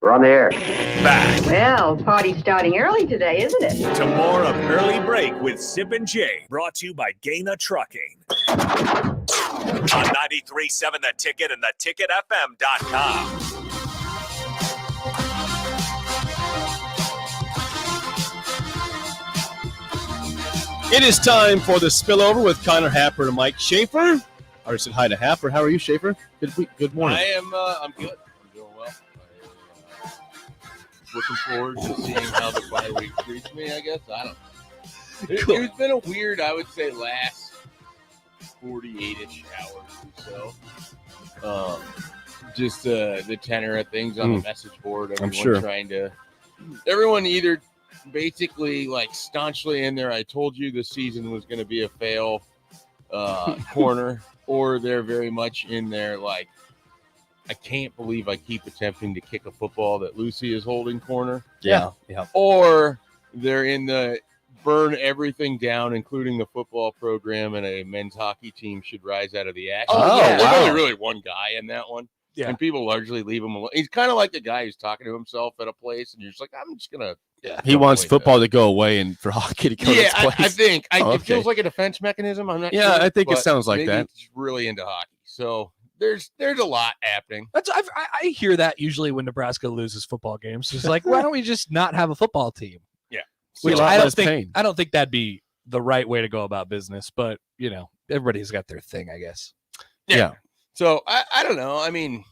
We're on the air. Back Well, party's starting early today, isn't it? to more of Early Break with Sip and Jay, brought to you by Gaina Trucking. On 93.7 The Ticket and theticketfm.com. It is time for the spillover with Connor Happer and Mike Schaefer. I already said hi to Happer. How are you, Schaefer? Good morning. I'm good. I'm doing well. Looking forward to seeing how the bye week treats me, I guess. I don't know. It's been a weird, I would say, last 48-ish hours or so. Just the tenor of things on the message board. I'm sure. Everyone either basically like staunchly in there, I told you the season was going to be a fail corner, or they're very much in there like, I can't believe I keep attempting to kick a football that Lucy is holding corner. Yeah. Or they're in the burn everything down, including the football program, and a men's hockey team should rise out of the action. There's only really one guy in that one. Yeah. And people largely leave him alone. He's kind of like the guy who's talking to himself at a place, and you're just like, I'm just going to. Yeah, He wants football to go away and for hockey to go to its place. I think. Oh, It feels like a defense mechanism. I'm not Yeah, sure. I think it but sounds like maybe that. He's really into hockey. So there's a lot happening. I hear that usually when Nebraska loses football games. It's like, why don't we just not have a football team? Yeah. Which a lot I don't less think pain. I don't think that'd be the right way to go about business, but everybody's got their thing, I guess. Yeah. So I don't know. I mean,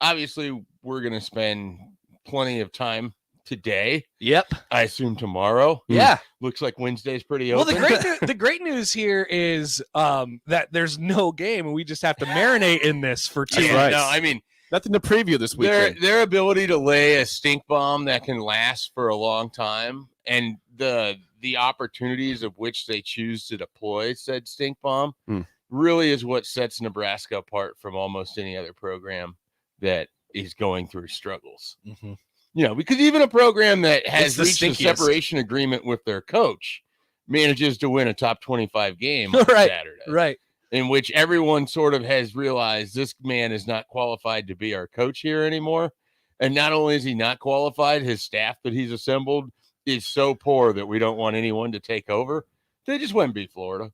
obviously we're gonna spend plenty of time today. Yep. I assume tomorrow. Yeah. Looks like Wednesday's pretty Well, open. the great news here is that there's no game, and we just have to marinate in this for 2 That's weeks. right. No, I mean, Nothing to preview this weekend. their ability to lay a stink bomb that can last for a long time, and the opportunities of which they choose to deploy said stink bomb really is what sets Nebraska apart from almost any other program that is going through struggles. Mhm. Because even a program that has the reached a stinkiest. separation agreement with their coach manages to win a top 25 game on Right, Saturday. right. In which everyone sort of has realized this man is not qualified to be our coach here anymore. And not only is he not qualified, his staff that he's assembled is so poor that we don't want anyone to take over. They just went and beat Florida.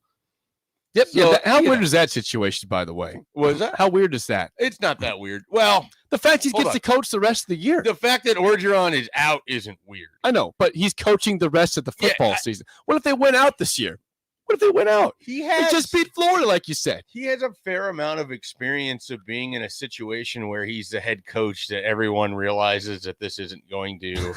Yep. So, how you weird know. is that situation, by the way? Was that? How weird is that? It's not that weird. Well, The fact he Hold gets on. to coach the rest of the year. the fact that Orgeron is out isn't weird. I know, but he's coaching the rest of the Yeah, football season. What if they went out this year? What if they went out? He They has just beat Florida, like you said. He has a fair amount of experience of being in a situation where he's the head coach that everyone realizes that this isn't going to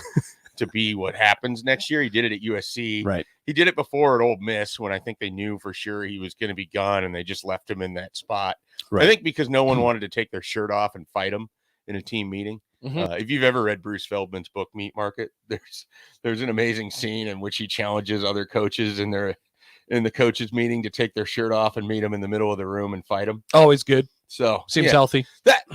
to be what happens next year. He did it at USC. Right. He did it before at Ole Miss when I think they knew for sure he was going to be gone, and they just left him in that spot. Right. I think because no one wanted to take their shirt off and fight him in a team meeting. If you've ever read Bruce Feldman's book Meat Market, there's an amazing scene in which he challenges other coaches in the coaches meeting to take their shirt off and meet him in the middle of the room and fight him. Always good. So Seems yeah, healthy.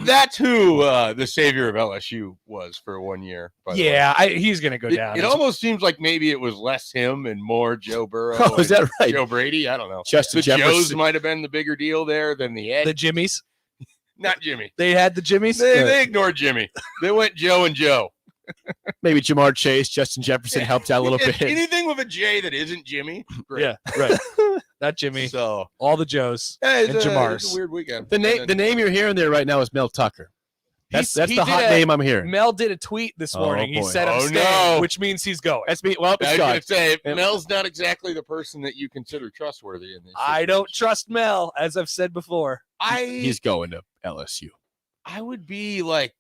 That's who the savior of LSU was for 1 year. by the way. Yeah, he's going to go down. It almost seems like maybe it was less him and more Joe Burrow. Oh, is and that right? Joe Brady? I don't know. Justin the Joes Jefferson. might have been the bigger deal there than the Ed. the Jimmies. Not Jimmy. They had the Jimmies. They ignored Jimmy. They went Joe and Joe. Maybe Jamar Chase, Justin Jefferson helped out a little bit. Anything with a J that isn't Jimmy. Great. Yeah, right. Not Jimmy. So All the Joes yeah, and it's Jamars. a weird weekend. The name you're hearing there right now is Mel Tucker. That's He the did hot name I'm hearing. Mel did a tweet this Oh, morning. He boy. said, "I'm Oh, staying," no. which means he's going. That's me. Well, I it's was going gone. to say, Yep. Mel's not exactly the person that you consider trustworthy in this. I don't trust Mel, as I've said before. He's going to LSU. I would be like,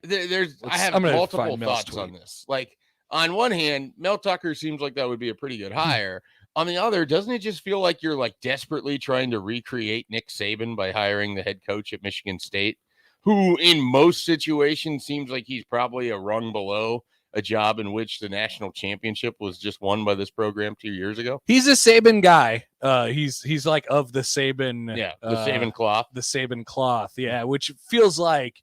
I have I'm gonna multiple find Mel's thoughts on tweet. this. Like, on one hand, Mel Tucker seems like that would be a pretty good hire. On the other, doesn't it just feel like you're like desperately trying to recreate Nick Saban by hiring the head coach at Michigan State, who in most situations seems like he's probably a rung below a job in which the national championship was just won by this program 2 years ago? He's a Saban guy. He's like of the Saban. Yeah, the Saban cloth. The Saban cloth. Yeah, which feels like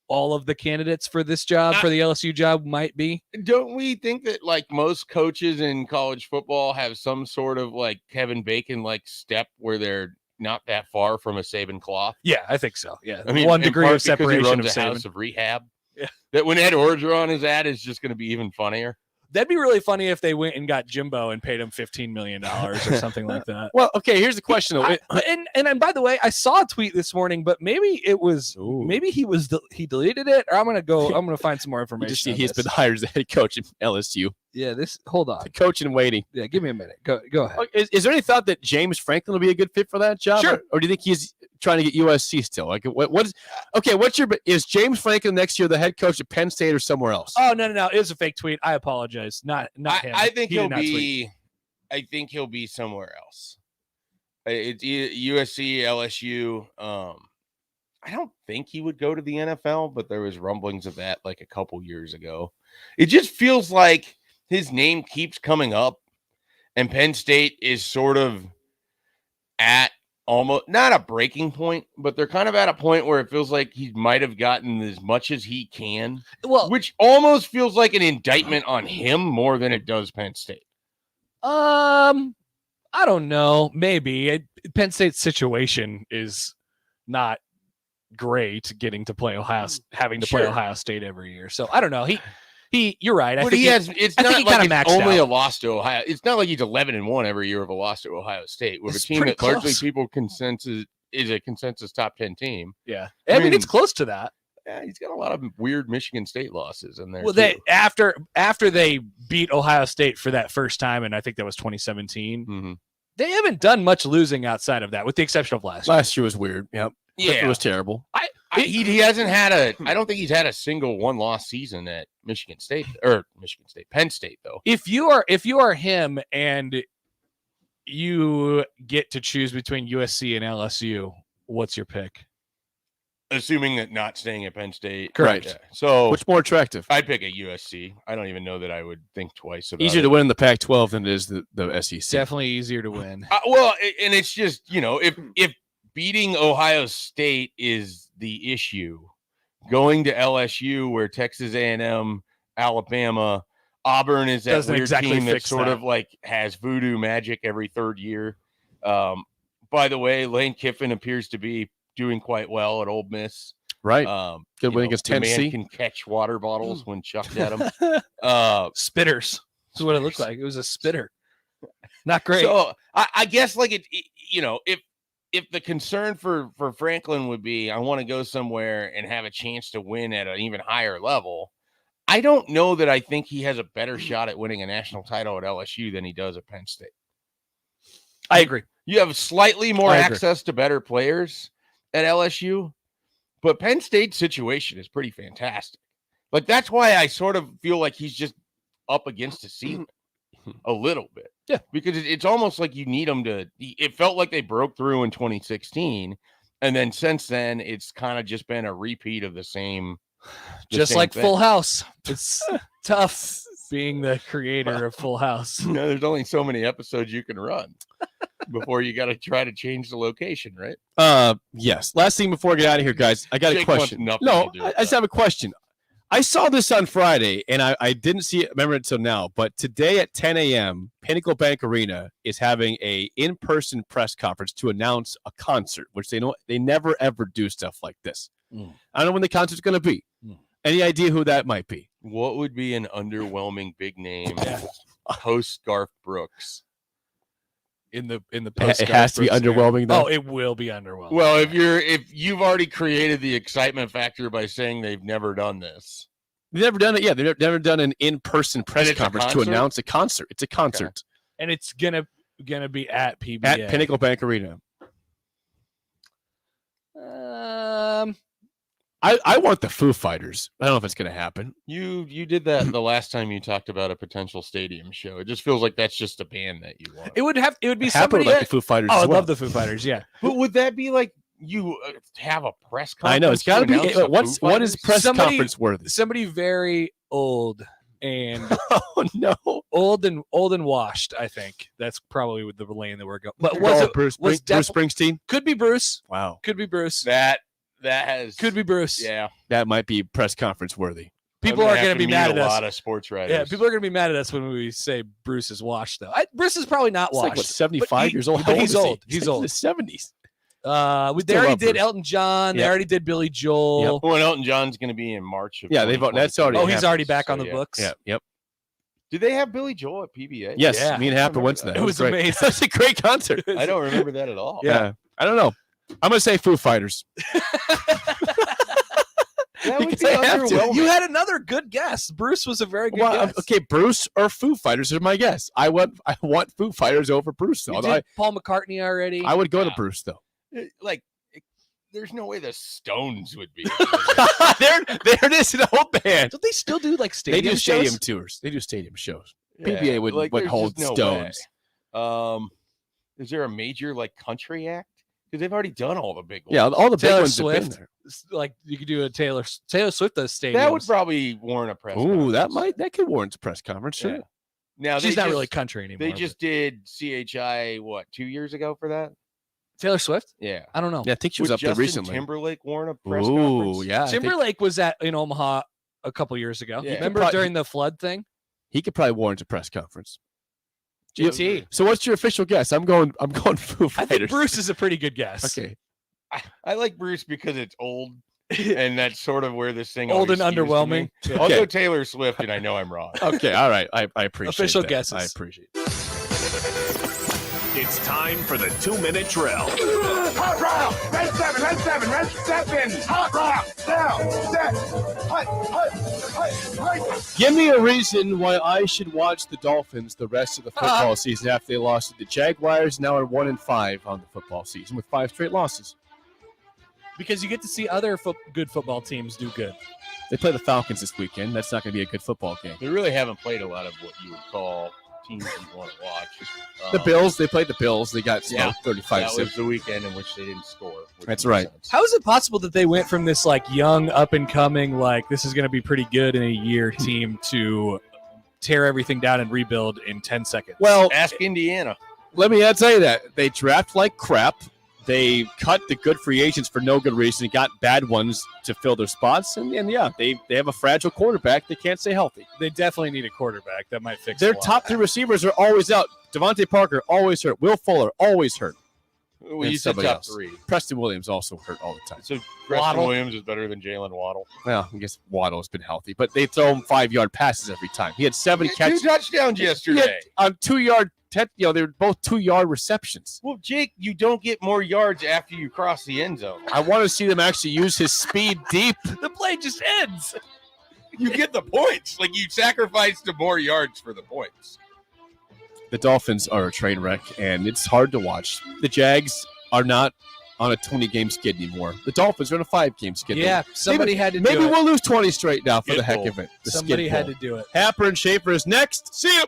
all of the candidates for this job, for the LSU job, might be. Don't we think that like most coaches in college football have some sort of like Kevin Bacon like step where they're not that far from a Saban cloth? Yeah, I think so. Yeah, I mean, 1 degree of separation separation of a Saban. house of rehab. Yeah. That when Ed Orgeron is at is just going to be even funnier. That'd be really funny if they went and got Jimbo and paid him $15 million or something like that. Well, okay, here's the question. And by the way, I saw a tweet this morning, but maybe it was maybe he deleted it, or I'm gonna find some more information. Just see on he's this. been hired as the head coach at LSU. Yeah, hold on. The coach in waiting. Yeah, give me a minute. Go ahead. Is there any thought that James Franklin will be a good fit for that job? Sure. Or do you think he's trying to get USC still? Like is James Franklin next year the head coach at Penn State or somewhere else? Oh no, it was a fake tweet. I apologize. Not him. I think He did not tweet. I think he'll be somewhere else. It's USC, LSU. I don't think he would go to the NFL, but there was rumblings of that like a couple years ago. It just feels like his name keeps coming up, and Penn State is sort of at almost not a breaking point, but they're kind of at a point where it feels like he might have gotten as much as he can. Well, which almost feels like an indictment on him more than it does Penn State. I don't know. Maybe Penn State's situation is not great. Getting to play having to play Ohio State every year. So I don't know. You're right. But it's not like it's only a loss to Ohio. It's not like he's 11-1 every year of a loss to Ohio State with a team that largely people consensus is a consensus top 10 team. Yeah. I mean, it's close to that. Yeah, he's got a lot of weird Michigan State losses in there. Well, they after they beat Ohio State for that first time, and I think that was 2017. They haven't done much losing outside of that, with the exception of last year. Last year was weird. Yep. Yeah, it was terrible. He hasn't had I don't think he's had a single one-loss season at Penn State though. If you are him and you get to choose between USC and LSU, what's your pick? Assuming that not staying at Penn State. Correct. Yeah. So which more attractive? I'd pick a USC. I don't even know that I would think twice about it. Easier to win in the Pac-12 than it is the SEC. Definitely easier to win. Well, and it's just, if beating Ohio State is the issue, going to LSU where Texas A&M, Alabama, Auburn is that weird team that sort of like has voodoo magic every third year. By the way, Lane Kiffin appears to be doing quite well at Ole Miss. Right. Good win against Tennessee. The man can catch water bottles when chucked at him. Spitters. This is what it looked like. It was a spitter. Not great. So I guess like if the concern for Franklin would be, I want to go somewhere and have a chance to win at an even higher level, I don't know that I think he has a better shot at winning a national title at LSU than he does at Penn State. I agree. You have slightly more access to better players at LSU, but Penn State's situation is pretty fantastic. Like, that's why I sort of feel like he's just up against a ceiling a little bit. Yeah. Because it's almost like you need them to, it felt like they broke through in 2016. And then since then, it's kind of just been a repeat of the same. Just like Full House. It's tough being the creator of Full House. There's only so many episodes you can run before you got to try to change the location, right? Yes. Last thing before I get out of here, guys, I got Jake a question. No, I just have a question. I saw this on Friday, and I didn't remember it until now, but today at 10 a.m., Pinnacle Bank Arena is having a in-person press conference to announce a concert, which they never, ever do stuff like this. I don't know when the concert's going to be. Any idea who that might be? What would be an underwhelming big name post Garth Brooks? In the post, it has to be underwhelming though. Oh, it will be underwhelming. Well, if you've already created the excitement factor by saying they've never done this, they've never done it. Yeah, they've never done an in-person press conference to announce a concert. It's a concert, and it's gonna be at PBA at Pinnacle Bank Arena. I want the Foo Fighters. I don't know if it's going to happen. You did that the last time you talked about a potential stadium show. It just feels like that's just a band that you want. It would be somebody like the Foo Fighters. Oh, I well. love the Foo Fighters. Yeah, but would that be like you have a press conference? I know it's got to be. What is press conference worthy? Somebody very old and oh no, old and washed. I think that's probably the lane that we're going. But Bruce Springsteen? Could be Bruce. Wow, could be Bruce. That has Could be Bruce. Yeah. That might be press conference worthy. People are going to be mad at a us. lot of sports writers. Yeah, people are going to be mad at us when we say Bruce is washed, though. Bruce is probably not It's washed. like, what, 75 years old? How But old he's is he? old. He's like old. in his 70s. They Still already love did Bruce. Elton John. They Yep. already did Billy Joel. Well, Elton John's going to be in March of Yeah, that's already Oh, he's happened. already back on So, the yeah. books. Yeah, yep. Did they have Billy Joel at PBA? Yes, Yeah. me and Happer went to that. It was great. amazing. It was a great concert. I don't remember that at all. Yeah. I don't know. I'm going to say Foo Fighters. That would Because be I have to. underwhelming. You had another good guess. Bruce was a very good Well, guess. okay, Bruce or Foo Fighters are my guess. I want Foo Fighters over Bruce, though. You Although did Paul McCartney already. I would go to Bruce, though. Like, there's no way the Stones would be. there it is, an old band. Don't they still do like They stadium do stadium shows? tours. They do stadium shows. Yeah, PBA would like, there's hold just no Stones. way. Is there a major like country act? Because they've already done all the big ones. Yeah, all the big Taylor ones have been Swift. there. Like you could do a Taylor Swift does stadium. That would probably warrant a press. Ooh, conference. that could warrant a press conference. Sure. Yeah. Now She's they not just- really country anymore. They but- just did CHI 2 years ago for that? Taylor Swift. Yeah. I don't know. Yeah, I think she was Would up there Justin recently. Timberlake warrant a press Ooh, conference? yeah. I think Timberlake was in Omaha a couple years ago. Yeah. Remember Probably- during the flood thing? he could probably warrant a press conference. JT. So what's your official guess? I'm going Foo I Fighters. think Bruce is a pretty good guess. Okay. I like Bruce because it's old, and that's sort of where this thing Old always and skews to me. underwhelming. Yeah. I'll Okay. go Taylor Swift, and I know I'm wrong. Okay, all right. I appreciate Official that. guesses. I appreciate it. It's time for the 2-minute drill. Hot round! Red 7, red 7, red 7! Hot round! Down, set, hut. Give me a reason why I should watch the Dolphins the rest of the football season after they lost to the Jaguars. Now are 1-5 on the football season with 5 straight losses. Because you get to see other good football teams do good. They play the Falcons this weekend. That's not going to be a good football game. They really haven't played a lot of what you would call teams you want to watch. The Bills, they played the Bills. They got smoked That 35-6. was the weekend in which they didn't score. which That's makes right. sense. How is it possible that they went from this like young, up and coming, like this is going to be pretty good in a year team to tear everything down and rebuild in 10 seconds? Well, Ask Indiana. let me tell you that. They draft like crap. They cut the good free agents for no good reason and got bad ones to fill their spots. And yeah, they have a fragile quarterback. They can't stay healthy. They definitely need a quarterback that might fix Their a lot. top 3 receivers are always out. Devontae Parker, always hurt. Will Fuller, always hurt. Well, And you said somebody top else. 3. Preston Williams also hurt all the time. So Preston Waddle. Williams is better than Jalen Waddle. Well, I guess Waddle's been healthy, but they throw him 5-yard passes every time. He had 7 Two catches. touchdowns He had yesterday. on 2-yard. They were both 2-yard receptions. Well, Jake, you don't get more yards after you cross the end zone. I want to see them actually use his speed deep. The play just ends. You get the points. Like you sacrificed the more yards for the points. The Dolphins are a train wreck, and it's hard to watch. The Jags are not on a 20-game skid anymore. The Dolphins are on a 5-game skid. Yeah, somebody had to do Maybe it. we'll lose 20 straight now for Skid the heck pull. of it. The Somebody skid had pull. to do it. Happer and Schaefer is next. See you.